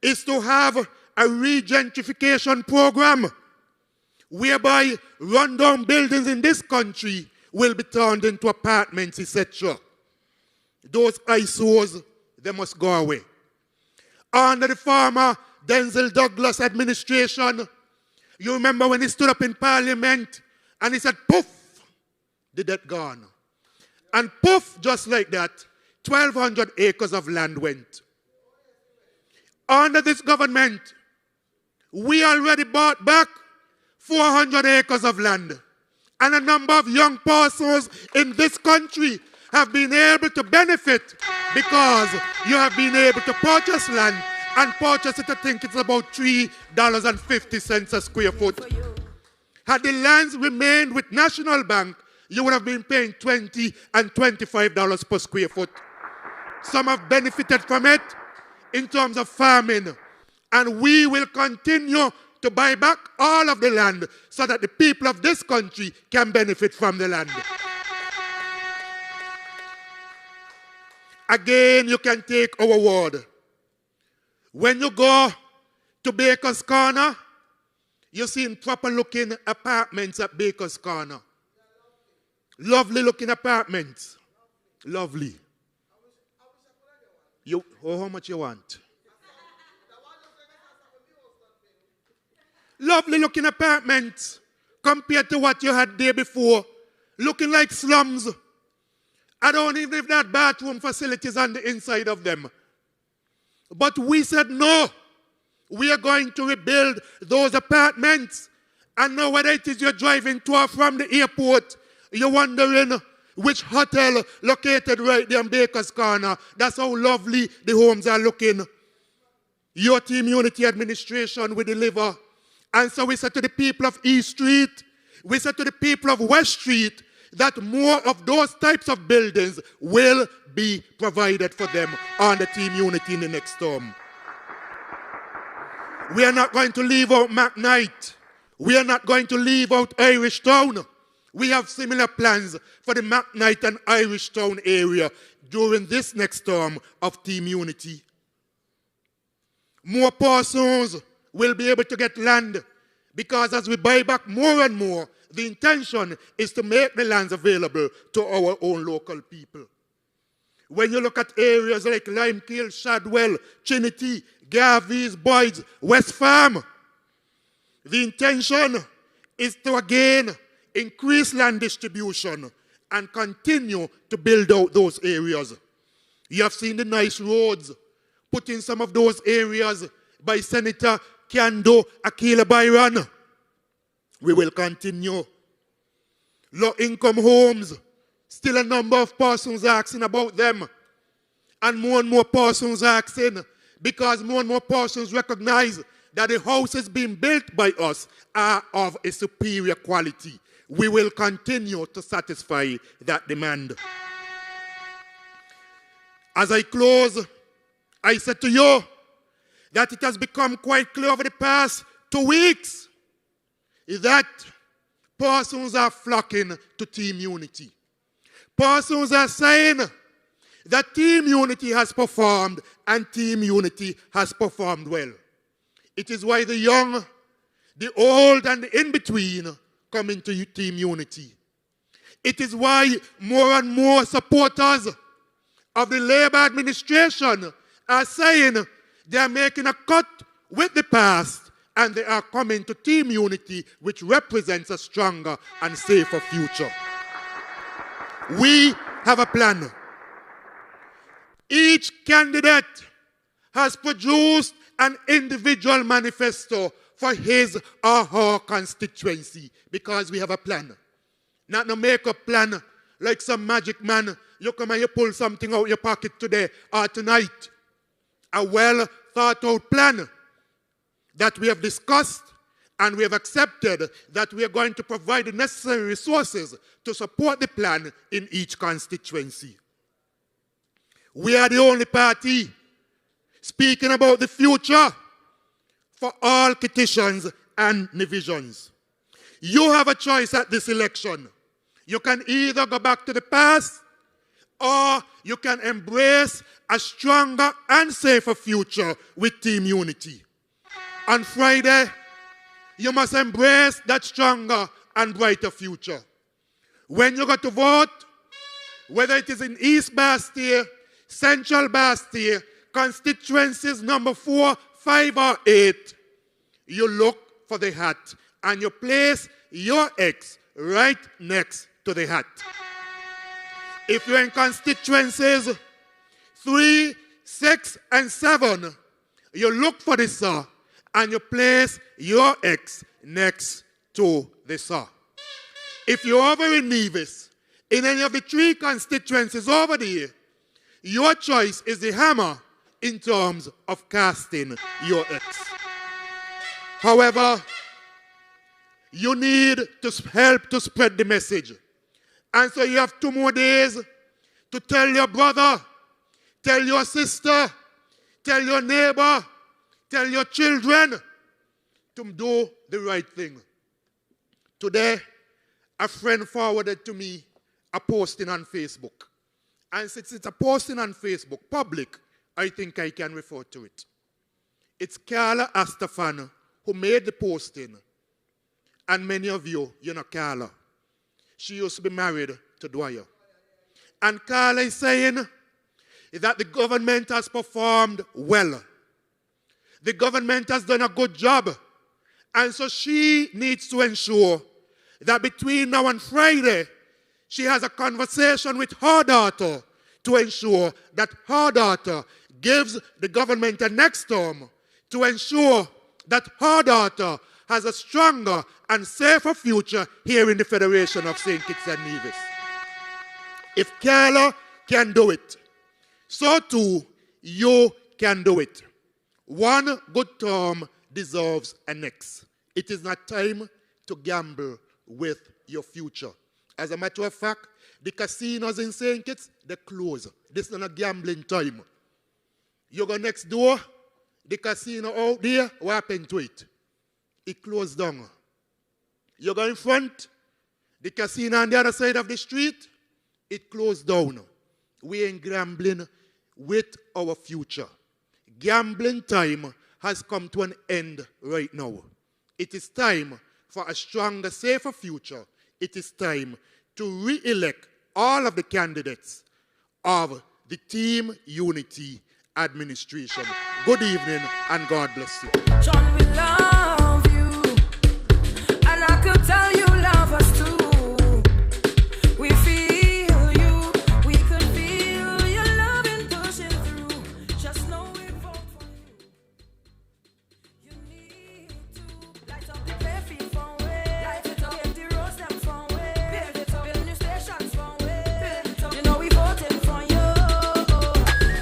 is to have a regentrification program whereby run-down buildings in this country will be turned into apartments, etc. Those eyesores, they must go away. Under the former Denzel Douglas administration, you remember when he stood up in Parliament and he said, poof, the debt gone. And poof, just like that, 1,200 acres of land went. Under this government, we already bought back 400 acres of land. And a number of young persons in this country have been able to benefit because you have been able to purchase land and purchase it, I think it's about $3.50 a square foot. Had the lands remained with National Bank, you would have been paying $20 and $25 per square foot. Some have benefited from it in terms of farming. And we will continue to buy back all of the land so that the people of this country can benefit from the land. Again, you can take our word. When you go to Baker's Corner, you see proper looking apartments at Baker's Corner. Lovely looking apartments. Lovely. How much you want? Lovely looking apartments compared to what you had there before. Looking like slums. I don't even have that bathroom facilities on the inside of them. But we said no. We are going to rebuild those apartments. And now whether it is you're driving to or from the airport, you're wondering which hotel located right there in Baker's Corner. That's how lovely the homes are looking. Your team Unity administration will deliver. And so we said to the people of East Street, we said to the people of West Street, that more of those types of buildings will be provided for them on the Team Unity in the next term. We are not going to leave out McKnight. We are not going to leave out Irish Town. We have similar plans for the McKnight and Irish Town area during this next term of Team Unity. More persons will be able to get land because as we buy back more and more, the intention is to make the lands available to our own local people. When you look at areas like Limekiln, Shadwell, Trinity, Garvey's, Boyd's, West Farm, the intention is to again increase land distribution and continue to build out those areas. You have seen the nice roads put in some of those areas by Senator Kando Akila Byron. We will continue. Low-income homes, still a number of persons asking about them. And more persons asking because more and more persons recognize that the houses being built by us are of a superior quality. We will continue to satisfy that demand. As I close, I said to you that it has become quite clear over the past 2 weeks that persons are flocking to Team Unity. Persons are saying that Team Unity has performed and Team Unity has performed well. It is why the young, the old, and the in-between come into Team Unity. It is why more and more supporters of the Labour administration are saying they are making a cut with the past and they are coming to Team Unity, which represents a stronger and safer future. We have a plan. Each candidate has produced an individual manifesto for his or her constituency because we have a plan. Not no make-up plan like some magic man. You come and you pull something out your pocket today or tonight. A well-thought-out plan that we have discussed and we have accepted that we are going to provide the necessary resources to support the plan in each constituency. We are the only party speaking about the future for all petitions and divisions. You have a choice at this election. You can either go back to the past or you can embrace a stronger and safer future with Team Unity. On Friday, you must embrace that stronger and brighter future. When you go to vote, whether it is in East Basseterre, Central Basseterre, constituencies number 4, 5, or 8, you look for the hat and you place your X right next to the hat. If you're in constituencies 3, 6, and 7, you look for the SAR and you place your X next to the SAR. If you're over in Nevis, in any of the 3 constituencies over there, your choice is the hammer in terms of casting your X. However, you need to help to spread the message. And so you have 2 more days to tell your brother, tell your sister, tell your neighbor, tell your children to do the right thing. Today, a friend forwarded to me a posting on Facebook. And since it's a posting on Facebook, public, I think I can refer to it. It's Carla Astafan who made the posting. And many of you know Carla. She used to be married to Dwyer. And Carla is saying that the government has performed well. The government has done a good job. And so she needs to ensure that between now and Friday, she has a conversation with her daughter to ensure that her daughter gives the government a next term to ensure that her daughter has a stronger and safer future here in the Federation of St. Kitts and Nevis. If Carla can do it, so too you can do it. One good term deserves a next. It is not time to gamble with your future. As a matter of fact, the casinos in St. Kitts, they close. This is not a gambling time. You go next door, the casino out there, what happened to it? It closed down. You go in front, the casino on the other side of the street, it closed down. We ain't gambling with our future. Gambling time has come to an end right now. It is time for a stronger, safer future. It is time to re-elect all of the candidates of the Team Unity administration. Good evening and God bless you. John, we love you, and I could tell you love us too. We feel you, we could feel your loving pushing through. Just know we vote for you. You need to light up the playfield from way, light it up, get the roads them from way, build it up, build new stations from way, build it up. You know we voting for you.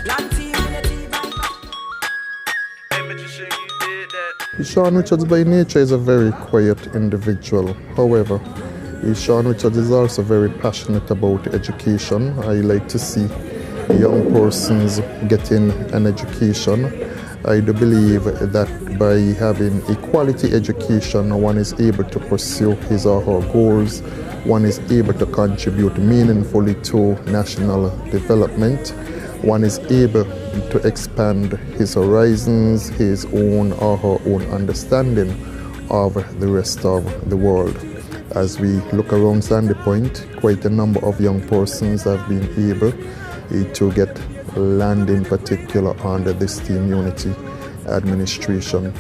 Land Team Unity Bank. Sean Richards by nature is a very quiet individual. However, Sean Richards is also very passionate about education. I like to see young persons getting an education. I do believe that by having a quality education, one is able to pursue his or her goals. One is able to contribute meaningfully to national development. One is able to expand his horizons, his own or her own understanding of the rest of the world. As we look around Sandy Point, quite a number of young persons have been able to get land in particular under this Team Unity administration.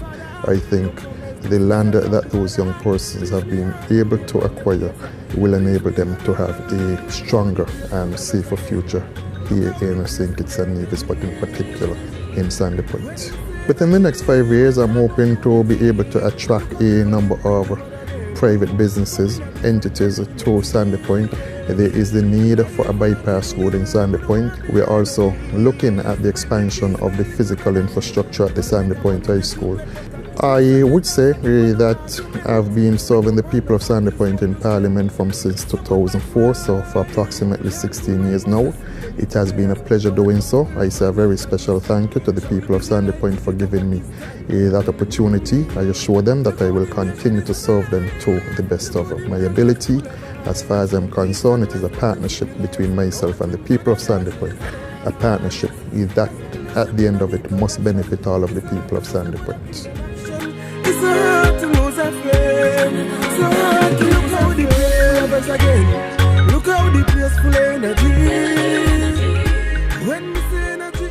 I think the land that those young persons have been able to acquire will enable them to have a stronger and safer future here in St. Kitts and Nevis, but in particular in Sandy Point. Within the next 5 years, I'm hoping to be able to attract a number of private businesses, entities to Sandy Point. There is the need for a bypass road in Sandy Point. We're also looking at the expansion of the physical infrastructure at the Sandy Point High School. I would say that I've been serving the people of Sandy Point in Parliament since 2004, so for approximately 16 years now. It has been a pleasure doing so. I say a very special thank you to the people of Sandy Point for giving me that opportunity. I assure them that I will continue to serve them to the best of my ability. As far as I'm concerned, it is a partnership between myself and the people of Sandy Point. A partnership that, at the end of it, must benefit all of the people of Sandy Point. It's so hard to lose a friend. It's so hard to look how the place lovers again. Look how the place full of energy. When we see energy.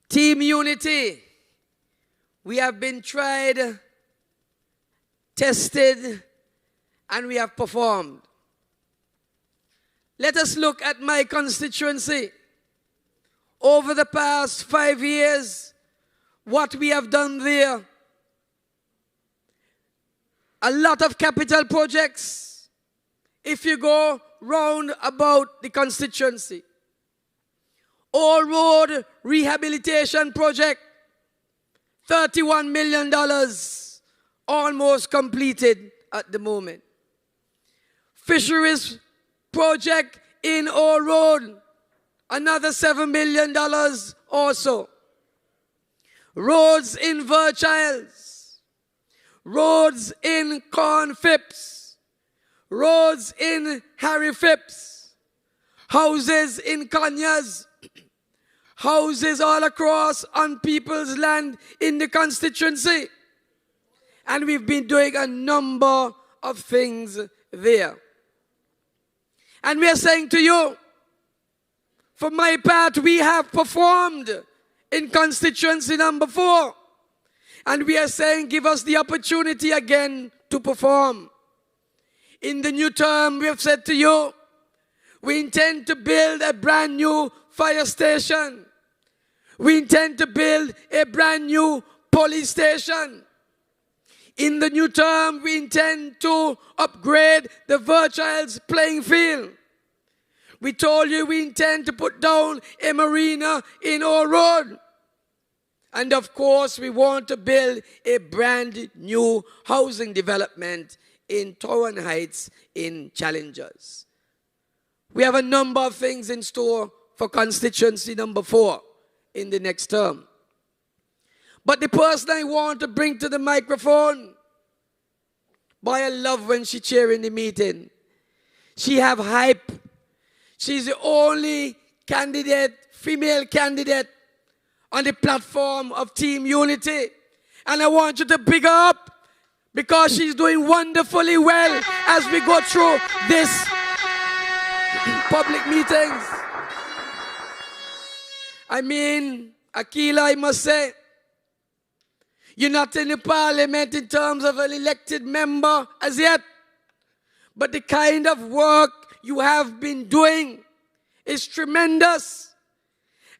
Team Unity. We have been tried, tested, and we have performed. Let us look at my constituency. Over the past 5 years, what we have done there. A lot of capital projects. If you go round about the constituency. All road rehabilitation project. $31 million almost completed at the moment. Fisheries project in Old Road, another $7 million also. Roads in Virchilds, roads in Corn Phipps, roads in Harry Phipps, houses in Conyers, houses all across on people's land in the constituency. And we've been doing a number of things there. And we are saying to you, for my part, we have performed in constituency number 4. And we are saying, give us the opportunity again to perform. In the new term, we have said to you, we intend to build a brand new fire station. We intend to build a brand new police station. In the new term, we intend to upgrade the Virchilds playing field. We told you we intend to put down a marina in Old Road. And of course, we want to build a brand new housing development in Torrance Heights in Challengers. We have a number of things in store for constituency number 4 in the next term. But the person I want to bring to the microphone, boy, I love when she cheering the meeting. She have hype. She's the only candidate, female candidate, on the platform of Team Unity. And I want you to big her up because she's doing wonderfully well as we go through this public meetings. I mean, Akila, I must say, you're not in the parliament in terms of an elected member as yet, but the kind of work you have been doing is tremendous.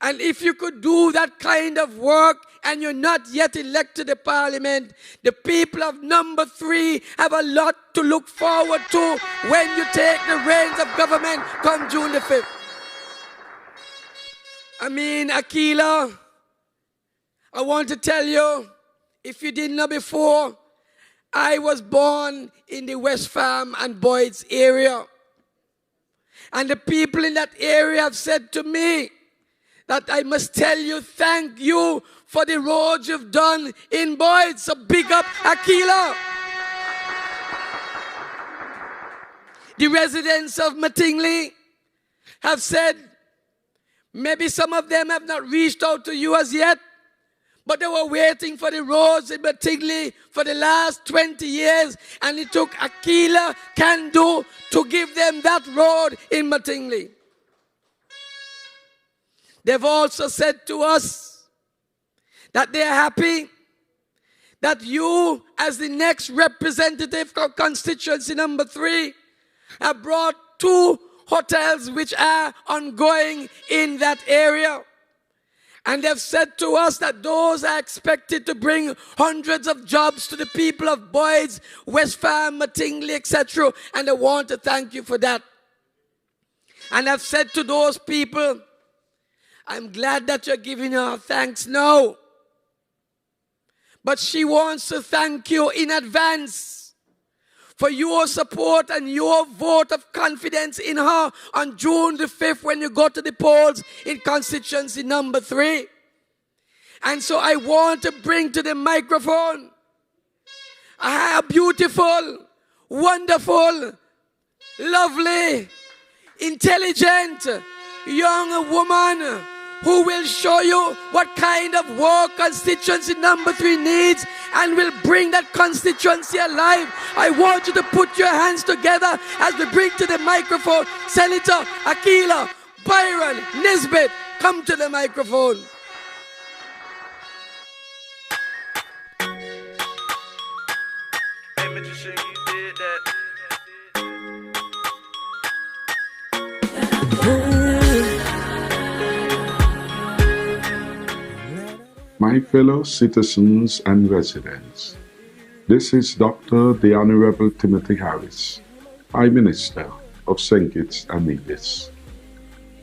And if you could do that kind of work and you're not yet elected to parliament, the people of number 3 have a lot to look forward to when you take the reins of government come June the 5th. I mean, Akila, I want to tell you, if you didn't know before, I was born in the West Farm and Boyd's area. And the people in that area have said to me that I must tell you, thank you for the roads you've done in Boyd. So big up Akila. The residents of Mattingly have said, maybe some of them have not reached out to you as yet, but they were waiting for the roads in Mattingly for the last 20 years, and it took Akila Kandu to give them that road in Mattingly. They've also said to us that they're happy that you, as the next representative of constituency number 3, have brought 2 hotels which are ongoing in that area. And they've said to us that those are expected to bring hundreds of jobs to the people of Boyd's, West Farm, Mattingly, etc. And I want to thank you for that. And I've said to those people, I'm glad that you're giving her thanks now. But she wants to thank you in advance for your support and your vote of confidence in her on June the 5th when you go to the polls in constituency number 3. And so I want to bring to the microphone a beautiful, wonderful, lovely, intelligent young woman who will show you what kind of work constituency number 3 needs and will bring that constituency alive. I want you to put your hands together as we bring to the microphone Senator Akila Byron Nisbet. Come to the microphone. My fellow citizens and residents, this is Dr. the Honorable Timothy Harris, Prime Minister of St. Kitts and Nevis.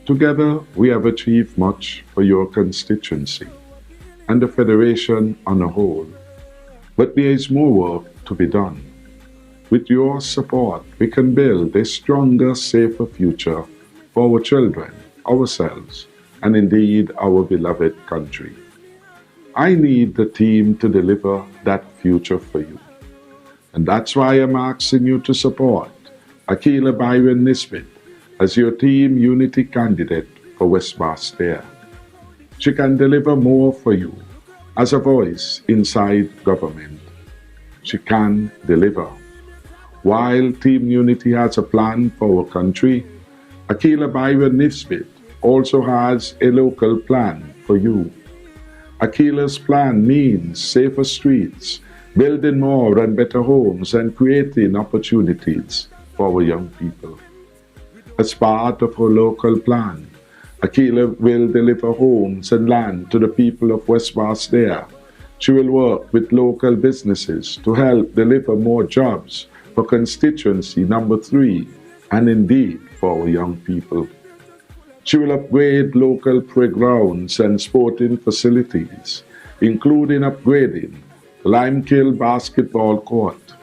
Together, we have achieved much for your constituency. and the Federation on a whole. But there is more work to be done. With your support, we can build a stronger, safer future for our children, ourselves, and indeed our beloved country. I need the team to deliver that future for you. And that's why I'm asking you to support Akila Byron Nisbet as your Team Unity candidate for West Basseterre. She can deliver more for you as a voice inside government. She can deliver. While Team Unity has a plan for our country, Akila Byron Nisbet also has a local plan for you. Akila's plan means safer streets, building more and better homes, and creating opportunities for our young people. As part of her local plan, Akila will deliver homes and land to the people of West Basseterre. She will work with local businesses to help deliver more jobs for constituency number 3 and indeed for our young people. She will upgrade local playgrounds and sporting facilities, including upgrading Limekill basketball court.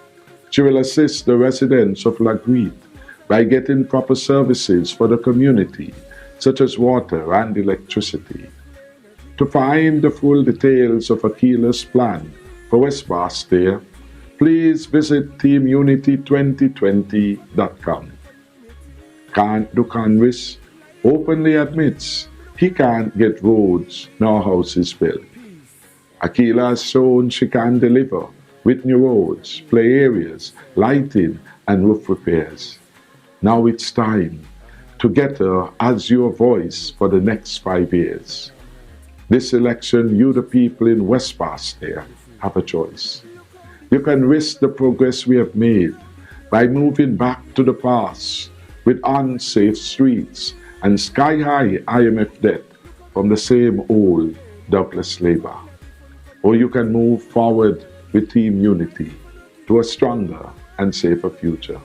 She will assist the residents of Lagreed by getting proper services for the community, such as water and electricity. To find the full details of Akila's plan for West Basseterre, please visit teamunity2020.com. Can't do canvas openly admits he can't get roads nor houses built. Akila has shown she can deliver with new roads, play areas, lighting, and roof repairs. Now it's time to get her as your voice for the next 5 years. This election, you the people in West Basseterre have a choice. You can risk the progress we have made by moving back to the past with unsafe streets and sky-high IMF debt from the same old Douglas Labour. Or you can move forward with Team Unity to a stronger and safer future.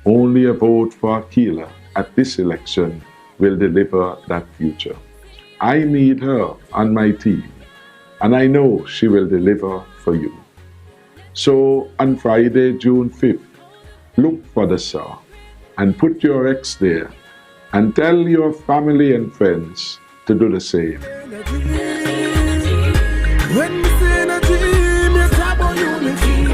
Only a vote for Akila at this election will deliver that future. I need her on my team, and I know she will deliver for you. So on Friday, June 5th, look for the star and put your X there and tell your family and friends to do the same. When we say in a dream, you talk about unity.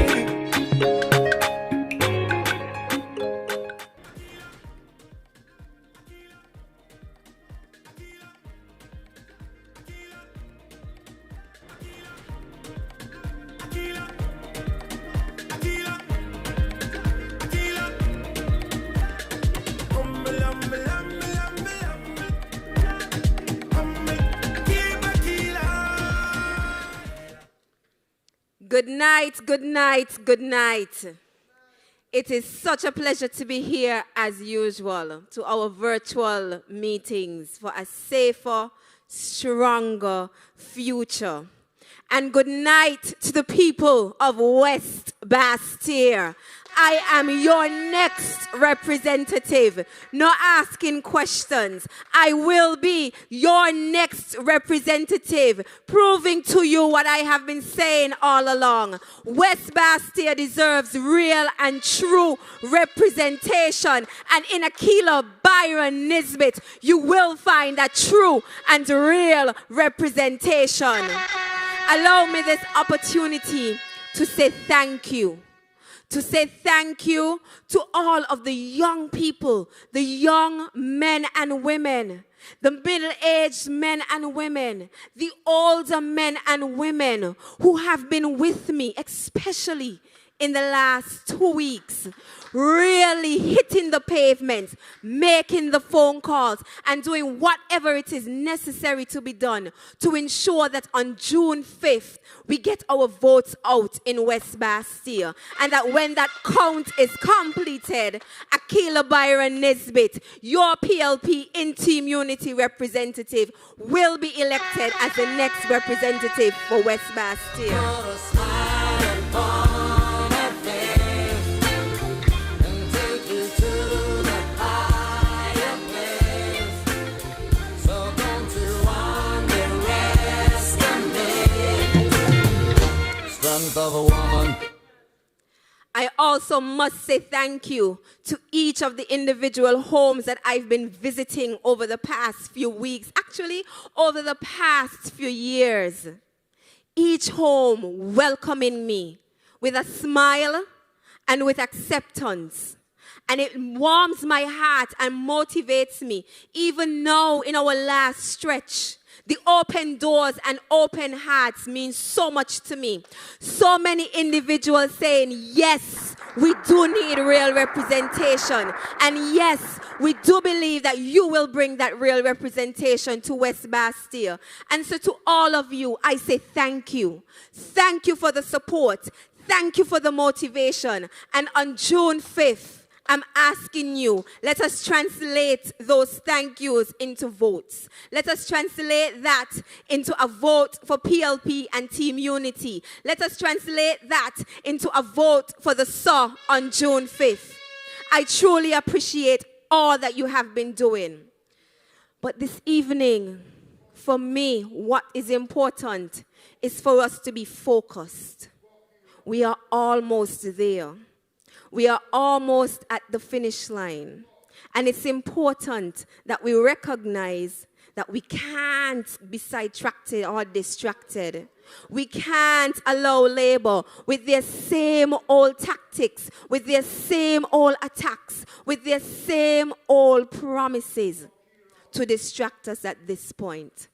Good night, good night, good night. It is such a pleasure to be here as usual to our virtual meetings for a safer, stronger future. And good night to the people of West Basseterre. I am your next representative, not asking questions. I will be your next representative, proving to you what I have been saying all along. West Basseterre deserves real and true representation. And in Akila Byron Nisbet, you will find a true and real representation. Allow me this opportunity to say thank you. To say thank you to all of the young people, the young men and women, the middle-aged men and women, the older men and women who have been with me, especially in the last 2 weeks, really hitting the pavement, making the phone calls, and doing whatever it is necessary to be done to ensure that on June 5th, we get our votes out in West Basseterre. And that when that count is completed, Akila Byron Nisbet, your PLP in Team Unity representative, will be elected as the next representative for West Basseterre. of a woman. I also must say thank you to each of the individual homes that I've been visiting over the past few weeks, actually over the past few years. Each home welcoming me with a smile and with acceptance. And it warms my heart and motivates me. Even now in our last stretch, the open doors and open hearts mean so much to me. So many individuals saying, yes, we do need real representation. And yes, we do believe that you will bring that real representation to West Basseterre. And so to all of you, I say thank you. Thank you for the support. Thank you for the motivation. And on June 5th, I'm asking you, let us translate those thank yous into votes. Let us translate that into a vote for PLP and Team Unity. Let us translate that into a vote for the SAW on June 5th. I truly appreciate all that you have been doing. But this evening, for me, what is important is for us to be focused. We are almost there. We are almost at the finish line. And it's important that we recognize that we can't be sidetracked or distracted. We can't allow Labour with their same old tactics, with their same old attacks, with their same old promises to distract us at this point.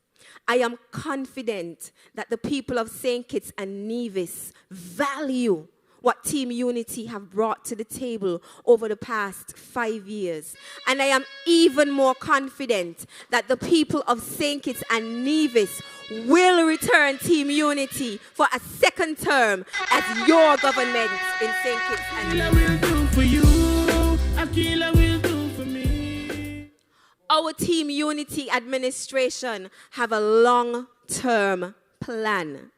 I am confident that the people of St. Kitts and Nevis value what Team Unity have brought to the table over the past 5 years. And I am even more confident that the people of St. Kitts and Nevis will return Team Unity for a second term as your government in St. Kitts and Nevis. will do for you, Akila will do for me. Our Team Unity administration have a long-term plan.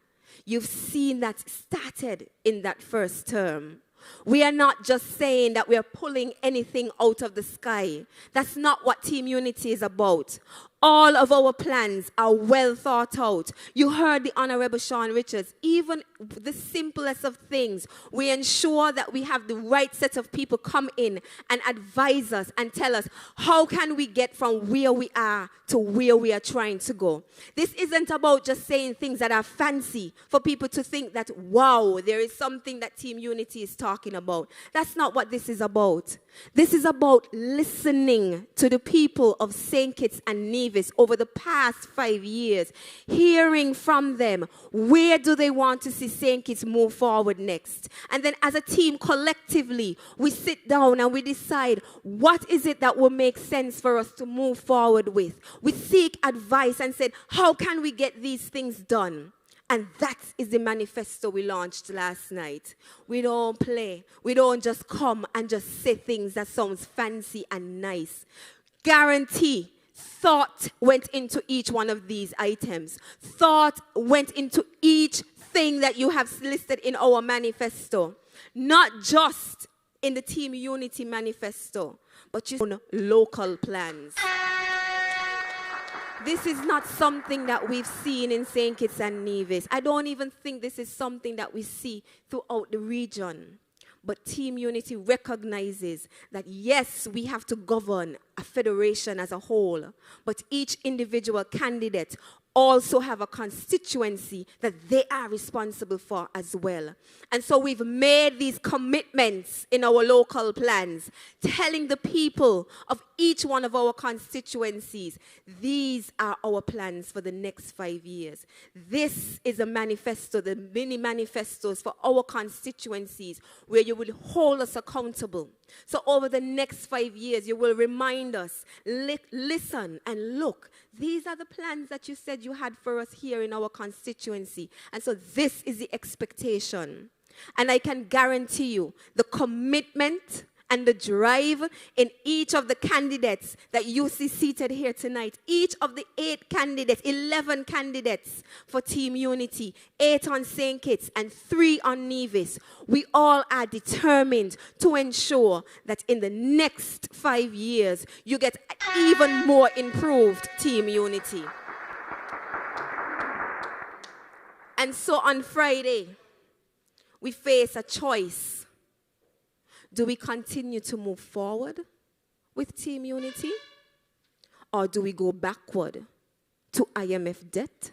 You've seen that started in that first term. We are not just saying that we are pulling anything out of the sky. That's not what Team Unity is about. All of our plans are well thought out. You heard the Honorable Sean Richards. Even the simplest of things, we ensure that we have the right set of people come in and advise us and tell us how can we get from where we are to where we are trying to go. This isn't about just saying things that are fancy for people to think that, wow, there is something that Team Unity is talking about. That's not what this is about. This is about listening to the people of St. Kitts and Nevis over the past 5 years, hearing from them, where do they want to see St. Kitts move forward next? And then as a team, collectively, we sit down and we decide what is it that will make sense for us to move forward with. We seek advice and said, how can we get these things done? And that is the manifesto we launched last night. We don't play. We don't just come and just say things that sounds fancy and nice. Guarantee, thought went into each one of these items. Thought went into each thing that you have listed in our manifesto. Not just in the Team Unity manifesto, but your own local plans. This is not something that we've seen in St. Kitts and Nevis. I don't even think this is something that we see throughout the region. But Team Unity recognizes that, yes, we have to govern a federation as a whole, but each individual candidate also have a constituency that they are responsible for as well. And so we've made these commitments in our local plans, telling the people of each one of our constituencies, these are our plans for the next 5 years. This is a manifesto, the mini manifestos for our constituencies, where you will hold us accountable. So over the next 5 years, you will remind us, listen and look. These are the plans that you said you had for us here in our constituency. And so this is the expectation. And I can guarantee you the commitment and the drive in each of the candidates that you see seated here tonight. Each of the 8 candidates, 11 candidates for Team Unity, 8 on St. Kitts and 3 on Nevis. We all are determined to ensure that in the next 5 years, you get even more improved Team Unity. And so on Friday, we face a choice. Do we continue to move forward with Team Unity? Or do we go backward to IMF debt,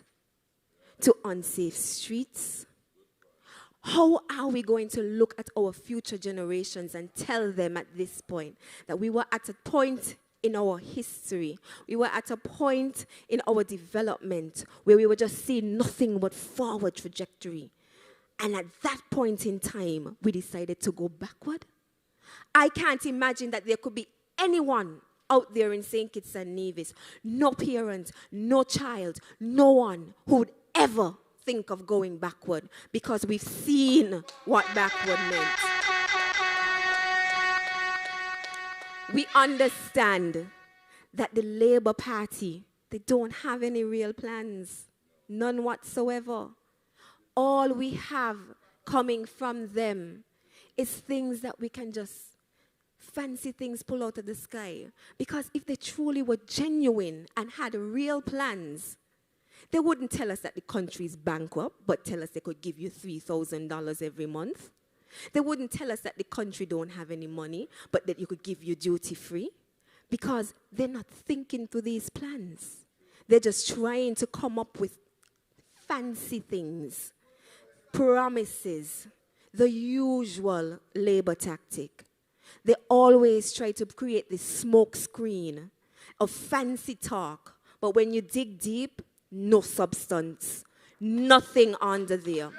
to unsafe streets? How are we going to look at our future generations and tell them at this point that we were at a point in our history, we were at a point in our development where we were just seeing nothing but forward trajectory. And at that point in time, we decided to go backward? I can't imagine that there could be anyone out there in St. Kitts and Nevis, no parent, no child, no one who would ever think of going backward, because we've seen what backward meant. We understand that the Labour Party, they don't have any real plans, none whatsoever. All we have coming from them is things that we can just fancy things pull out of the sky. Because if they truly were genuine and had real plans, they wouldn't tell us that the country is bankrupt, but tell us they could give you $3,000 every month. They wouldn't tell us that the country don't have any money, but that you could give you duty free. Because they're not thinking through these plans. They're just trying to come up with fancy things, promises, the usual Labour tactic. They always try to create this smoke screen of fancy talk, but when you dig deep, no substance, nothing under there.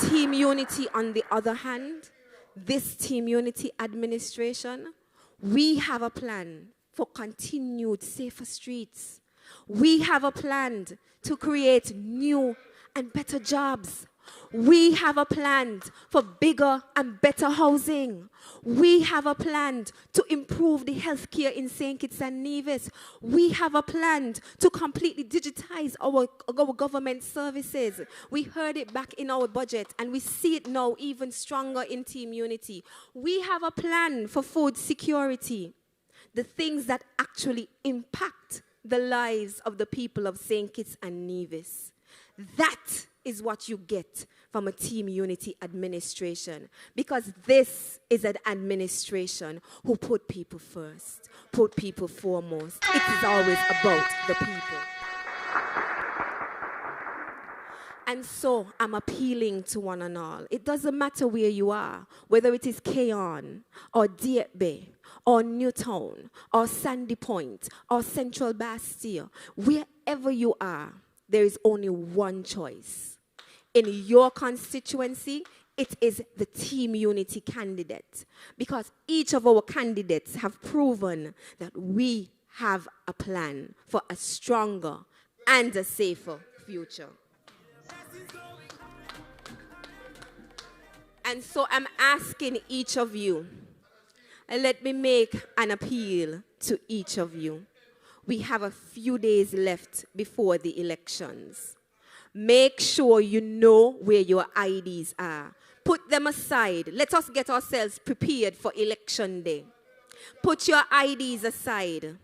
Team Unity, on the other hand, this Team Unity administration, we have a plan for continued safer streets. We have a plan to create new and better jobs. We have a plan for bigger and better housing. We have a plan to improve the healthcare in St. Kitts and Nevis. We have a plan to completely digitize our government services. We heard it back in our budget, and we see it now even stronger in Team Unity. We have a plan for food security, the things that actually impact the lives of the people of St. Kitts and Nevis. That is what you get from a Team Unity administration, because this is an administration who put people first, put people foremost. It is always about the people. And so I'm appealing to one and all. It doesn't matter where you are, whether it is Keon or Diet Bay or Newtown or Sandy Point or Central Bastille, wherever you are, there is only one choice. In your constituency, it is the Team Unity candidate, because each of our candidates have proven that we have a plan for a stronger and a safer future. And so I'm asking each of you, and let me make an appeal to each of you. We have a few days left before the elections. Make sure you know where your IDs are. Put them aside. Let us get ourselves prepared for election day. Put your IDs aside.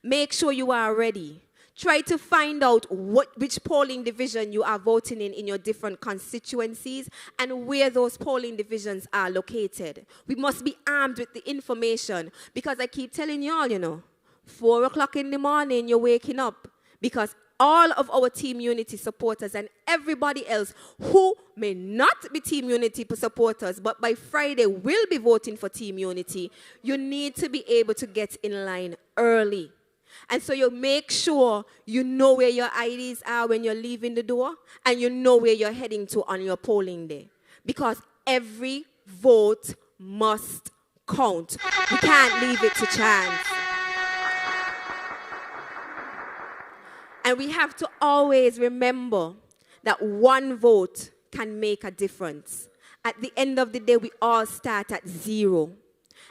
Make sure you are ready. Try to find out which polling division you are voting in your different constituencies and where those polling divisions are located. We must be armed with the information, because I keep telling y'all, 4 o'clock in the morning, you're waking up, because all of our Team Unity supporters and everybody else who may not be Team Unity supporters, but by Friday will be voting for Team Unity, you need to be able to get in line early. And so you make sure you know where your IDs are when you're leaving the door, and you know where you're heading to on your polling day. Because every vote must count. We can't leave it to chance. And we have to always remember that one vote can make a difference. At the end of the day, we all start at 0.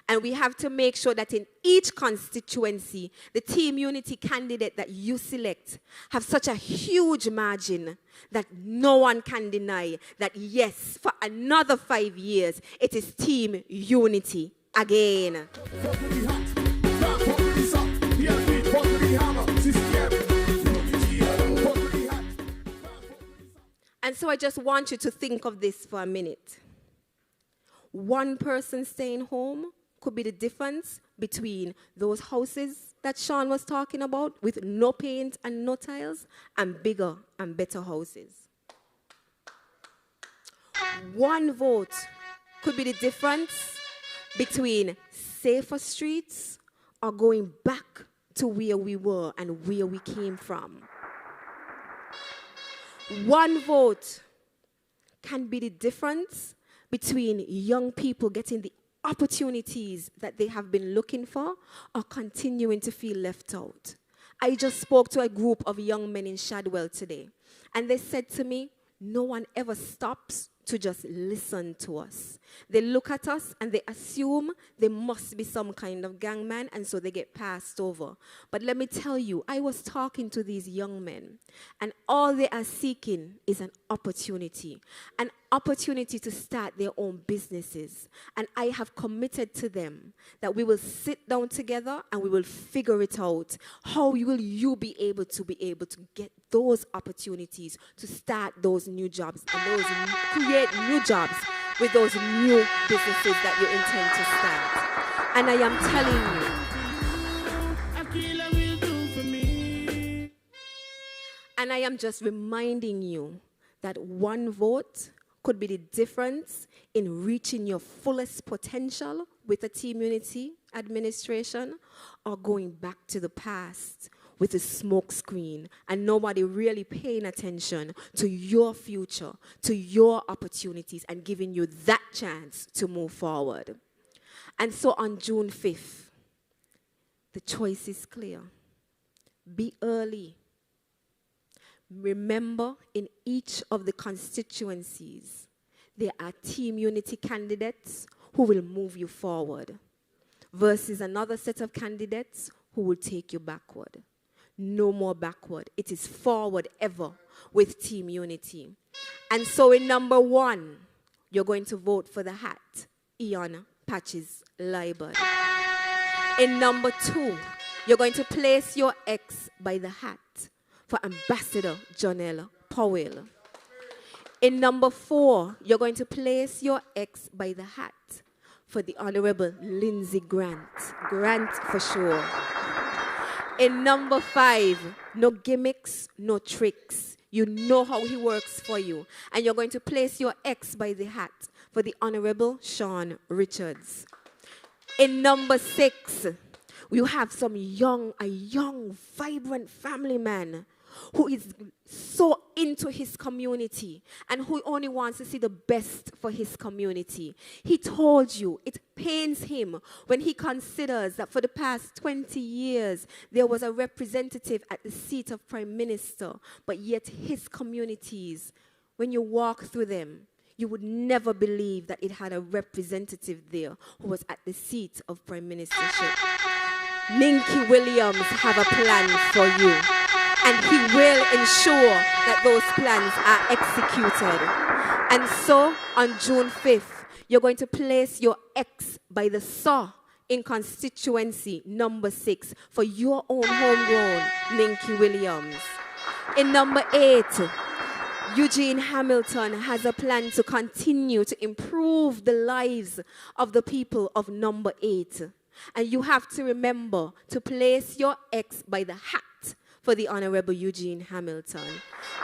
And we have to make sure that in each constituency, the Team Unity candidate that you select have such a huge margin that no one can deny that, yes, for another 5 years, it is Team Unity again. And so I just want you to think of this for a minute. One person staying home could be the difference between those houses that Sean was talking about with no paint and no tiles and bigger and better houses. One vote could be the difference between safer streets or going back to where we were and where we came from. One vote can be the difference between young people getting the opportunities that they have been looking for or continuing to feel left out. I just spoke to a group of young men in Shadwell today, and they said to me, no one ever stops to just listen to us. They look at us and they assume there must be some kind of gangman, and so they get passed over. But let me tell you, I was talking to these young men, and all they are seeking is an opportunity to start their own businesses. And I have committed to them that we will sit down together and we will figure it out. How will you be able to get those opportunities to start those new jobs and create new jobs with those new businesses that you intend to start? And I am telling you, and I am just reminding you that one vote could be the difference in reaching your fullest potential with a team unity administration or going back to the past with a smoke screen and nobody really paying attention to your future, to your opportunities, and giving you that chance to move forward. And so on June 5th, the choice is clear. Be early. Remember, in each of the constituencies, there are team unity candidates who will move you forward versus another set of candidates who will take you backward. No more backward. It is forward ever with team unity. And so in number 1, you're going to vote for the hat, Ian Patches Liebert. In number 2, you're going to place your X by the hat for Ambassador Jonelle Powell. In number 4, you're going to place your X by the hat for the Honorable Lindsey Grant. Grant for sure. In number 5, no gimmicks, no tricks. You know how he works for you. And you're going to place your X by the hat for the Honorable Sean Richards. In number 6, you have a young, vibrant family man who is so into his community and who only wants to see the best for his community. He told you it pains him when he considers that for the past 20 years there was a representative at the seat of Prime Minister, but yet his communities, when you walk through them, you would never believe that it had a representative there who was at the seat of Prime Ministership. Ninky Williams have a plan for you, and he will ensure that those plans are executed. And so, on June 5th, you're going to place your X by the SAW in constituency number 6 for your own homegrown Ninky Williams. In number 8, Eugene Hamilton has a plan to continue to improve the lives of the people of number 8. And you have to remember to place your X by the hat for the Honorable Eugene Hamilton.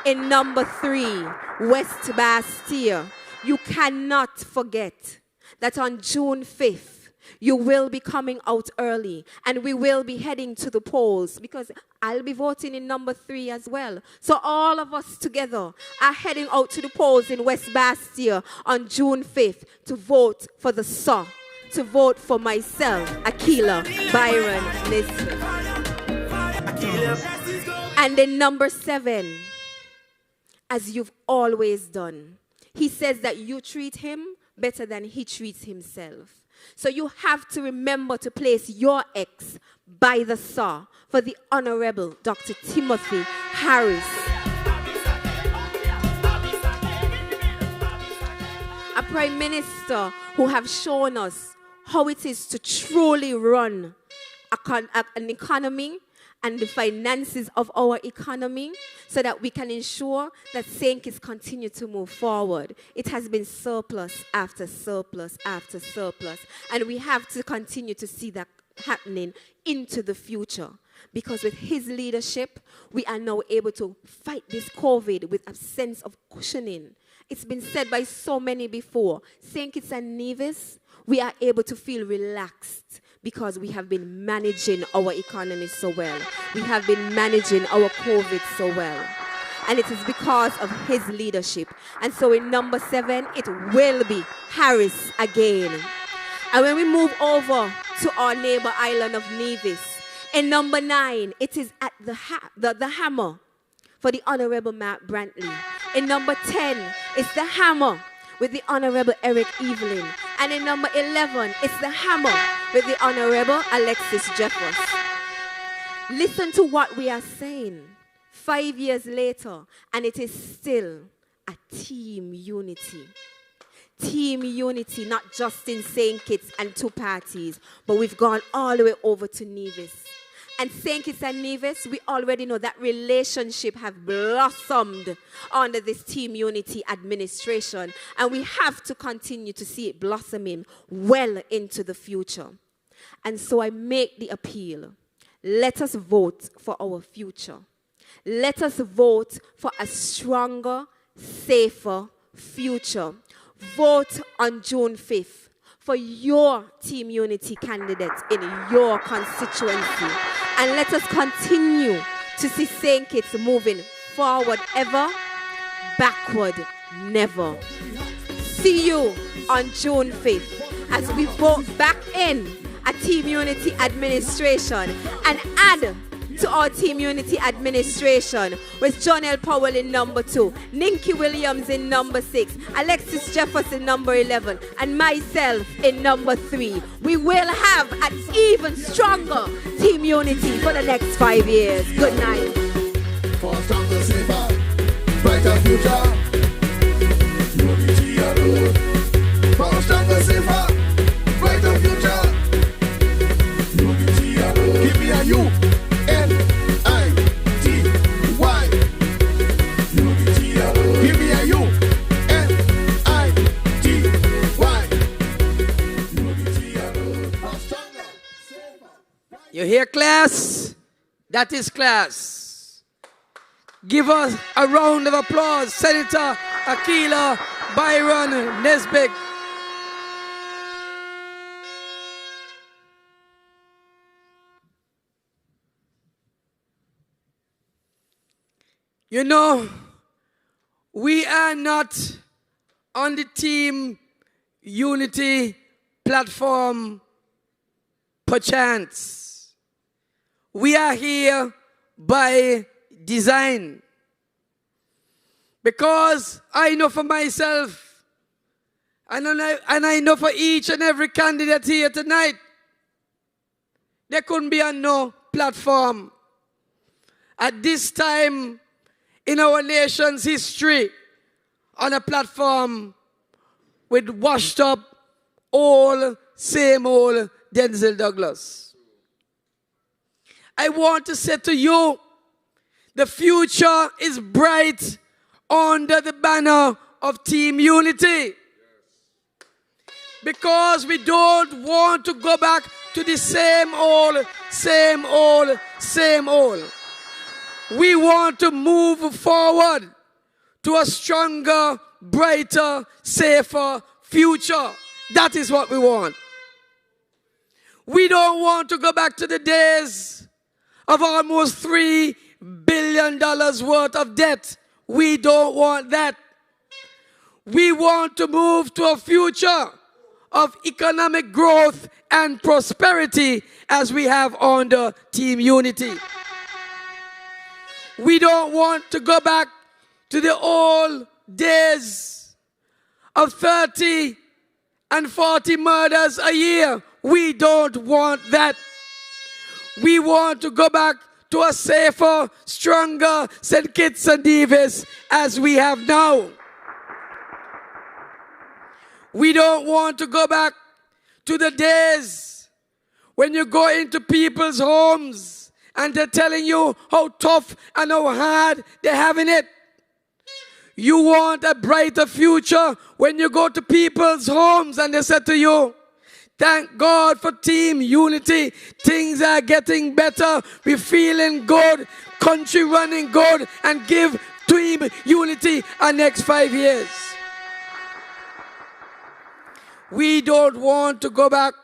In number 3, West Basseterre, you cannot forget that on June 5th, you will be coming out early and we will be heading to the polls because I'll be voting in number 3 as well. So all of us together are heading out to the polls in West Basseterre on June 5th to vote for the SAW, to vote for myself, Akila Byron Nismith. And then number 7, as you've always done, he says that you treat him better than he treats himself. So you have to remember to place your X by the SAW for the Honorable Dr. Timothy Harris. A Prime Minister who have shown us how it is to truly run an economy and the finances of our economy so that we can ensure that St. Kitts continue to move forward. It has been surplus after surplus after surplus, and we have to continue to see that happening into the future. Because with his leadership, we are now able to fight this COVID with a sense of cushioning. It's been said by so many before. St. Kitts and Nevis, we are able to feel relaxed because we have been managing our economy so well. We have been managing our COVID so well. And it is because of his leadership. And so in number 7, it will be Harris again. And when we move over to our neighbor island of Nevis, in number 9, it is at the hammer for the Honorable Matt Brantley. In number 10, it's the hammer with the Honorable Eric Evelyn. And in number 11, it's the hammer with the Honorable Alexis Jeffers. Listen to what we are saying 5 years later, and it is still a team unity. Team unity, not just in St. Kitts and 2 parties, but we've gone all the way over to Nevis. And St. Kitts and Nevis, we already know that relationship have blossomed under this Team Unity administration. And we have to continue to see it blossoming well into the future. And so I make the appeal. Let us vote for our future. Let us vote for a stronger, safer future. Vote on June 5th for your Team Unity candidates in your constituency. And let us continue to see St. Kitts moving forward ever, backward never. See you on June 5th as we vote back in a Team Unity administration and add to our Team Unity administration with John L. Powell in number 2, Ninky Williams in number 6, Alexis Jeffers in number 11, and myself in number 3. We will have an even stronger Team Unity for the next 5 years. Good night. For a stronger, safer, brighter future. Unity alone. For a stronger, safer, brighter future. Unity alone. Give me a U. You hear, class? That is class. Give us a round of applause, Senator Akila Byron Nesbitt. You know, we are not on the Team Unity platform perchance. We are here by design. Because I know for myself, and I know for each and every candidate here tonight, there couldn't be on no platform at this time in our nation's history on a platform with washed up, same old Denzel Douglas. I want to say to you, the future is bright under the banner of Team Unity. Because we don't want to go back to the same old. We want to move forward to a stronger, brighter, safer future. That is what we want. We don't want to go back to the days of almost $3 billion worth of debt. We don't want that. We want to move to a future of economic growth and prosperity as we have under Team Unity. We don't want to go back to the old days of 30 and 40 murders a year. We don't want that. We want to go back to a safer, stronger St. Kitts and Nevis as we have now. We don't want to go back to the days when you go into people's homes and they're telling you how tough and how hard they're having it. You want a brighter future when you go to people's homes and they say to you, thank God for team unity. Things are getting better. We're feeling good. Country running good. And give team unity our next 5 years. We don't want to go back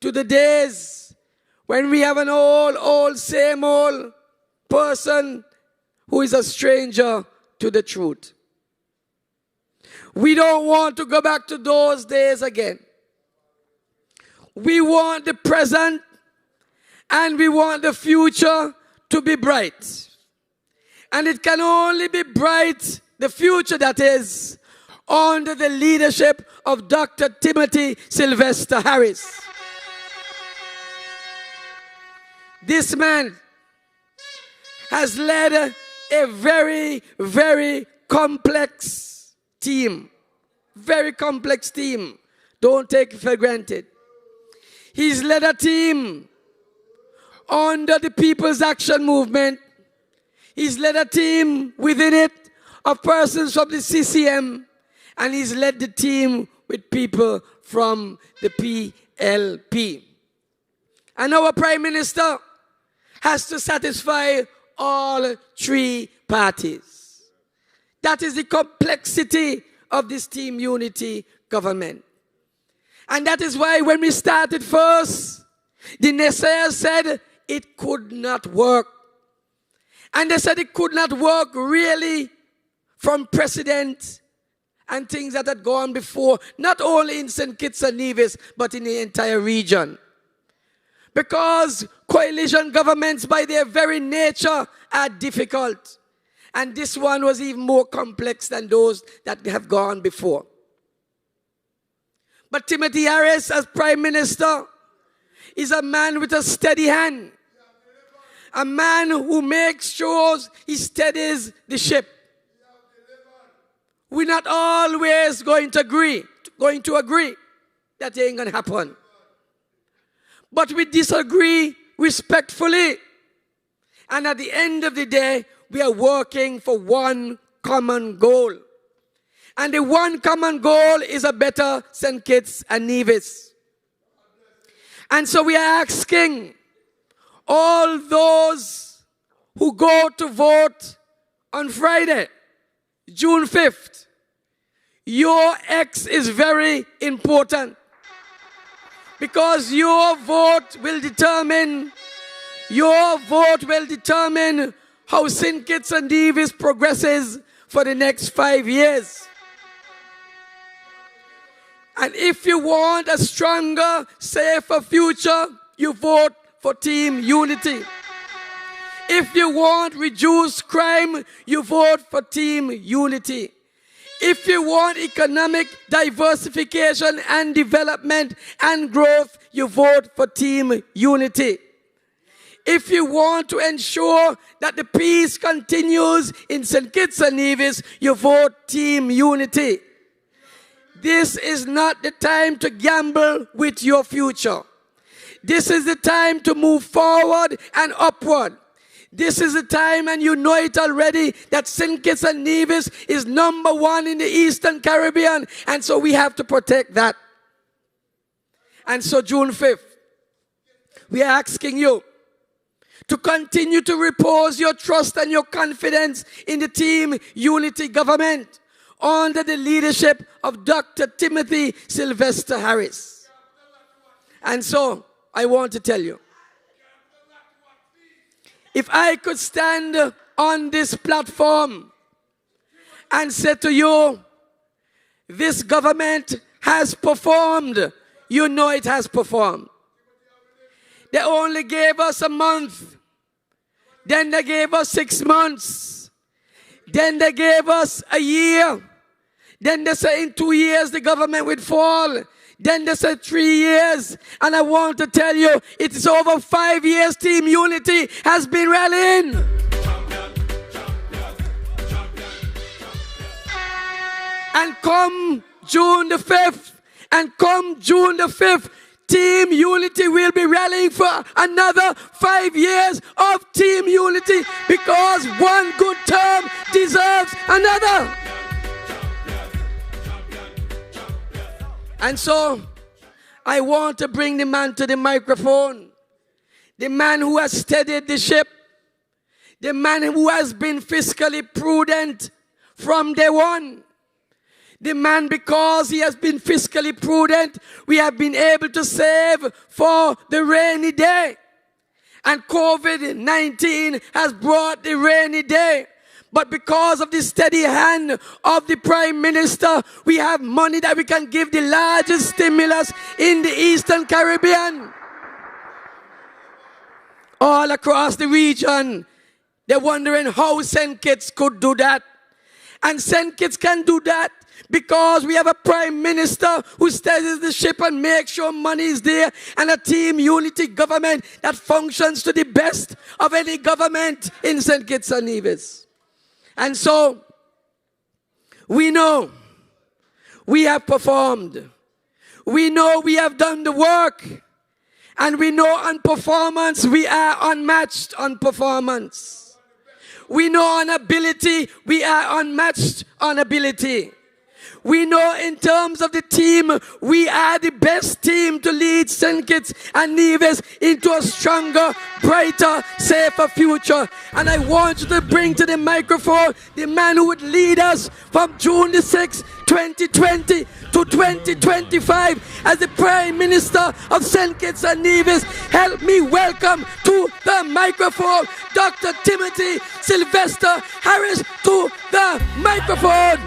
to the days when we have an same old person who is a stranger to the truth. We don't want to go back to those days again. We want the present and we want the future to be bright. And it can only be bright, the future that is, under the leadership of Dr. Timothy Sylvester Harris. This man has led a very, very complex team. Very complex team. Don't take it for granted. He's led a team under the People's Action Movement. He's led a team within it of persons from the CCM. And he's led the team with people from the PLP. And our Prime Minister has to satisfy all three parties. That is the complexity of this team unity government. And that is why when we started first, the naysayers said it could not work. And they said it could not work really from precedent and things that had gone before, not only in St. Kitts and Nevis, but in the entire region. Because coalition governments, by their very nature, are difficult. And this one was even more complex than those that have gone before. But Timothy Harris, as Prime Minister, is a man with a steady hand. A man who makes sure he steadies the ship. We're not always going to agree. That ain't going to happen. But we disagree respectfully. And at the end of the day, we are working for one common goal. And the one common goal is a better St. Kitts and Nevis. And so we are asking all those who go to vote on Friday, June 5th, your X is very important. Because your vote will determine how St. Kitts and Nevis progresses for the next 5 years. And if you want a stronger, safer future, you vote for team unity. If you want reduced crime, you vote for team unity. If you want economic diversification and development and growth, you vote for team unity. If you want to ensure that the peace continues in St. Kitts and Nevis, you vote team unity. This is not the time to gamble with your future. This is the time to move forward and upward. This is the time, and you know it already, that St. Kitts and Nevis is #1 in the Eastern Caribbean, and so we have to protect that. And so June 5th, we are asking you to continue to repose your trust and your confidence in the team unity government under the leadership of Dr. Timothy Sylvester Harris. And so I want to tell you, if I could stand on this platform and say to you, this government has performed, you know it has performed. They only gave us a month. Then they gave us 6 months. Then they gave us a year. Then they said in 2 years the government would fall. Then they said 3 years. And I want to tell you, it is over 5 years team unity has been rallying. And come June the 5th, Team Unity will be rallying for another 5 years of Team Unity because one good term deserves another. And so, I want to bring the man to the microphone. The man who has steadied the ship. The man who has been fiscally prudent from day one. The man, because he has been fiscally prudent, we have been able to save for the rainy day. And COVID-19 has brought the rainy day. But because of the steady hand of the Prime Minister, we have money that we can give the largest stimulus in the Eastern Caribbean. All across the region, they're wondering how St. Kitts could do that. And St. Kitts can do that because we have a Prime Minister who steadies the ship and makes sure money is there, and a Team Unity government that functions to the best of any government in St. Kitts and Nevis. And so, we know we have performed. We know we have done the work. And we know on performance, we are unmatched on performance. We know on ability, we are unmatched on ability. We know in terms of the team, we are the best team to lead St. Kitts and Nevis into a stronger, brighter, safer future. And I want you to bring to the microphone the man who would lead us from June the 6th, 2020 to 2025 as the Prime Minister of St. Kitts and Nevis. Help me welcome to the microphone Dr. Timothy Sylvester Harris to the microphone.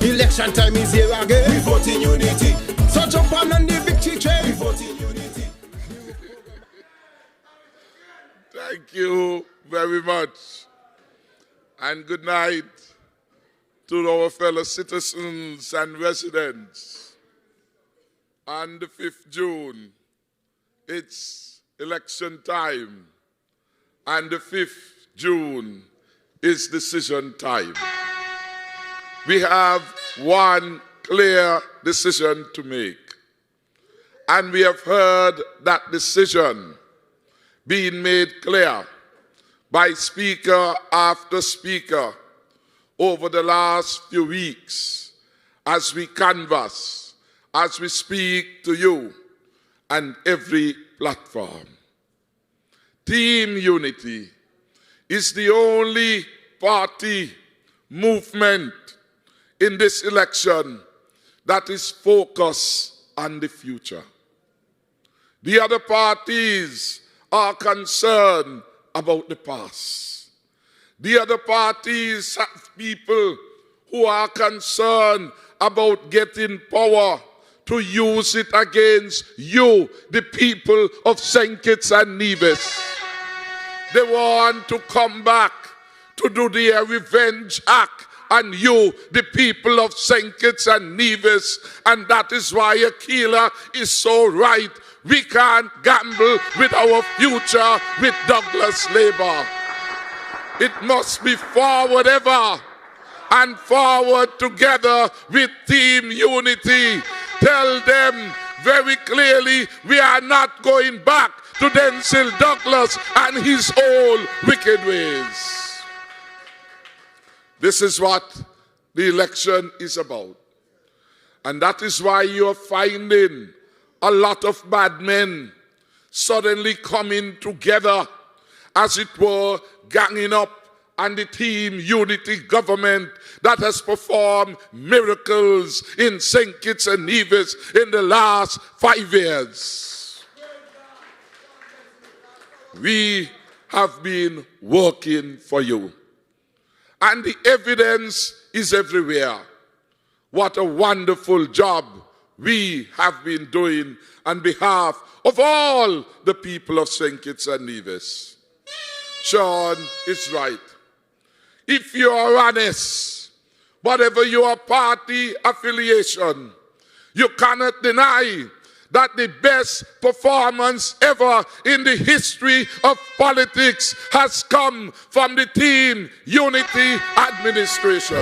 Election time is here again. We vote in unity. So jump on the victory train. We vote in unity. Thank you very much. And good night to our fellow citizens and residents. On the 5th June, it's election time. And the 5th June is decision time. We have one clear decision to make. And we have heard that decision being made clear by speaker after speaker over the last few weeks as we canvass, as we speak to you and every platform. Team Unity is the only party movement in this election that is focused on the future. The other parties are concerned about the past. The other parties have people who are concerned about getting power to use it against you, the people of St. Kitts and Nevis. They want to come back to do their revenge act on you, the people of St. Kitts and Nevis. And that is why Akila is so right. We can't gamble with our future with Douglas Labour. It must be forward ever and forward together with Team Unity. Tell them very clearly we are not going back to Denzil Douglas and his old wicked ways. This is what the election is about. And that is why you're finding a lot of bad men suddenly coming together, as it were, ganging up and the Team Unity government that has performed miracles in St. Kitts and Nevis in the last 5 years. We have been working for you. And the evidence is everywhere. What a wonderful job we have been doing on behalf of all the people of St. Kitts and Nevis. Sean is right. If you are honest, whatever your party affiliation, you cannot deny that the best performance ever in the history of politics has come from the Team Unity administration.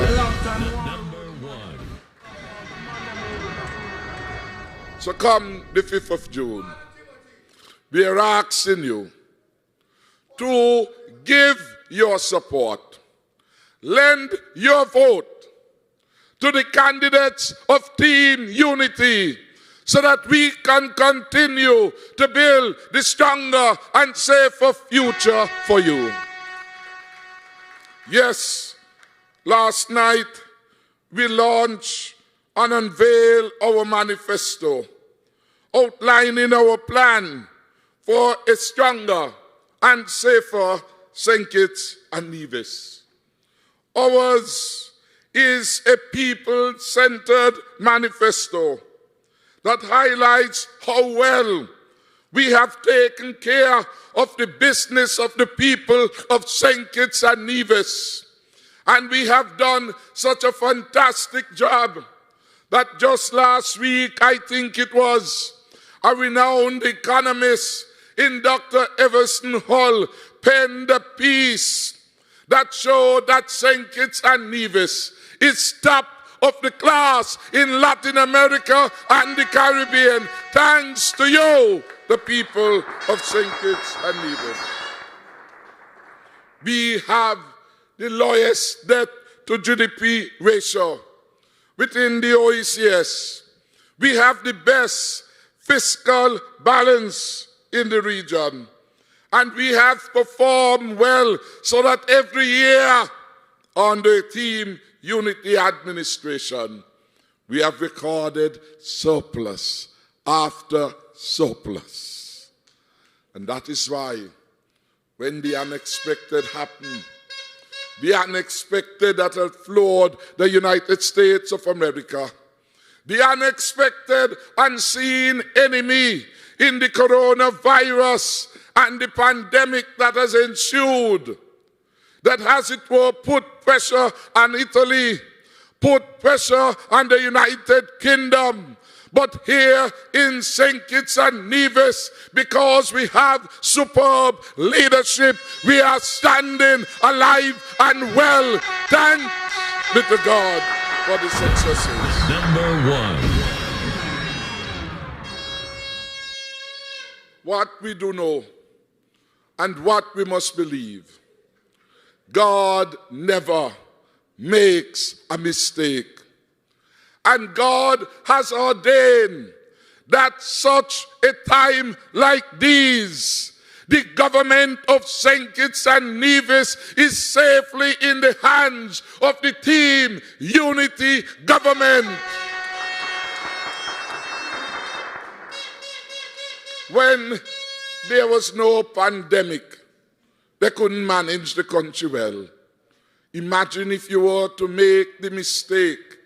So come the 5th of June, we are asking you to give your support, lend your vote to the candidates of Team Unity so that we can continue to build the stronger and safer future for you. Yes, last night we launched and unveiled our manifesto, outlining our plan for a stronger and safer St. Kitts and Nevis. Ours is a people-centered manifesto that highlights how well we have taken care of the business of the people of St. Kitts and Nevis. And we have done such a fantastic job that just last week, I think it was, a renowned economist in Dr. Everson Hall penned a piece that showed that St. Kitts and Nevis is top of the class in Latin America and the Caribbean, thanks to you, the people of St. Kitts and Nevis. We have the lowest debt to GDP ratio within the OECS. We have the best fiscal balance in the region. And we have performed well so that every year under Team Unity administration, we have recorded surplus after surplus. And that is why when the unexpected happened, the unexpected that had floored the United States of America, the unexpected unseen enemy in the coronavirus and the pandemic that has ensued, that has it were put pressure on Italy, put pressure on the United Kingdom. But here in St. Kitts and Nevis, because we have superb leadership, we are standing alive and well. Thanks be to God for the successes. Number 1. What we do know and what we must believe, God never makes a mistake. And God has ordained that such a time like this, the government of St. Kitts and Nevis is safely in the hands of the Team Unity government. When there was no pandemic, they couldn't manage the country well. Imagine if you were to make the mistake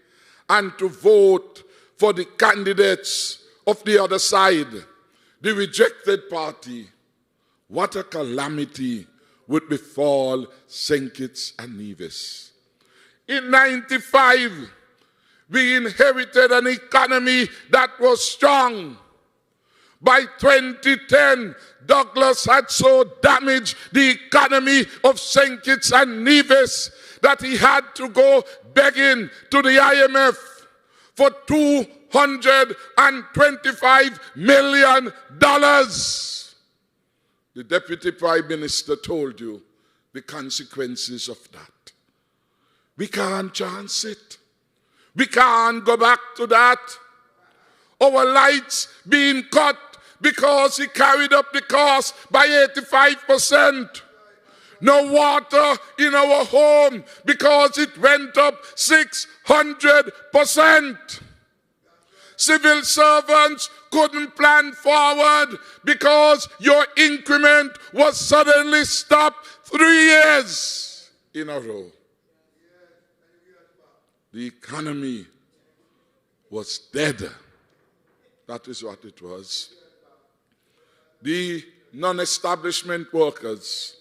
and to vote for the candidates of the other side, the rejected party. What a calamity would befall St. Kitts and Nevis. In 1995, we inherited an economy that was strong. By 2010, Douglas had so damaged the economy of St. Kitts and Nevis that he had to go begging to the IMF for $225 million. The Deputy Prime Minister told you the consequences of that. We can't chance it. We can't go back to that. Our lights being cut because he carried up the cost by 85%. no water in our home because it went up 600%. Civil servants couldn't plan forward because your increment was suddenly stopped 3 years in a row. The economy was dead. That is what it was. The non-establishment workers,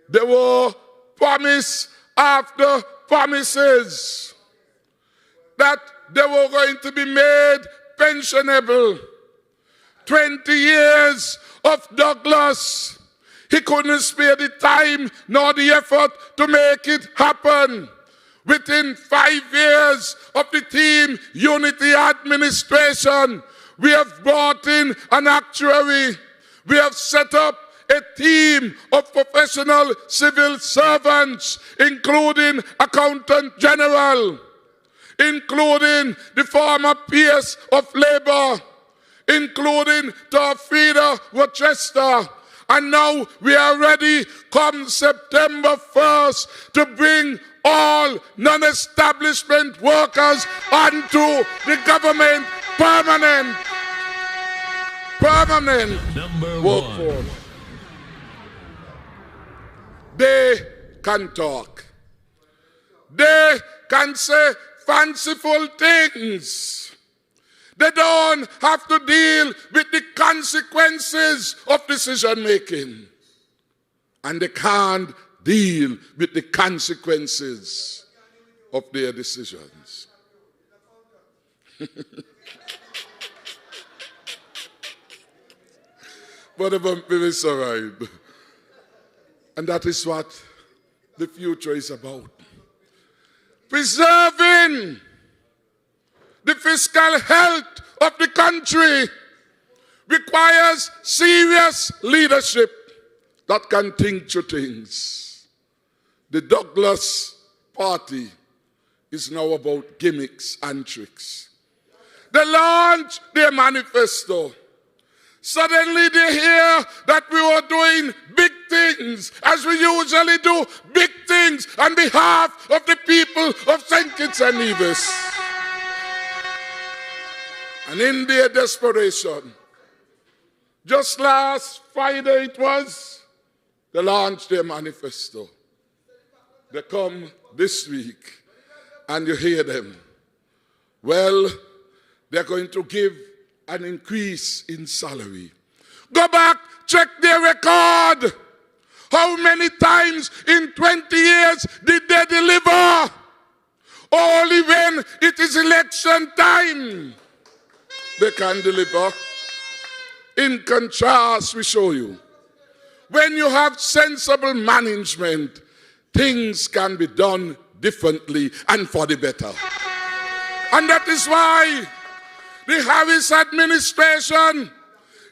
they were promise after promises that they were going to be made pensionable. 20 years of Douglas. He couldn't spare the time nor the effort to make it happen. Within 5 years of the Team Unity administration, we have brought in an actuary. We have set up a team of professional civil servants, including Accountant General, including the former PS of Labour, including Tarfreda Rochester. And now we are ready come September 1st to bring all non-establishment workers onto the government permanent workforce. They can talk. They can say fanciful things. They don't have to deal with the consequences of decision making. And they can't deal with the consequences of their decisions. But it's all right. And that is what the future is about. Preserving the fiscal health of the country requires serious leadership that can think through things. The Douglas Party is now about gimmicks and tricks. They launch their manifesto. Suddenly they hear that we were doing big things, as we usually do, big things on behalf of the people of St. Kitts and Nevis. And in their desperation, just last Friday it was, they launched their manifesto. They come this week and you hear them. Well, they're going to give an increase in salary. Go back, check their record. How many times in 20 years did they deliver? Only when it is election time they can deliver. In contrast, we show you, when you have sensible management, things can be done differently and for the better. And that is why the Harris administration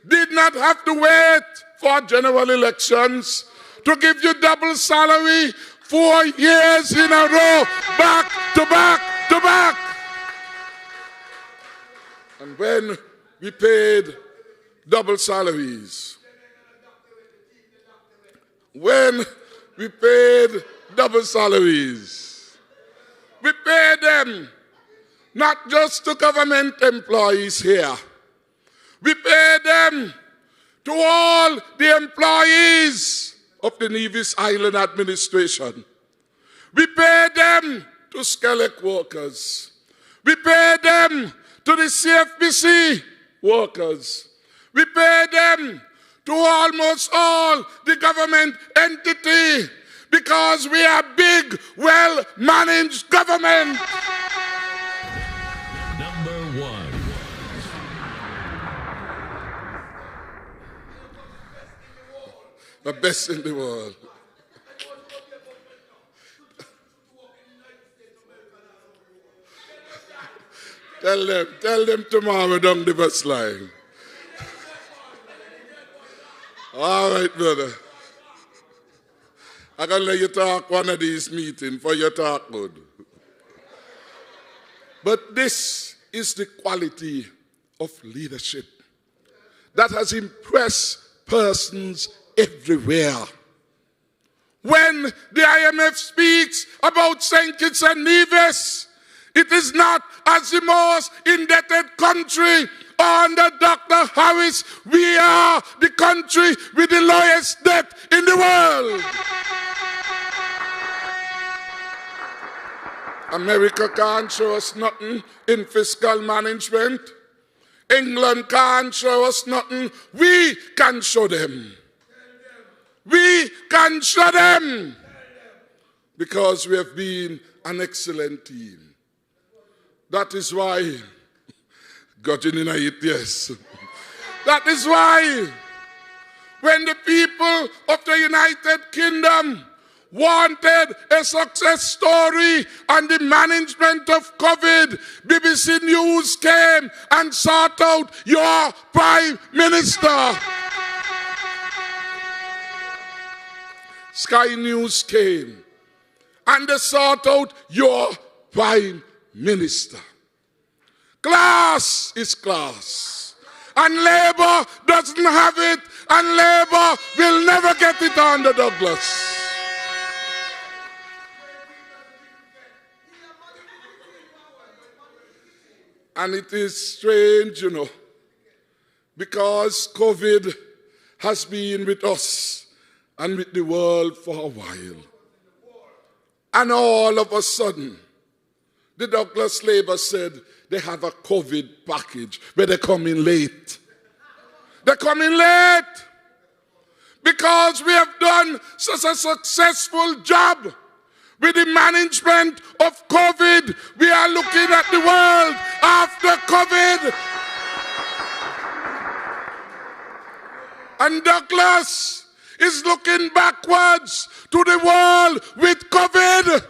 did not have to wait for general elections to give you double salary 4 years in a row, back to back to back. And when we paid double salaries, we paid them not just to government employees here. We paid them to all the employees of the Nevis Island administration. We paid them to Skelec workers. We paid them to the CFBC workers. We paid them to almost all the government entity because we are big, well-managed government. The best in the world. Tell them tomorrow down the bus line. All right, brother. I'm going to let you talk one of these meetings for your talk good. But this is the quality of leadership that has impressed persons everywhere when the IMF speaks about St. Kitts and Nevis, it is not as the most indebted country under Dr. Harris. We are the country with the lowest debt in the world. America can't show us nothing in fiscal management. England can't show us nothing. We can show them. We can show them. Because we have been an excellent team. That is why, got in it, yes. That is why, when the people of the United Kingdom wanted a success story on the management of COVID, BBC News came and sought out your Prime Minister. Sky News came and they sought out your Prime Minister. Class is class. And Labour doesn't have it, and Labour will never get it under Douglas. And it is strange, because COVID has been with us and with the world for a while. And all of a sudden, the Douglas Labour said they have a COVID package, but they come in late. They come in late because we have done such a successful job with the management of COVID. We are looking at the world after COVID. And Douglas is looking backwards to the world with COVID.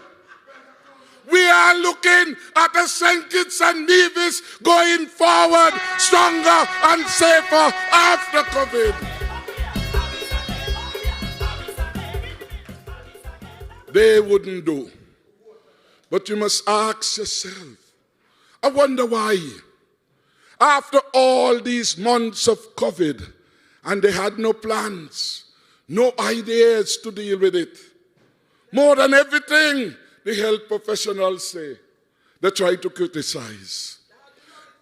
We are looking at the St. Kitts and Nevis going forward stronger and safer after COVID. They wouldn't do. But you must ask yourself, I wonder why, after all these months of COVID, and they had no plans, no ideas to deal with it. More than everything, the health professionals say, they try to criticize.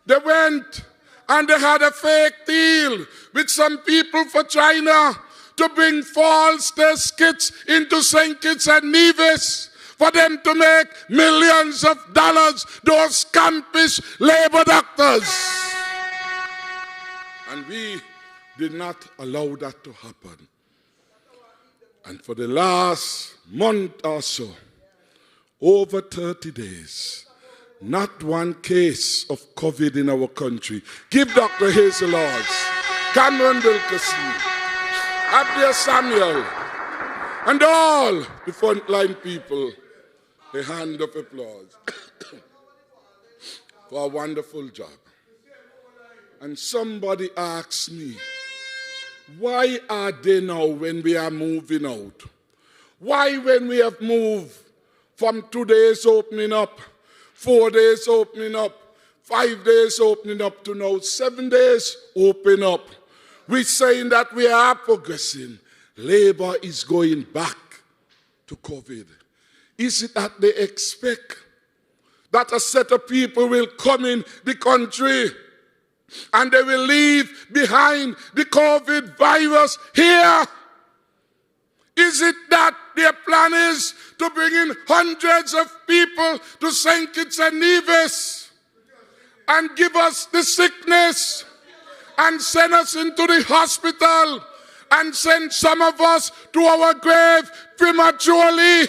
They went and they had a fake deal with some people for China to bring false test kits into St. Kitts and Nevis for them to make millions of dollars, those scampish Labour doctors. And we did not allow that to happen. And for the last month or so, over 30 days, not one case of COVID in our country. Give Dr. Hazel Laws, Cameron Wilkerson, Abdia Samuel, and all the frontline people a hand of applause for a wonderful job. And somebody asked me, why are they now when we are moving out? Why when we have moved from 2 days opening up, 4 days opening up, 5 days opening up to now 7 days open up? We're saying that we are progressing. Labour is going back to COVID. Is it that they expect that a set of people will come in the country and they will leave behind the COVID virus here? Is it that their plan is to bring in hundreds of people to St. Kitts and Nevis and give us the sickness and send us into the hospital and send some of us to our grave prematurely?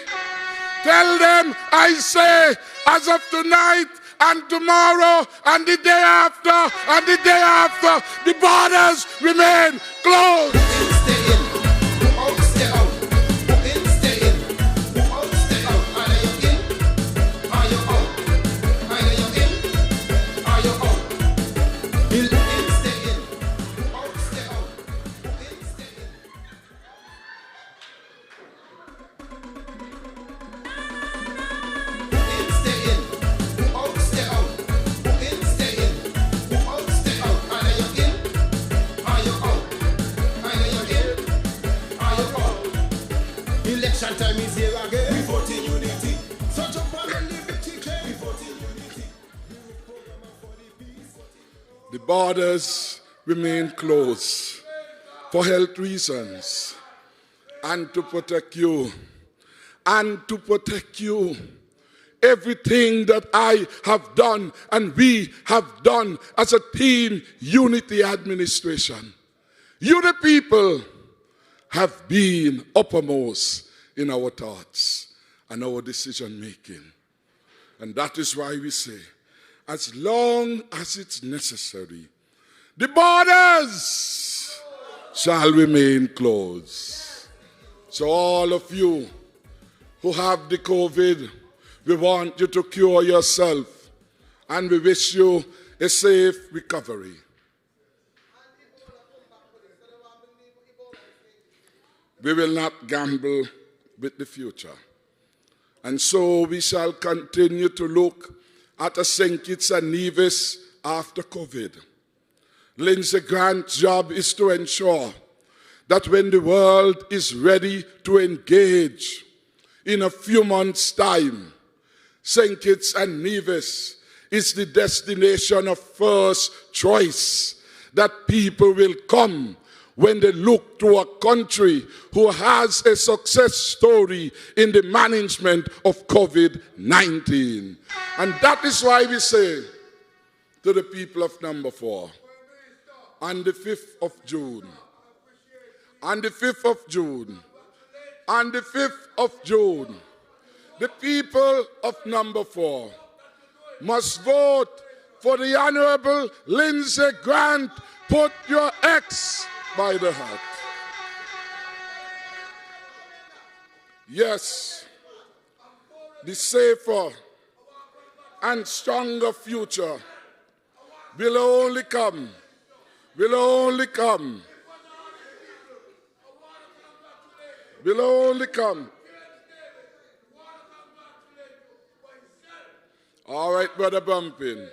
Tell them, I say, as of tonight and tomorrow and the day after and the day after, the borders remain closed. is here again. We vote in unity. Such a pan and leave the teacher. We vote in unity. The borders remain closed for health reasons and to protect you. And to protect you. Everything that I have done and we have done as a team unity administration. You the people have been uppermost in our thoughts and our decision making. And that is why we say, as long as it's necessary, the borders shall remain closed. So all of you who have the COVID, we want you to cure yourself and we wish you a safe recovery. We will not gamble with the future. And so we shall continue to look at a St. Kitts and Nevis after COVID. Lindsey Grant's job is to ensure that when the world is ready to engage in a few months' time, St. Kitts and Nevis is the destination of first choice, that people will come when they look to a country who has a success story in the management of COVID-19. And that is why we say to the people of number 4, on the 5th of June, on the 5th of June, on the 5th of June, the people of number 4 must vote for the Honorable Lindsey Grant. Put your X by the heart. Yes, the safer and stronger future will only come, will only come, will only come. All right, Brother Bumpin.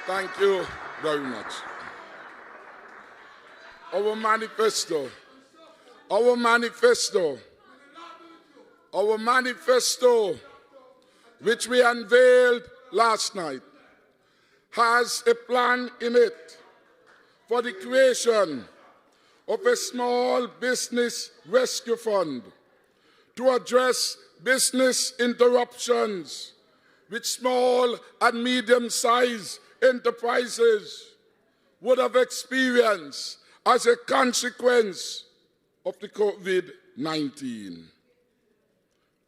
Thank you very much. Our manifesto, which we unveiled last night, has a plan in it for the creation of a small business rescue fund to address business interruptions which small and medium-sized enterprises would have experienced as a consequence of the COVID-19.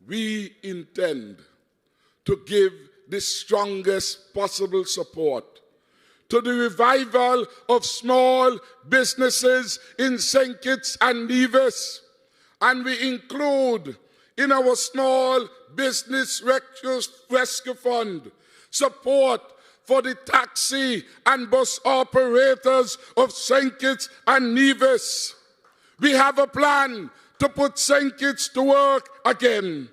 We intend to give the strongest possible support to the revival of small businesses in St. Kitts and Nevis, and we include in our small business rescue fund support for the taxi and bus operators of St. Kitts and Nevis. We have a plan to put St. Kitts to work again,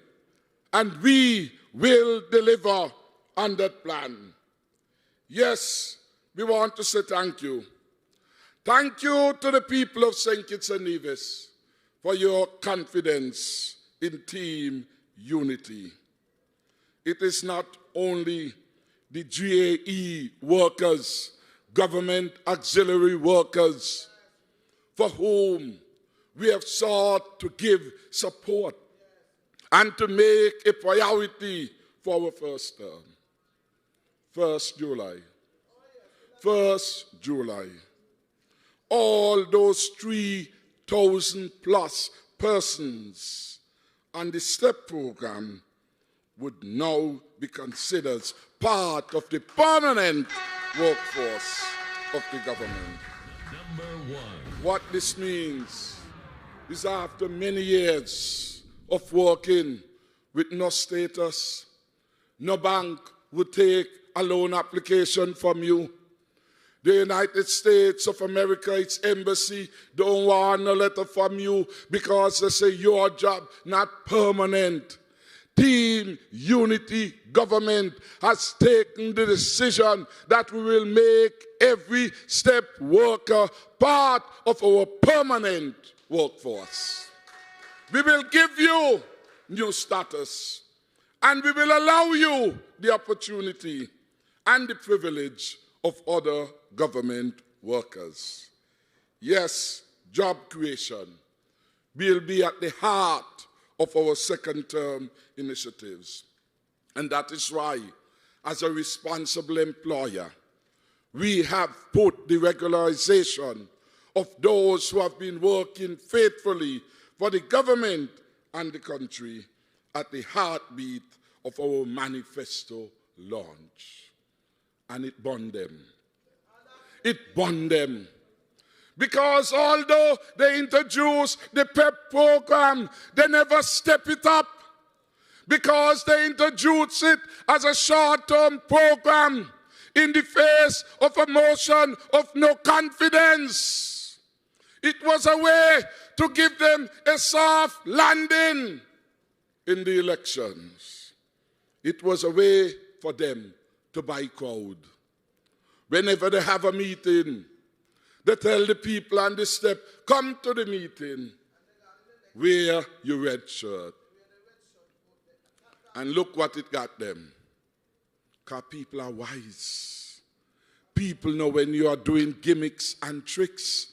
and we will deliver on that plan. Yes, we want to say thank you. Thank you to the people of St. Kitts and Nevis for your confidence in team unity. It is not only the GAE workers, government auxiliary workers, for whom we have sought to give support and to make a priority for our first term. 1st July. 1st July. All those 3,000 plus persons on the STEP program would now be considered part of the permanent workforce of the government. What this means is after many years of working with no status, no bank would take a loan application from you. The United States of America, its embassy, don't want a letter from you because they say your job not permanent. Team Unity government has taken the decision that we will make every step worker part of our permanent workforce. We will give you new status, and we will allow you the opportunity and the privilege of other government workers. Yes, job creation will be at the heart of our second term initiatives. And that is why, as a responsible employer, we have put the regularization of those who have been working faithfully for the government and the country at the heartbeat of our manifesto launch. And it bond them. It bond them. Because although they introduced the PEP program, they never step it up. Because they introduced it as a short-term program in the face of a motion of no confidence. It was a way to give them a soft landing in the elections. It was a way for them to buy crowd. Whenever they have a meeting, they tell the people on the step, come to the meeting, wear your red shirt. And look what it got them. Because people are wise. People know when you are doing gimmicks and tricks.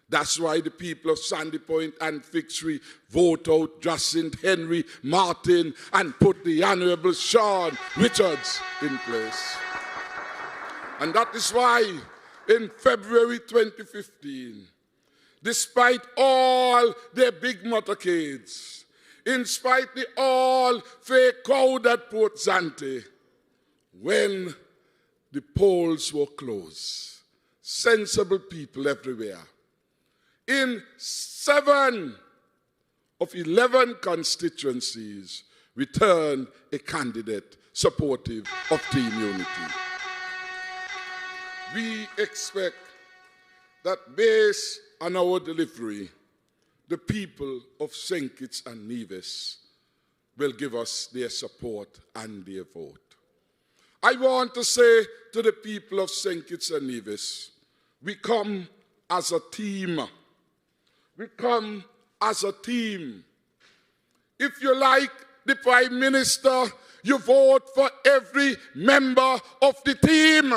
That's why the people of Sandy Point and Fixtree vote out Jacinth Henry Martin and put the Honorable Sean Richards in place. And that is why in February 2015, despite all their big motorcades, in spite the all fake crowd at Port Zante, when the polls were closed, sensible people everywhere, in 7 of 11 constituencies, returned a candidate supportive of Team Unity. We expect that based on our delivery, the people of St. Kitts and Nevis will give us their support and their vote. I want to say to the people of St. Kitts and Nevis, we come as a team. We come as a team. If you like the Prime Minister, you vote for every member of the team.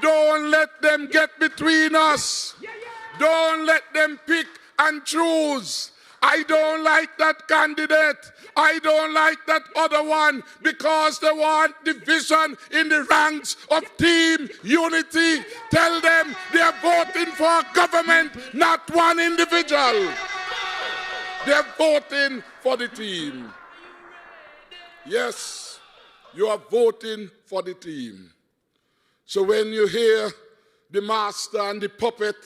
Don't let them get between us. Don't let them pick and choose. I don't like that candidate. I don't like that other one because they want division in the ranks of Team Unity. Tell them they are voting for a government, not one individual. They're voting for the team. Yes, you are voting for the team. So when you hear the master and the puppet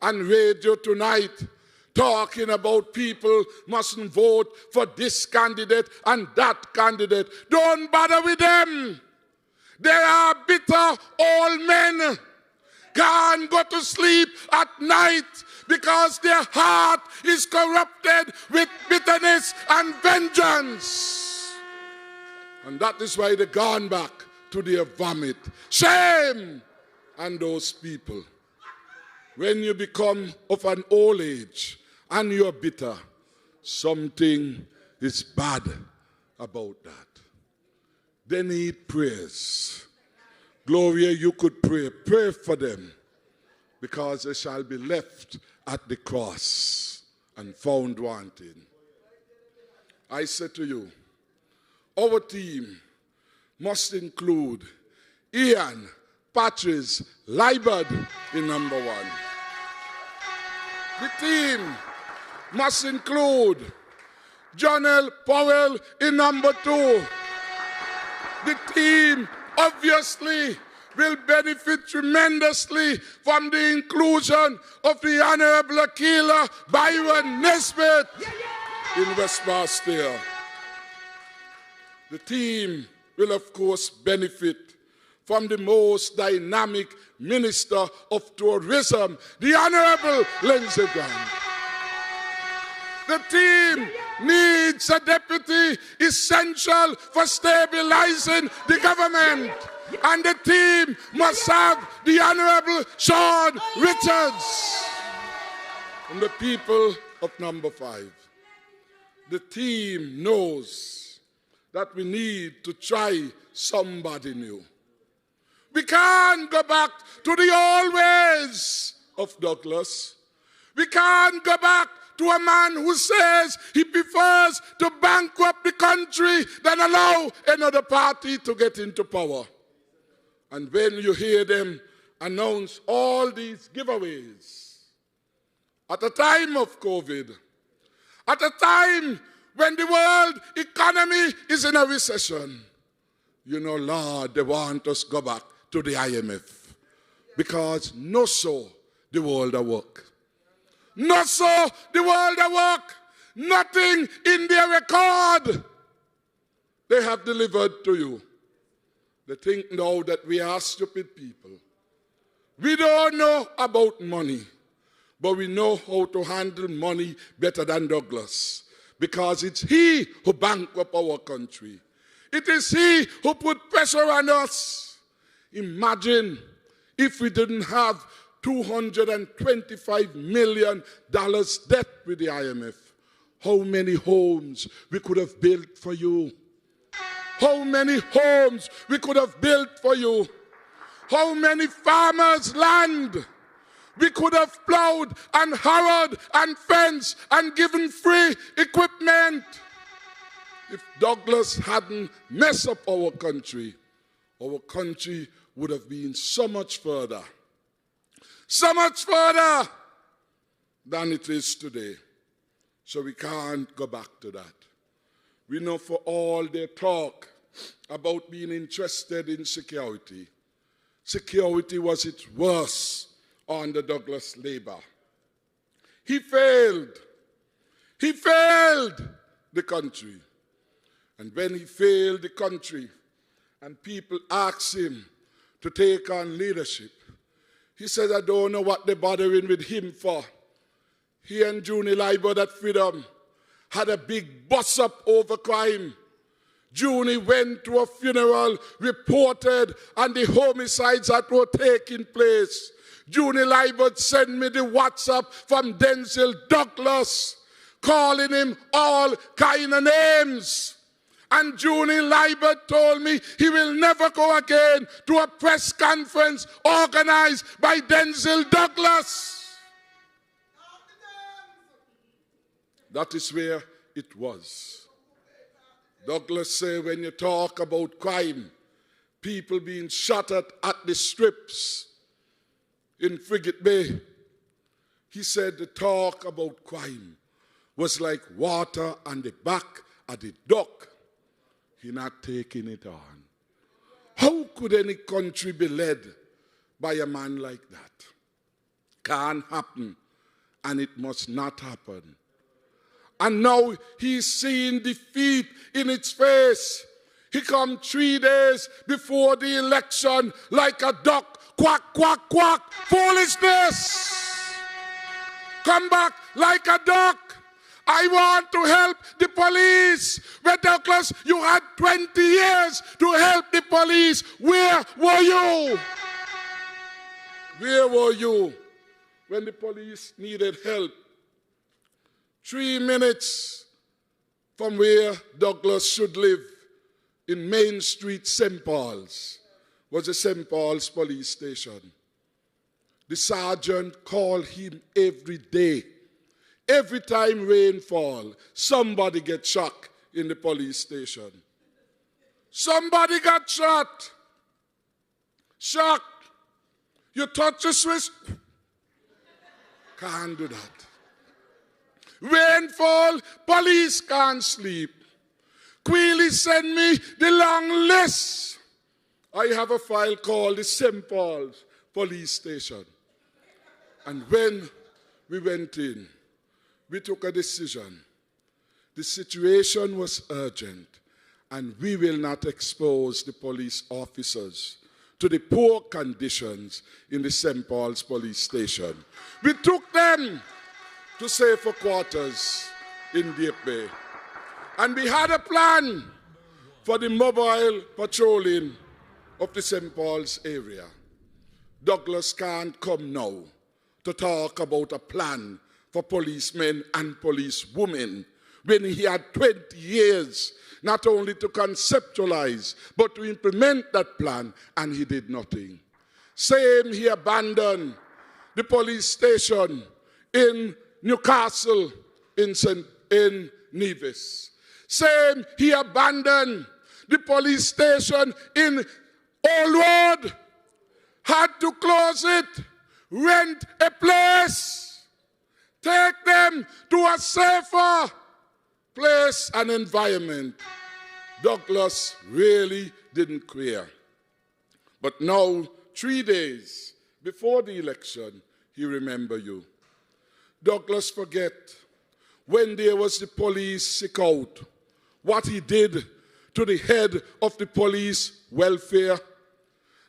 and radio tonight talking about people mustn't vote for this candidate and that candidate, don't bother with them. They are bitter old men. Can't go to sleep at night because their heart is corrupted with bitterness and vengeance. And that is why they've gone back to their vomit. Shame on those people. When you become of an old age and you're bitter, something is bad about that. They need prayers. Gloria, you could pray. Pray for them because they shall be left at the cross and found wanting. I say to you, our team must include Ian Patches Liberd in number 1. The team must include Jonel Powell in number 2. The team obviously will benefit tremendously from the inclusion of the Honorable Akila Byron Nesbitt in West Basseterre. The team will, of course, benefit from the most dynamic Minister of Tourism, the Honorable Lindsey Grant. The team needs a deputy essential for stabilizing the government. And the team must have the Honorable Sean Richards. And the people of number 5. The team knows that we need to try somebody new. We can't go back to the old ways of Douglas. We can't go back to a man who says he prefers to bankrupt the country than allow another party to get into power. And when you hear them announce all these giveaways, at a time of COVID, at a time when the world economy is in a recession, you know, Lord, they want us to go back to the IMF. Because no so the world at work. Not so the world at work. Nothing in their record they have delivered to you. They think now that we are stupid people. We don't know about money, but we know how to handle money better than Douglas. Because it's he who bankrupt our country. It is he who put pressure on us. Imagine if we didn't have $225 million debt with the IMF. How many homes we could have built for you? How many homes we could have built for you? How many farmers' land we could have plowed and harrowed and fenced and given free equipment? If Douglas hadn't messed up our country would have been so much further than it is today. So we can't go back to that. We know for all their talk about being interested in security, security was its worst under Douglas Labour. He failed. He failed the country. And when he failed the country and people asked him to take on leadership, he said, I don't know what they're bothering with him for. He and Junie Liber, that freedom, had a big bust-up over crime. Junie went to a funeral, reported on the homicides that were taking place. Junie Liber sent me the WhatsApp from Denzel Douglas, calling him all kind of names. And Junie Liber told me he will never go again to a press conference organized by Denzel Douglas. That is where it was. Douglas said when you talk about crime, people being shot at the strips in Frigate Bay, he said the talk about crime was like water on the back of the duck. He's not taking it on. How could any country be led by a man like that? Can't happen, and it must not happen. And now he's seeing defeat in its face. He come 3 days before the election like a duck, quack, quack, quack, foolishness. Come back like a duck. I want to help the police. But Douglas, you had 20 years to help the police. Where were you? Where were you when the police needed help? 3 minutes from where Douglas should live, in Main Street, St. Paul's, was the St. Paul's police station. The sergeant called him every day. Every time rain falls, somebody gets shot in the police station. Somebody got shot. Shot. You touch a switch. Can't do that. Rainfall, police can't sleep. Queely sent me the long list I have a file called the St. Paul's Police Station. And when we went in, we took a decision. The situation was urgent, and we will not expose the police officers to the poor conditions in the St. Paul's Police Station. We took them to safer quarters in Deep Bay. And we had a plan for the mobile patrolling of the St. Paul's area. Douglas can't come now to talk about a plan for policemen and policewomen when he had 20 years not only to conceptualize but to implement that plan, and he did nothing. Same, he abandoned the police station in Newcastle in Nevis. Same, he abandoned the police station in Old Road, had to close it, rent a place, take them to a safer place and environment. Douglas really didn't care. But now, 3 days before the election, he remember you. Douglas forget when there was the police sick out, what he did to the head of the police welfare.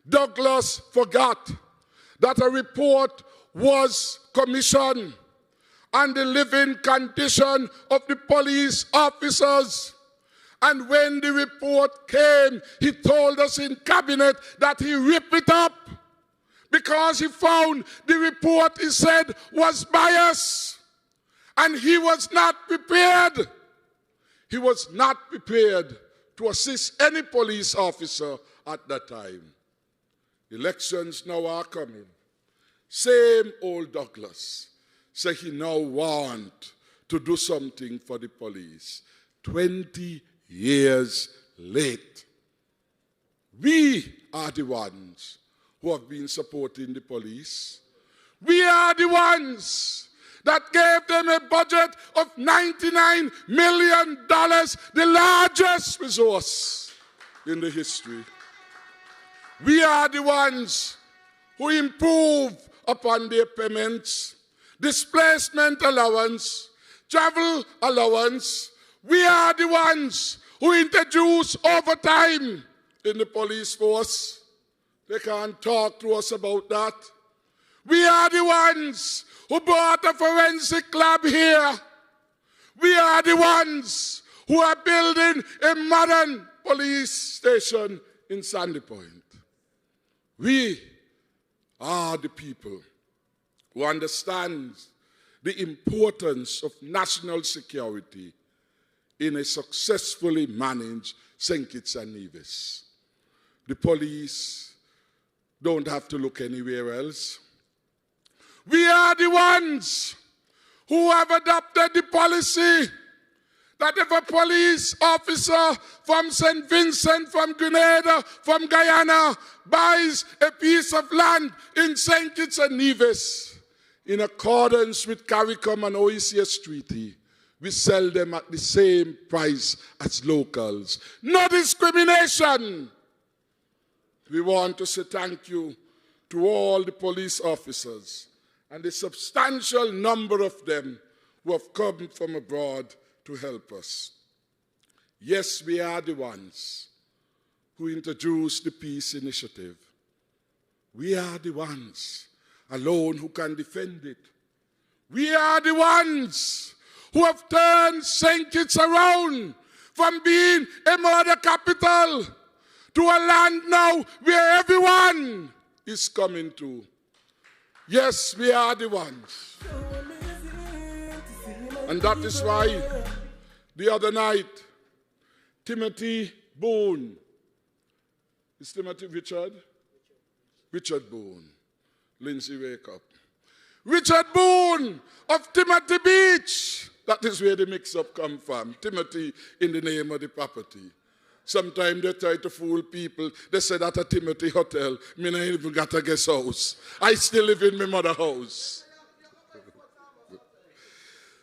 Douglas forgot that a report was commissioned on the living condition of the police officers. And when the report came, he told us in cabinet that he ripped it up because he found the report, he said, was biased. And he was not prepared. He was not prepared to assist any police officer at that time. Elections now are coming. Same old Douglas say he now want to do something for the police. 20 years late. We are the ones who have been supporting the police. We are the ones that gave them a budget of $99 million, the largest resource in the history. We are the ones who improve upon their payments, displacement allowance, travel allowance. We are the ones who introduce overtime in the police force. They can't talk to us about that. We are the ones who brought a forensic lab here. We are the ones who are building a modern police station in Sandy Point. We are the people who understand the importance of national security in a successfully managed St. Kitts and Nevis. The police don't have to look anywhere else. We are the ones who have adopted the policy that if a police officer from St. Vincent, from Grenada, from Guyana buys a piece of land in St. Kitts and Nevis, in accordance with CARICOM and OECS treaty, we sell them at the same price as locals. No discrimination. We want to say thank you to all the police officers and the substantial number of them who have come from abroad to help us. Yes, we are the ones who introduced the peace initiative. We are the ones alone who can defend it. We are the ones who have turned St. Kitts around from being a murder capital to a land now where everyone is coming to. Yes, we are the ones. And that is why the other night, Timothy Boone, is Timothy Richard? Richard Boone. Lindsay, wake up. Richard Boone of Timothy Beach. That is where the mix-up come from. Timothy in the name of the property. Sometimes they try to fool people. They say that a Timothy Hotel, me not even got a guest house. I still live in my mother's house.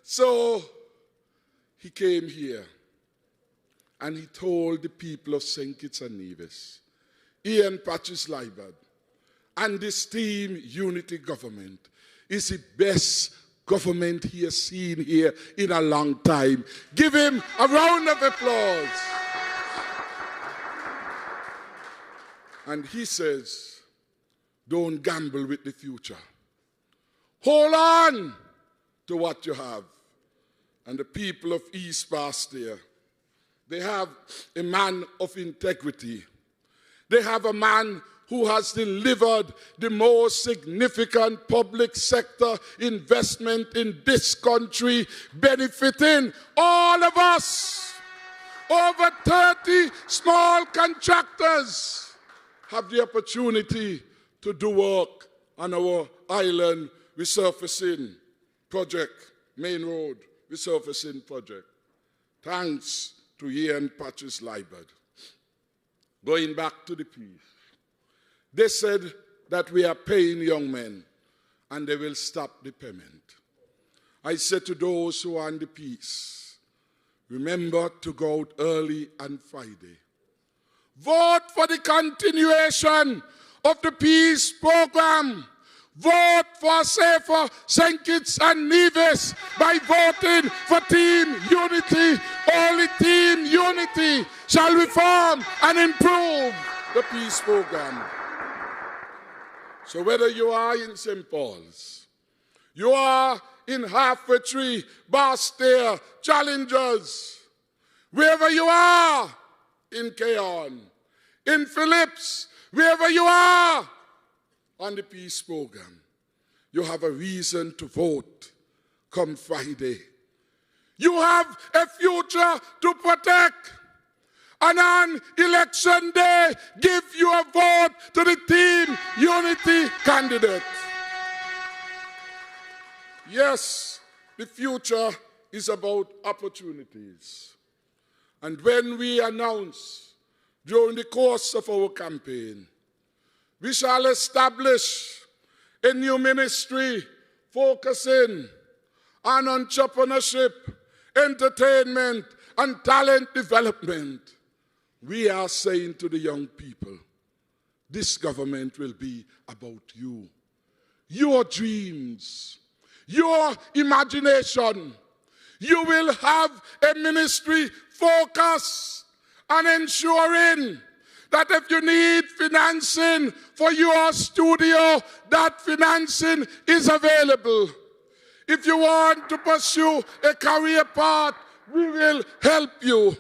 So he came here and he told the people of St. Kitts and Nevis, Ian Patches Libert and this team unity government is the best government he has seen here in a long time. Give him a round of applause. And he says, don't gamble with the future. Hold on to what you have. And the people of East Basseterre, they have a man of integrity. They have a man who has delivered the most significant public sector investment in this country, benefiting all of us. Over 30 small contractors have the opportunity to do work on our island resurfacing project, main road resurfacing project. Thanks to Ian Patches Libert. Going back to the piece, they said that we are paying young men and they will stop the payment. I said to those who are on the piece, remember to go out early on Friday. Vote for the continuation of the peace program. Vote for safer St. Kitts and Nevis by voting for Team Unity. Only Team Unity shall reform and improve the peace program. So whether you are in St. Paul's, you are in Halfway Tree, Basseterre, Challengers, wherever you are, in Keon, in Phillips, wherever you are on the peace program, you have a reason to vote come Friday. You have a future to protect. And on election day, give your vote to the Team Unity candidate. Yes, the future is about opportunities. And when we announce during the course of our campaign, we shall establish a new ministry focusing on entrepreneurship, entertainment, and talent development. We are saying to the young people, this government will be about you, your dreams, your imagination. You will have a ministry focus on ensuring that if you need financing for your studio, that financing is available. If you want to pursue a career path, we will help you.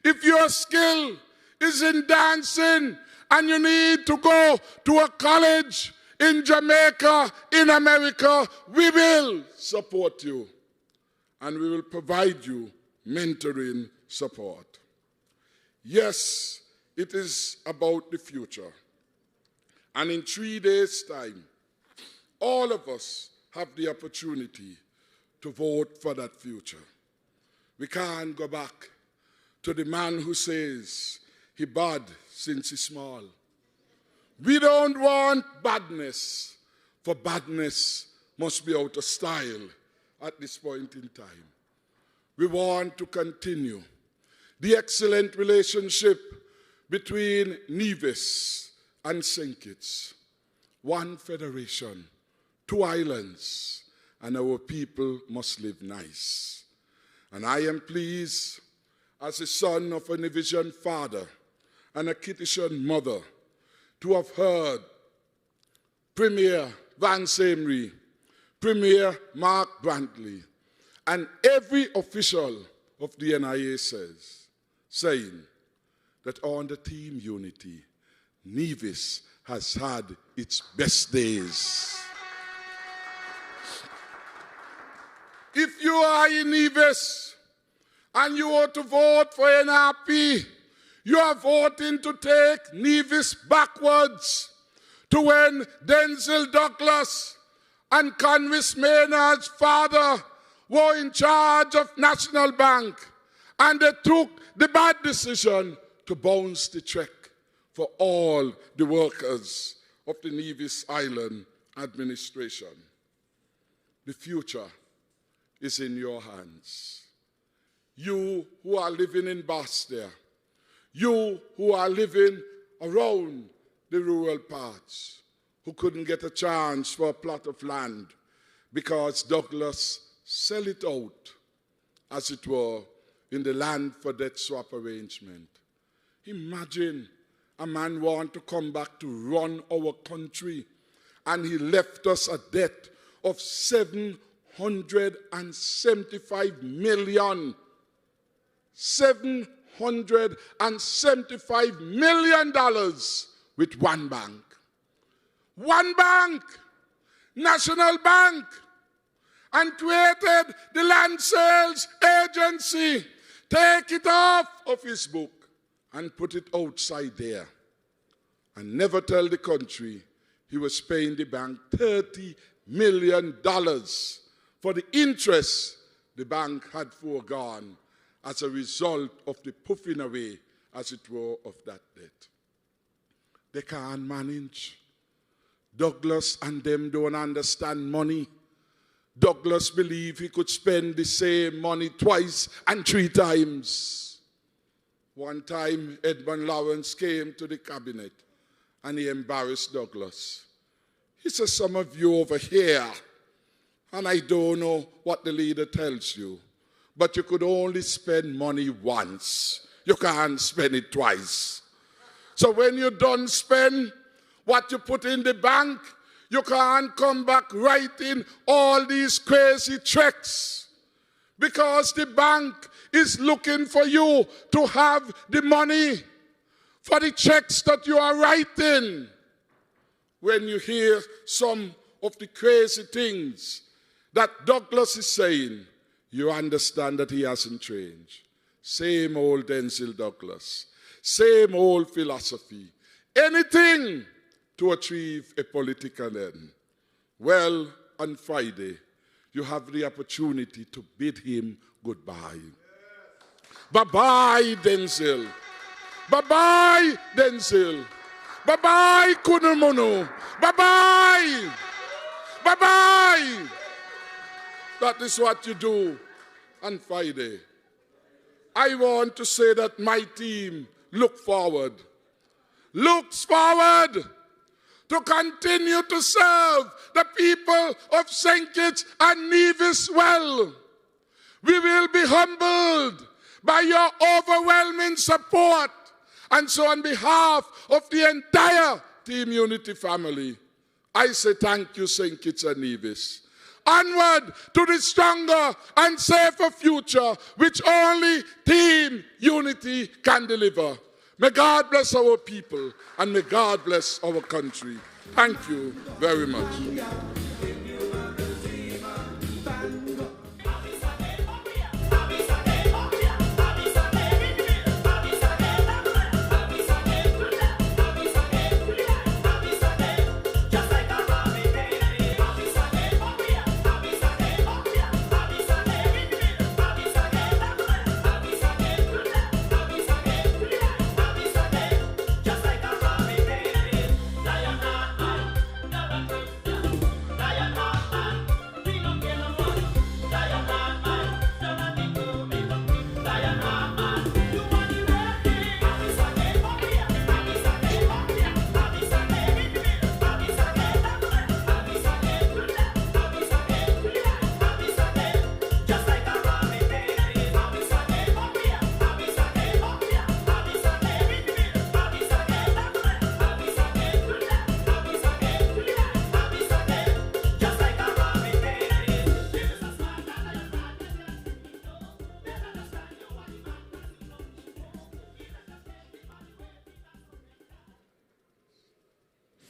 If your skill is in dancing and you need to go to a college in Jamaica, in America, we will support you. And we will provide you mentoring support. Yes, it is about the future. And in 3 days' time, all of us have the opportunity to vote for that future. We can't go back to the man who says he bad since he's small. We don't want badness, for badness must be out of style at this point in time. We want to continue the excellent relationship between Nevis and St. Kitts. One federation, 2 islands, and our people must live nice. And I am pleased, as a son of a Nevisian father and a Kittitian mother, to have heard Premier Van Semery, Premier Mark Brantley, and every official of the NIA saying that under Team Unity, Nevis has had its best days. If you are in Nevis and you want to vote for NRP, you are voting to take Nevis backwards to when Denzel Douglas and Convis Maynard's father were in charge of National Bank, and they took the bad decision to bounce the check for all the workers of the Nevis Island administration. The future is in your hands. You who are living in Basseterre, you who are living around the rural parts who couldn't get a chance for a plot of land because Douglas sell it out, as it were, in the land for debt swap arrangement. Imagine a man want to come back to run our country, and he left us a debt of $775 million. $775 million with one bank. One bank, National Bank, and created the Land Sales Agency. Take it off of his book and put it outside there. And never tell the country he was paying the bank $30 million for the interest the bank had foregone as a result of the puffing away, as it were, of that debt. They can't manage. Douglas and them don't understand money. Douglas believed he could spend the same money twice and 3 times. One time, Edmund Lawrence came to the cabinet and he embarrassed Douglas. He says, some of you over here, and I don't know what the leader tells you, but you could only spend money once. You can't spend it twice. So when you're done spend what you put in the bank, you can't come back writing all these crazy checks, because the bank is looking for you to have the money for the checks that you are writing. When you hear some of the crazy things that Douglas is saying, you understand that he hasn't changed. Same old Denzel Douglas. Same old philosophy. Anything to achieve a political end. Well, on Friday, you have the opportunity to bid him goodbye. Bye-bye, Denzel. Bye-bye, Denzel. Bye-bye, Kunumono. Bye-bye. Bye-bye. That is what you do on Friday. I want to say that my team looks forward to continue to serve the people of St. Kitts and Nevis well. We will be humbled by your overwhelming support. And so on behalf of the entire Team Unity family, I say thank you, St. Kitts and Nevis. Onward to the stronger and safer future which only Team Unity can deliver. May God bless our people and may God bless our country. Thank you very much.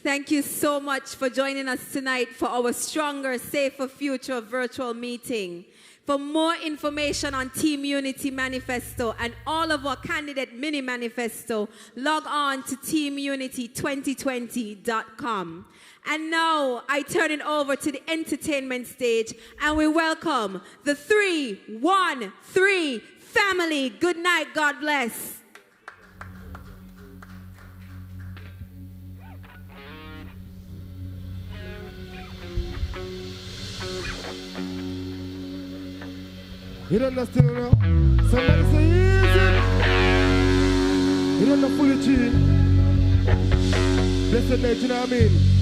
Thank you so much for joining us tonight for our Stronger, Safer Future virtual meeting. For more information on Team Unity Manifesto and all of our candidate mini manifesto, log on to teamunity2020.com. And now I turn it over to the entertainment stage and we welcome the 313 family. Good night, God bless. You don't understand now? Somebody say easy. You don't know fully tune. Blessed night, you know what I mean?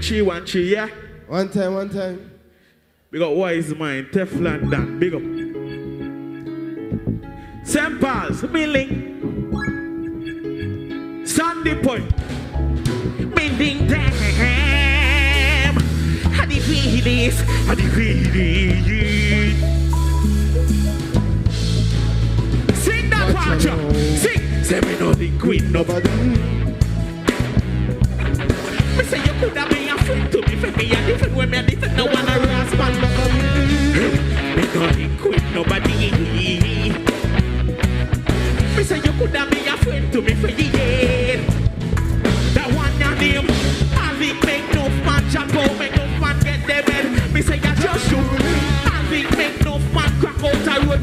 Chi, one chi, yeah? One time. We got Wise Mind, Teflon Dan, big up. St. Paul's, Milling. Sandy Point. Bending Dam. How do you feel this? How do you feel this? Sing that part, sing. Say me know the queen, nobody. Me say you could have been a friend to me, for me a different way, me a different, no one a respond.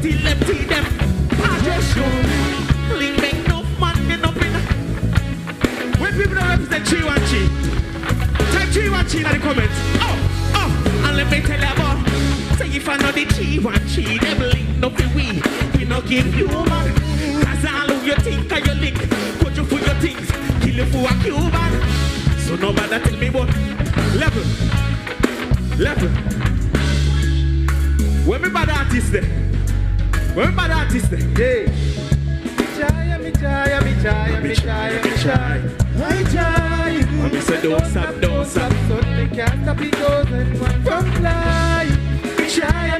till empty them. I just show link make no man in up in. When people don't represent 313, type 313 in the comments. Oh, and let me tell you about. Say if I know the 313, them link no for we no give you man. Cause all of your think and your link, put you for your things, kill you for a Cuban. So nobody tell me what level. When me bad artist there? When me bad artist there? Yeah. Me try. I try. When me say don't stop. Suddenly can't stop it goes and one from fly. Me try. I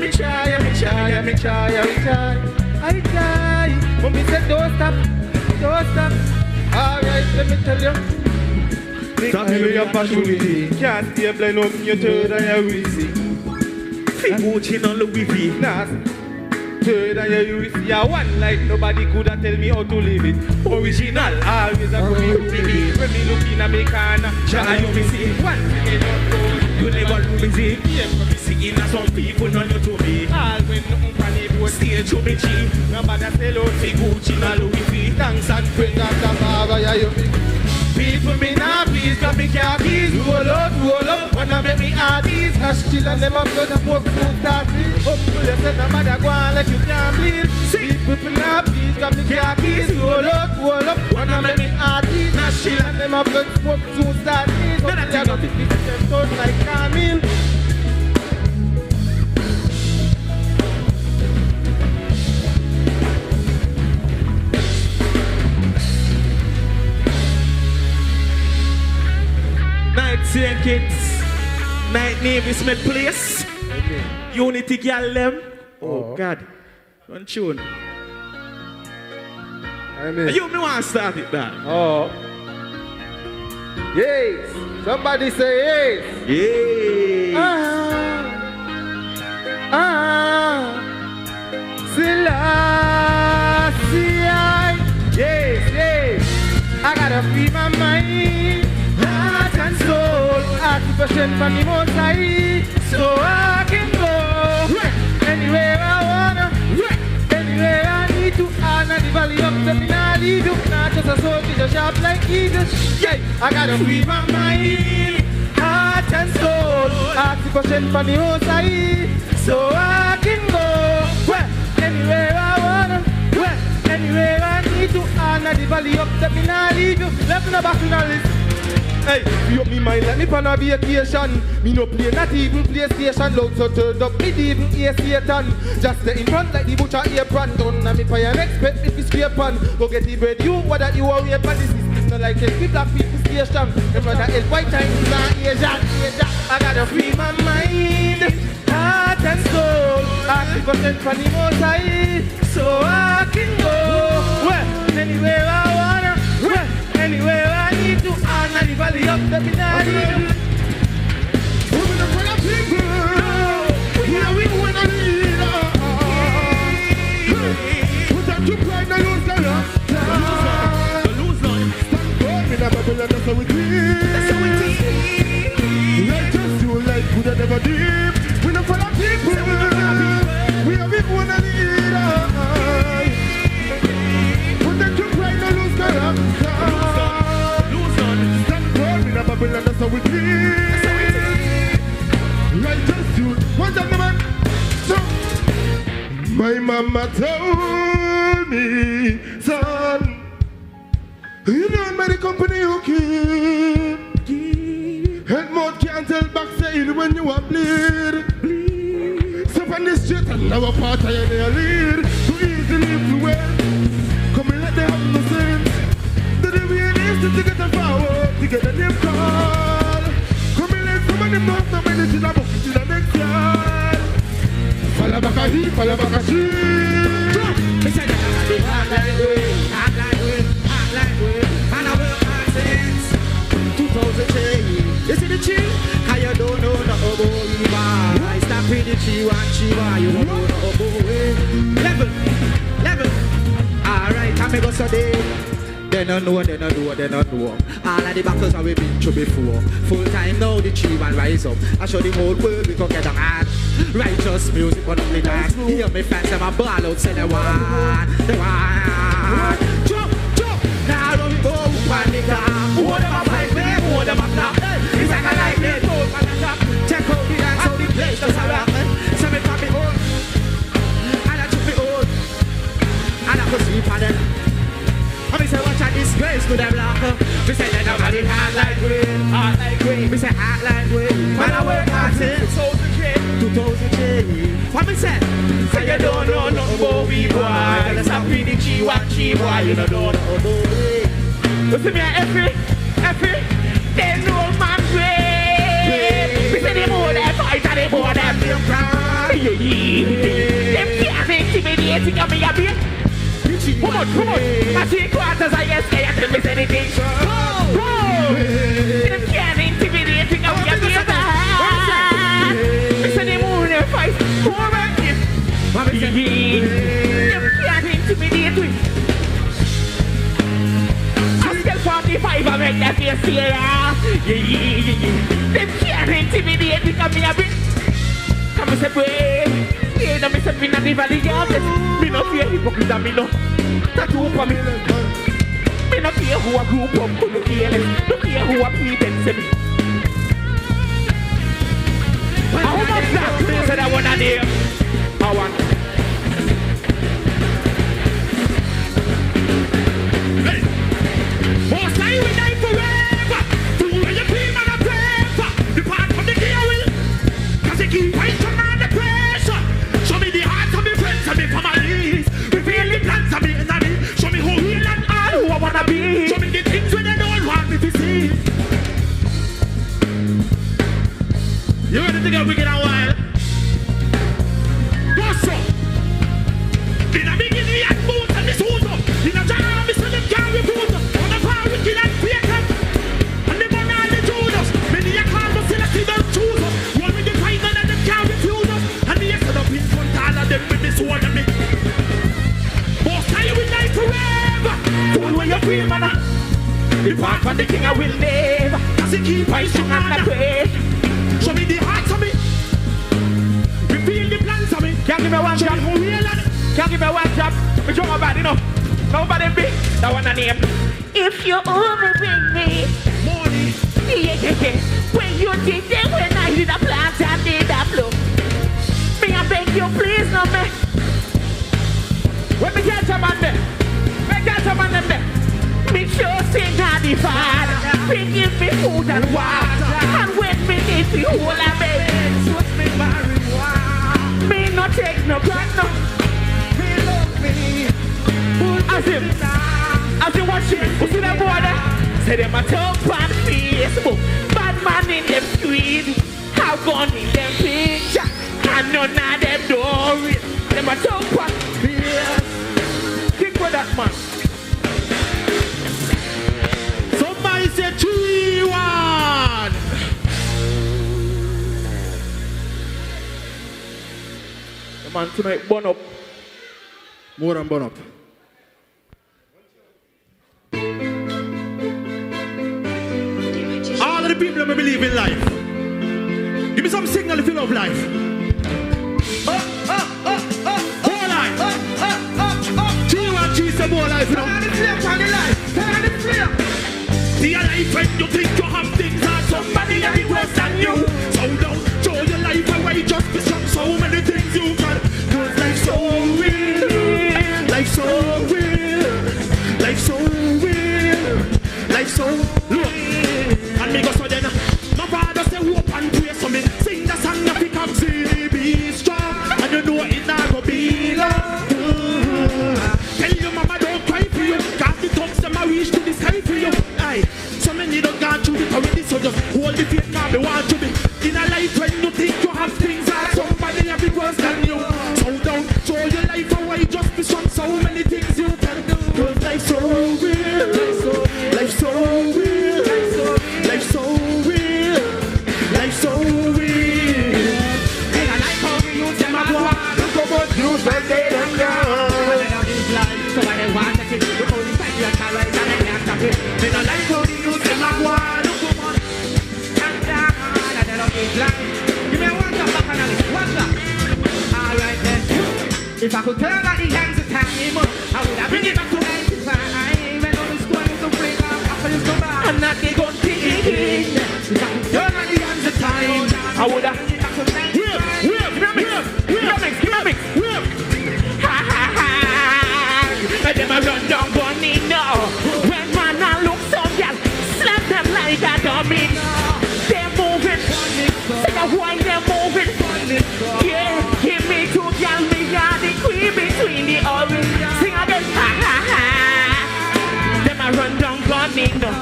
try. When me say don't stop. Alright, let me tell you. Stop me your opportunity. Can't stay blind on your third and your Weezy. Watching on Louis V. Nah, third and your Weezy. I want like nobody could have tell me how to live it. Original, always a me TV. When me looking at me corner, try you me see. One thing don't go, you never lose me. Yeah, singing as some people know you to me. All when nothing funny boy stay to me cheap. Nobody sell out for Gucci and Louis V. Thanks and praise after Baba, yeah you me. People me nah please, cause me can't please. Roll up, wanna make me artist. Hash chill and them up to the post food start please. Up to the center, mother go on like you can't please. See, people nah please, cause me can't please. Roll up, wanna make me artist. Hash chill and them up to the post food start please. Up to the center, them toes like Camille. Night St. Kitts, Night Navy Smith Place, Unity Gal them. Oh God, one tune. You me want to start it that. Oh. Yes. Somebody say yes. Yeah. Selassie. Yes. I gotta free my mind. Heart and soul, ask the question from the most high, so I can go anywhere I wanna, anywhere I need to. And at the valley of the final lead you, not just a soul, just sharp like Jesus. Yeah, I gotta free my mind, heart and soul, ask the question from the most high, so I can go anywhere I wanna, anywhere I need to. And at the valley of the final lead you, left in the back in the list. Hey, free up me mind like me pan a vacation. Me no play, not even PlayStation. Loud so turned up, me even hear Satan. Just stay in front like the butcher apron. Done and me fire and expect me to scrape on. Go get the bread, you, what that you are here. But this is not like this, we black people station. Them brother is white Chinese and Asian. I gotta free my mind, heart and soul. I keep a sent from the most high, so I can go anywhere I wanna, anywhere I need to. And the valley of the Pinari. Women are for the people. Here we win a leader. Put up to pride, no lose the love. The loser. Stand firm in a Babylon, that's how we dream. That's how we dream. Let us do like good and never deep. We're not for the people. We have been one a leader. Put up to pride, no lose the love. Babylon, that's how we dream. Righteous youth. What's up, man? So, my mama told me, son, you don't buy the company you keep. Head mouth can't tell backside when you are bleed. Step on the street and now a part of your lead. Too easily influence. Come and let them have no sense. The way it is to get a power. To get a name call. Come in and come on the mouth, no minute in the book, in the next yard. Falla back a he, falla back a she. He said, act like way, and I will answer 2010. You see the chill? Cause you don't know the oboe. I stop with the chiwa, you don't know the oboe. Level. Alright, I'm go so day. They don't know. All of the backers have we been through before. Full time now, the chief and rise up. I show the whole world we can get a man. Righteous music, but only that. Hear me fans, them a ball out, say they want. Jump, jump. Now don't go panic. Who them a fight me, who them a clap. It's like a lightning bolt on the top. Check out the dance, how the place just a rock. So me pop it on, and I chop it on, and I could sleep on them. And me say watch a disgrace to them locker. Me say they don't have it hard like rain, hard like rain. Me say hard like rain. Man I work hard since 2000. What me say? Say you don't know nothing about we boy. Let's stop in the G1 boy. You don't know nothing. You see me every they know man great. Me say they more them fight and they more them cry. Them can't intimidate me a bit. Come on. I see quarters I yes, I tell me anything. Them can't intimidate me a bit. Me say they more them fight. Them can't intimidate me. I still 45 I make that face here. Them can't intimidate me a bit. Come say pray. Yeah, that me say me not even the jobless. Me no fear hypocrite and me no tattoo for me. Me no care who I grew up, no careless. No care who I pretend to be. How much that place that I wanna name? I want. Hey, most I will die forever. To where you feel man a brave. Depart from the gear will. Cause they keep fighting on the pressure. Show me the heart of me friends and me families. Reveal the plans of me enemy. Show me who real and all who I wanna be. Show me the things when they don't want me to see. You ready to get wicked and wild? What's up? In a beginning and boot and this hood up. In a jar me say them can't report up. On the power wicked and fake up. And them on all the Judas. Many a call but still I see them choose us. One with the final and them can't refuse us. And me set up in front all of them with this one of me. Most time you will die forever. Fool when you feel man. Depart from the king I will live. As he keep on strong and I pray. Show me the heart of me. Reveal the plans of me. Can't give me one job. Can't give me one job. We talk about it, nobody big. That one a name. If you only bring me money. Yeah. When you did that, when I did a plant and did a blow. Me I beg you please no me. When me get a man there. Me get a man there. Me sure sing God the Father. Me give me food and water. And when me need the whole of me, trust me marijuana. Me no take no crap no. Me love me. As you watch it, you see them boy there? Say them a talk on Facebook. Bad man in them street. How gone in them picture. And none of them do it. Them a talk on Facebook. Think with that man. Somebody say 3-1. The man tonight burn up. More than burn up. All of the people that believe in life. Give me some signal if you love life. More life. G1G say more life. Turn the flame, turn the life. Turn the flame. See a life when you think you have things and somebody else worse than you. So don't throw your life away just to shut so many things you can. Cause life's so real. Life's so real. Life's so real. Life's so real. And me go so then. My father say hope and pray so me sing the song that pick up be strong. And you know it not go be long. Tell your mama don't cry for you. Cause the thugs them a reach to the sky for you. Aye. So many don't go through it already. If I could turn back the hands of time, I would have bring it back to 95. When all the squad to bring up, I could just come back. I'm not the gun ticking. If I could turn back the hands of time, I would have bring it back to 95. Give me a mix. Ha ha ha. And them a run down bunny now. When man a look so girl, slap them like a dummy. They're moving. Say the why they're moving. Yeah, give me two girl, me got the queen between the orange. Sing again, ha ha ha. Them a run down bunny now.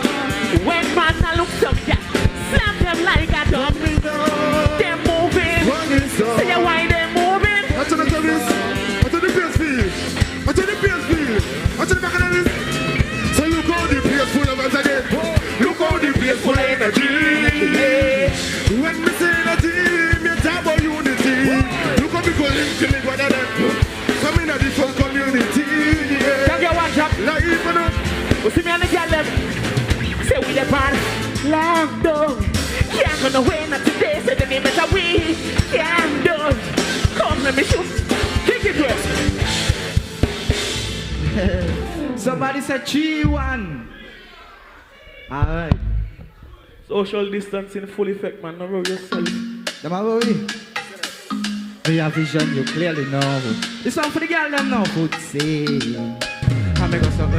When man a look so girl, slap them like a dummy. They're moving. Say the why they're moving. What's on the service? What's on the PSP? What's on the PSP? What's on the back of the list? So look how the place full of us again. Look how the place full of energy. When we say energy, me talk about unity. Look how we go link to me brother them. Come in a different community. Thank you, one shot. Like even up. We see me on the girl them. Say we the pan. Locked down. Can't run away not today. Say the name is a we. Can't do. Come let me shoot. Kick it first. Somebody said 3-1. Alright. Social distancing full effect, man. Don't worry yourself. Them are worry. We have vision, you clearly know. This one for the girl them now. Could say. I make us up.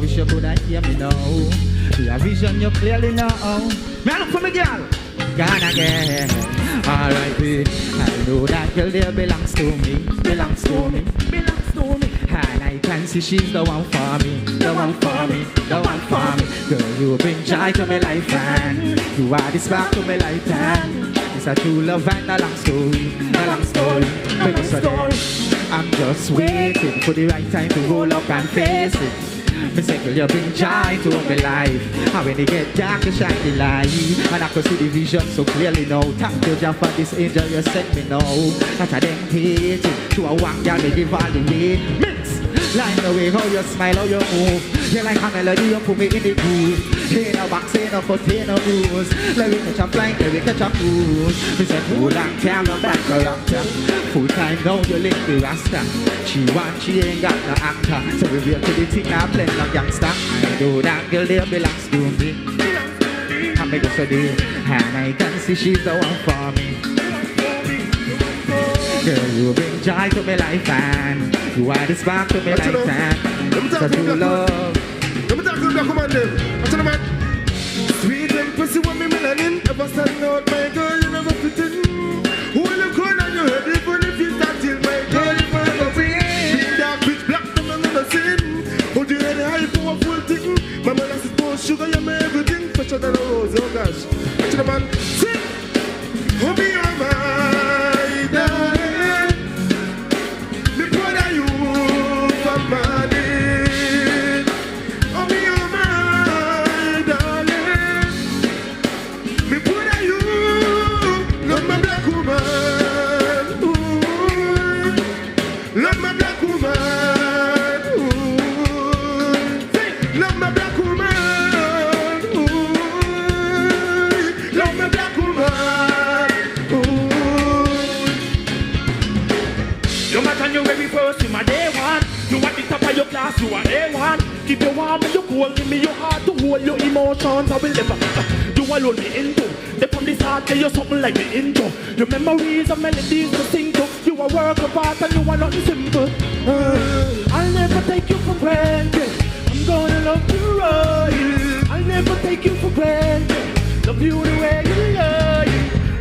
Wish you could hear me now. We have vision, you clearly know. Man, look for me, girl. Gone again. Alright, I know that girl there belongs to me. Belongs to me. Belongs to me. And I can see she's the one for me. The one for me. The one for me. Girl, you bring joy to my life and you are the spark to my life and it's a true love and a long story. A long story. I'm just waiting for the right time to roll up and face it. Me say, girl, you bring joy to my life. And when they get dark, you shine the light. And I can see the vision so clearly now. Thank you, Jah, for this angel you sent me now. That I then paid to a one girl, me give all the way. Mix! Line the way how you smile, how you move. You like a melody, you put me in the groove. Ain't no box, ain't no foot, ain't no bruise. Let me catch a flying, let me catch a cruise. Me say, full long time, no back character. Full time now, you link the rasta. She ain't got no actor. So we wait till the thing I blend no gangster. I know that girl there belongs to me. I make us a day, and I can see she's the one for me. Girl, you bring joy to my life and you are the spark to my life and so true love. Let me talk to the black woman then. What's the man? Sweet and pussy when me melanin. Ever stand out, my girl, you never fit in. Who will look on your head even if you start till my girl, you never fit. Being dark, bitch, black, them and never sin. Hold your head high for a full thing. My molasses, bone, sugar, you're my everything. Fresher than a rose, oh gosh. What's the man? Sing! Oh, be your my darling. Your class, you are A1. Keep your warm and your cool. Give me your heart to hold your emotions. I will never. You alone me into. They from this heart, tell you something like the intro. Your memories and melodies to sing to. You are work apart and you are nothing simple. I'll never take you for granted. I'm gonna love you right. I'll never take you for granted. Love you the way you love.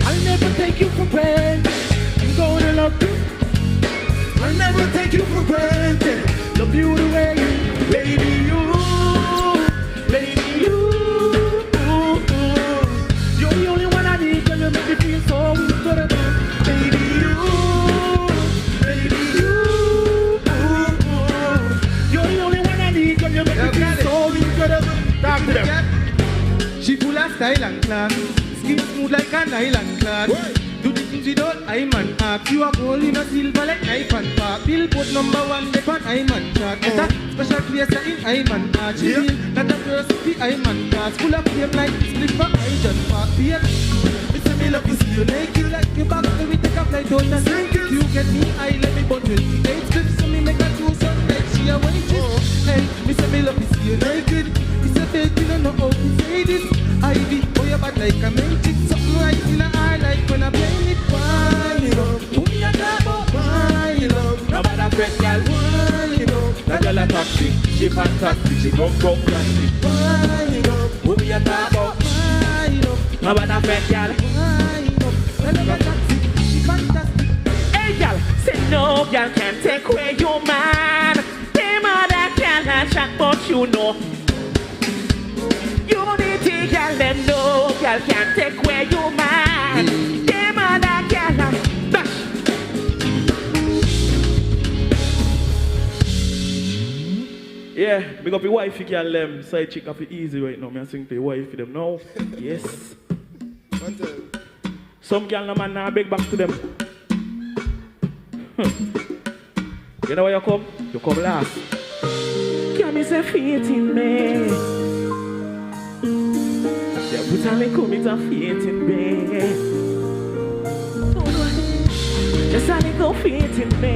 I'll never take you for granted. I'm gonna love you. I'll never take you for granted. Love you the way you, baby, you're the only one I need, girl, you make me feel so good. Baby, you're the only one I need, girl, you make me feel so good. Talk to them. She full of style and class, skin smooth like an island clad. Do the things without I man act. You are gold in a silver like knife and fork. Billboard #1 they on I man chart. It's a special place in I man art. She feel that the first the I man class. Full of fame like this clip for I just park. It's a me love to see you naked. Like you back when we take a flight out and sink it. You get me high, let me bundle 28 clips. So me make a two son like she a waitress. Hey, me say me love to see you naked. Me say babe, you don't know how to say this. Ivy, oh you bad like a magic. Something right in the eye like when I play it. Why, you know, who me a talk about? Why, you know, nobody fret, girl. Why, you know, that girl a toxic. She fantastic, she don't go plastic. Why, you know, who me a talk about? Why, you know, nobody fret, girl. Why, you know, that girl a toxic. She fantastic. Hey, girl, say no, girl can't take away your man. Them other girl a shock, but you know. Unity, girl, them no, girl can't take away your man. Them other girl a dash. Yeah, big up your wifey, girl, them side chick up easy right now. I sing to your wifey them now. Yes. Some girl no man now beg back to them. You know where you come? You come last. Can me say faith in me? Yeah, put a little bit of faith in me. Just a little faith in me.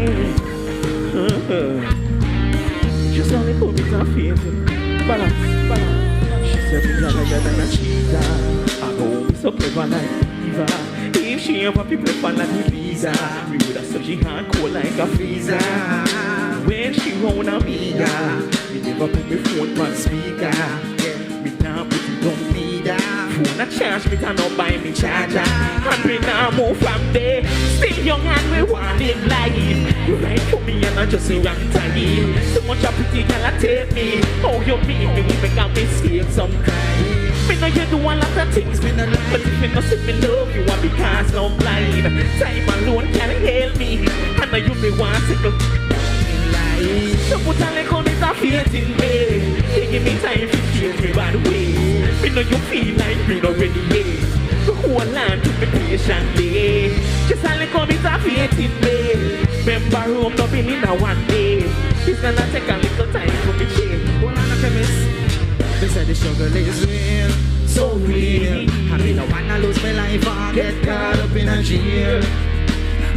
Just a little bit of faith in me. Balance. She said me like a cheetah. I know me so clever like Eva. If she ever people fan like me visa, we would have said she hardcore like a freezer. When she round a me, me never put me phone on speaker. Me now put it on leader. Phone a charge, me can not buy me charger. And we now move from there. Still young and we want it like it. You right for me and I just say I'm tired. So much a pretty girl I take me. Oh, you mean me, we make a mistake sometimes. Me know you do a lot of things, me no like. But if you no see me love you, I because I'm blind. Time alone can help me. I know you be one single life. So put a little bit of faith in me. You give me time to change me by the way. Me know you feel like me already late. So hold on to me patiently. Just a little bit of faith in me. Remember home not been in a one day. It's gonna take a little time for me change. Hold on, chemist. They said the struggle is real, so real. I mean, I wanna lose my life or get caught up in a jail.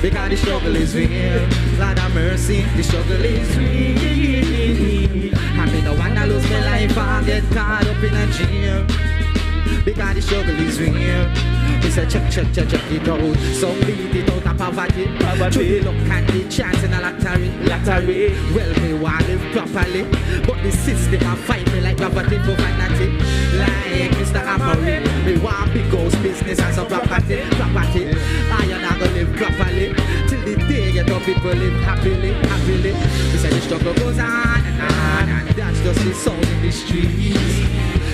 Because the struggle is real. Lord have mercy, the struggle is real. I mean, I wanna lose my life or get caught up in a jail. Because the struggle is real. He said check it out. Some beat it out of poverty. True luck and the chance in a lottery. Well, me want live properly, but the system a fight me like gravity for vanity. Like Mr. Amory, me want big house business and some property. I am not gonna live properly till the day get up people live happily. He said the struggle goes on and that's just the sound in the streets.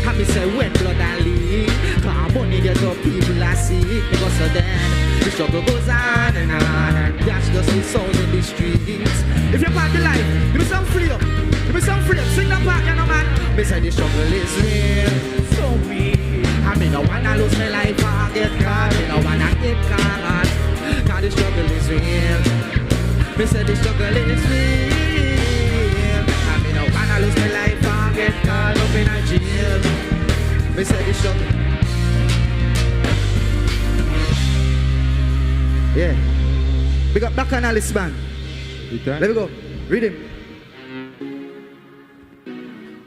And me say when blood and leak, car money get up, people are sick. Because of then, the struggle goes on and that's just the sound in the streets. If you're part of life, give me some freedom. Sing that part, you know man. Me say the struggle is real, so real. I mean, I wanna lose my life or get caught. I don't wanna get caught. Cause the struggle is real. Me say the struggle is real. I mean, I wanna lose my life or get caught up in a jail. Me say the struggle. Yeah. We got back on Alice band. Let me go. Read him.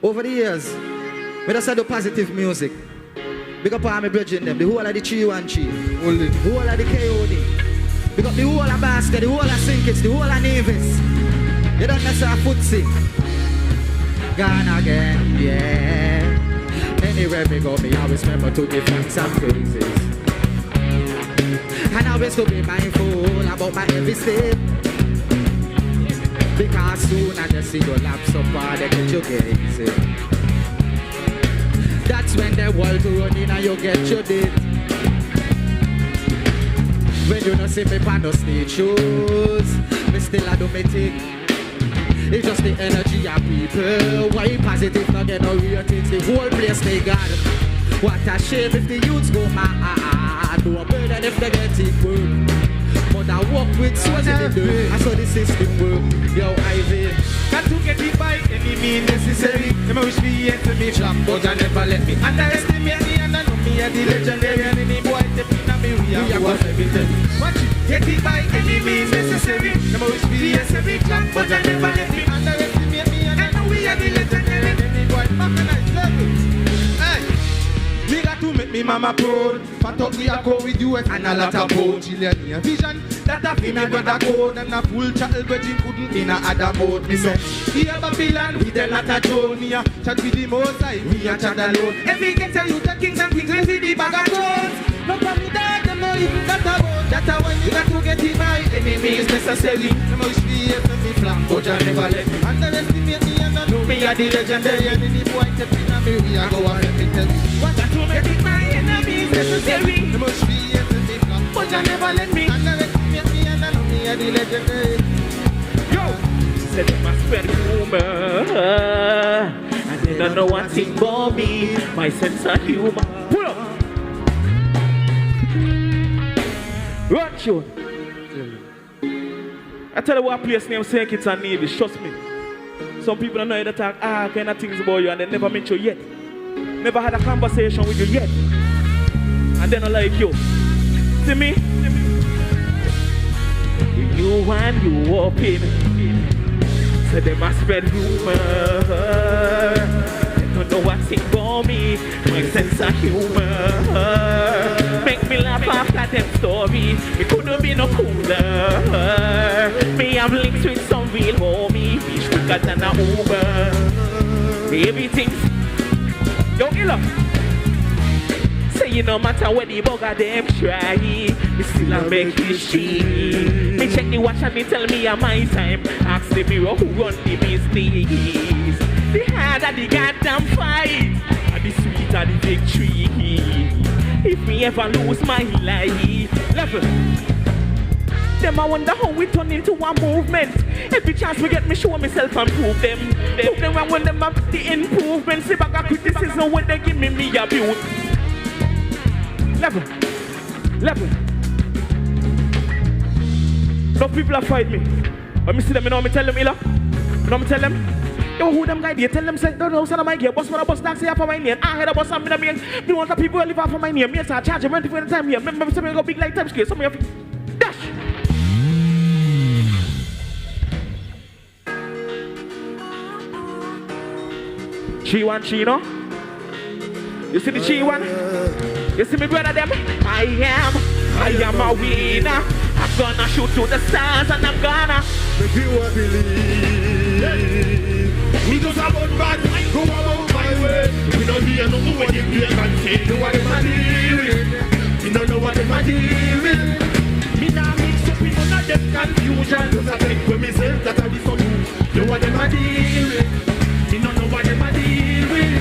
Over the years, we just do positive music. Big up all my brethren them, the whole of the 313, the whole of the KOD. Big up the whole of Basket, the whole of Sinkits, the whole of Nevis. You don't mess up footsie. Gone again, yeah. Anywhere we go, me always remember to give thanks and praises. And always to be mindful about my every step. Because soon as you see your laps up, they get you gazing. That's when the world running and you get your date. When you don't see me on the stage shows, me still I do me thing. It's just the energy of people. Why positive not get no real things? The whole place they got. What a shame if the youths go mad. No burden if they get it work. But I walk with swords in the dirt. I saw the system work. Yo, Ivy. Got to get it by any means necessary. Them wish me enter me trap, but I never let me underestimate me and I know me as the legendary. And any boy step in me real. Watch it, get it by any means necessary. Them always be a every club, but I never let me underestimate me. And I know we are the legendary. Any boy, back and I love it. Hey. Me got to make me mama proud. Fat up the go with you and a lot of bold. Chillian vision that a fi me brother code. And a full chattel virgin couldn't in a other mode. Me say, here Babylon with a lot of tone. Me a chat with the most high, me a chat alone. Every ghetto you the kings and queens, we see the bag of clothes. No come with that, them no even got a boat. That's how when you got to get it by any means necessary. Them always be here for me flam, but I never let me underestimate me and not know me a the legendary. And any boy step in a me, we a go and let me tell you. What I to make it my enemies necessary. Them always be here for me flam, but I never let me underestimate me and not know me a the legendary. Yo! Said they must spread rumor, and they don't know one thing about me. My sense of humor. Pull up! Run, tune. I tell you what place name St. Kitts and Nevis, trust me. Some people don't know how to talk kind of things about you and they never met you yet. Never had a conversation with you yet. And they don't like you. See me? You and you open. So they must spread rumor. They don't know what's in for me. My sense of humor. Make me laugh after them story. It couldn't be no cooler. Me have links with some real homie. Fish quicker than a Uber. Everything's yo, Illa. Say you no matter what the bugger them try, me still a make history. Me check the watch and they tell me a my time. Ask the mirror who run the business. The harder the goddamn fight, and the sweeter the victory. If me ever lose my life, level. Them I wonder how we turn into a movement. Every chance we get me show myself and prove them. Prove them when them have the improvements. If I got criticism when they give me abuse. Level. No people have fight me. When me see them, you know me tell them, Illa. You know me tell them. Yo, who them guy they tell them say, don't know, son of my gear, boss when I bus taxi half of my name. I had a bus and me me want the people who live half of my name. Me start charging rent for the time here. Remember some of go big like time scale. Some of you dash. Chi1, Chino. You see the Chi1? You see me brother them? I am a winner. I'm gonna shoot to the stars and I'm gonna make you believe. We just about bad, go about my way. We don't hear no more when you play and say, you know what them a doing. We don't know what them a doing. Me nah mix up with none of them confusion. Just a take with myself that I be so new. Know what them a doing. Me don't know what them a doing.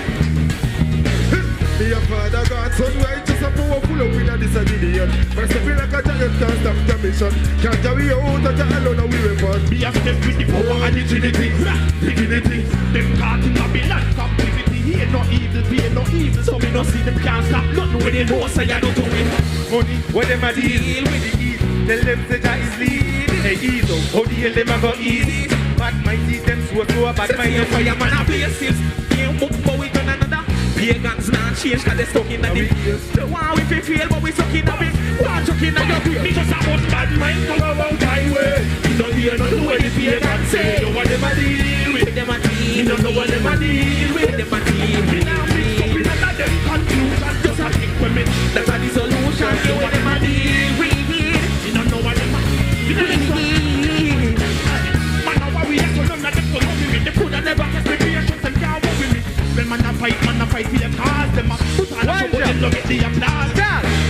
Me a father God, son righteous and powerful up in a disobedience. But I feel like a giant can't stop the mission. Can't carry out that alone and we weapon. Me a step with the power and the Trinity. Divinity, them caught in Babylon complicity. Here no evil, fear no evil. So me no see them can't stop nothing when they know say I don't do it. Money, what them a deal with the ease. Tell them say Jah is lead. Hey ease up, how the hell them a go easy. Bad mind see them so bad mind. Fireman a play sales. Game book but we done another. Pagans not change cause they stuck in the bit. The one we feel but we stuck in the bit. One chuck in the grip. Me just about bad mind come about highway. We don't hear nothing when the pagans say. You know what them a deal with. Them a deal. You don't know what them a deal with. Them a deal. Me now mix up in another them confusion. Just a think for me. That's a the solution. You know what them a deal with. You don't know what them a deal with. Man now what we have to none of them to know me. They could have never test me patience and can't work with me. When man a fight for your cause. Them a put on a show but them no get the applause.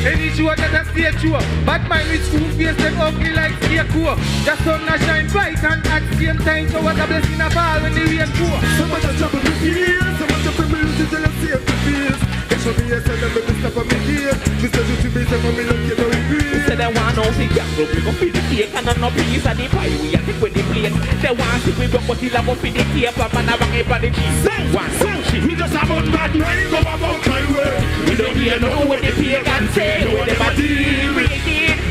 Any show that a stage show. Bad mind with school face them ugly like scarecrow. The sun a shine bright and at same time. So what a blessing a fall when the rain pour. So much a trouble with fears. So much of the music and I see it with fears. They show me a son of a stop on me here. Mr. Juicy Base for me look you know it real. Say they want no thing can broke. We go feed the cake and no piece of the pie. We a take with the plate. They want to we broke but he love up feed the cake. And man a bang everybody cheese. One shit. We just about bad mind go about my way. We don't hear no what the pagans say. Know what them a deal with.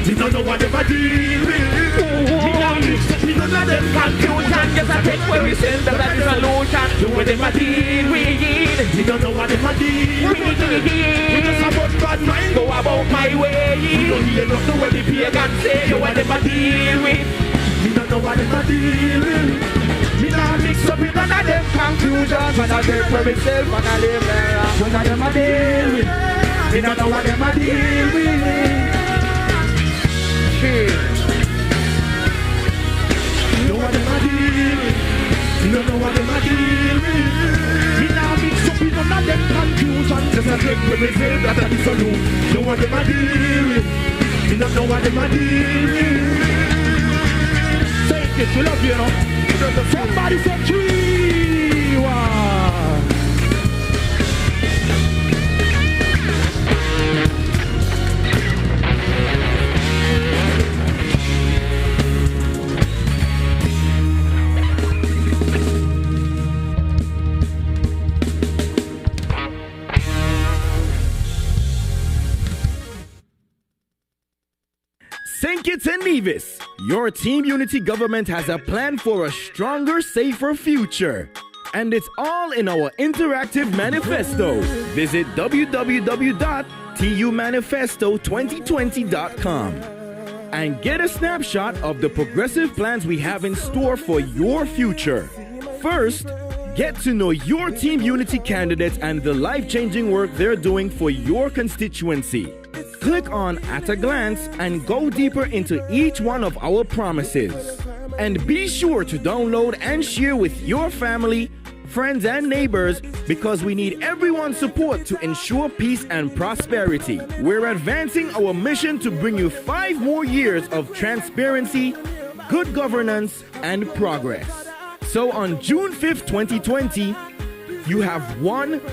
We don't know what them a deal with. We don't mix up with none of them confusion. Just a take where we send them that is solution. Know what them a deal with. We don't know what them a deal with. We just about bad bad mind, go about my way. You don't hear nothing when the pagan say. You want them a deal with. You don't know what them a deal with. Me not mix up in none of them confusions. When I get for myself and I live there. None of them a deal with. Me don't know what them a deal with. Shit. You know what them a deal with. You don't know what them a deal with. Me now mix up in none of them confusion. Just a take with myself that is a no. You know what them a deal with. You don't know what them a deal with. Say it, we love you, you know. Somebody say tree. Wow. St. Kitts and Nevis, your Team Unity government has a plan for a stronger, safer future. And it's all in our interactive manifesto. Visit www.tumanifesto2020.com and get a snapshot of the progressive plans we have in store for your future. First, get to know your Team Unity candidates and the life-changing work they're doing for your constituency. Click on At a Glance and go deeper into each one of our promises. And be sure to download and share with your family, friends, and neighbors because we need everyone's support to ensure peace and prosperity. We're advancing our mission to bring you 5 more years of transparency, good governance, and progress. So on June 5th, 2020, you have one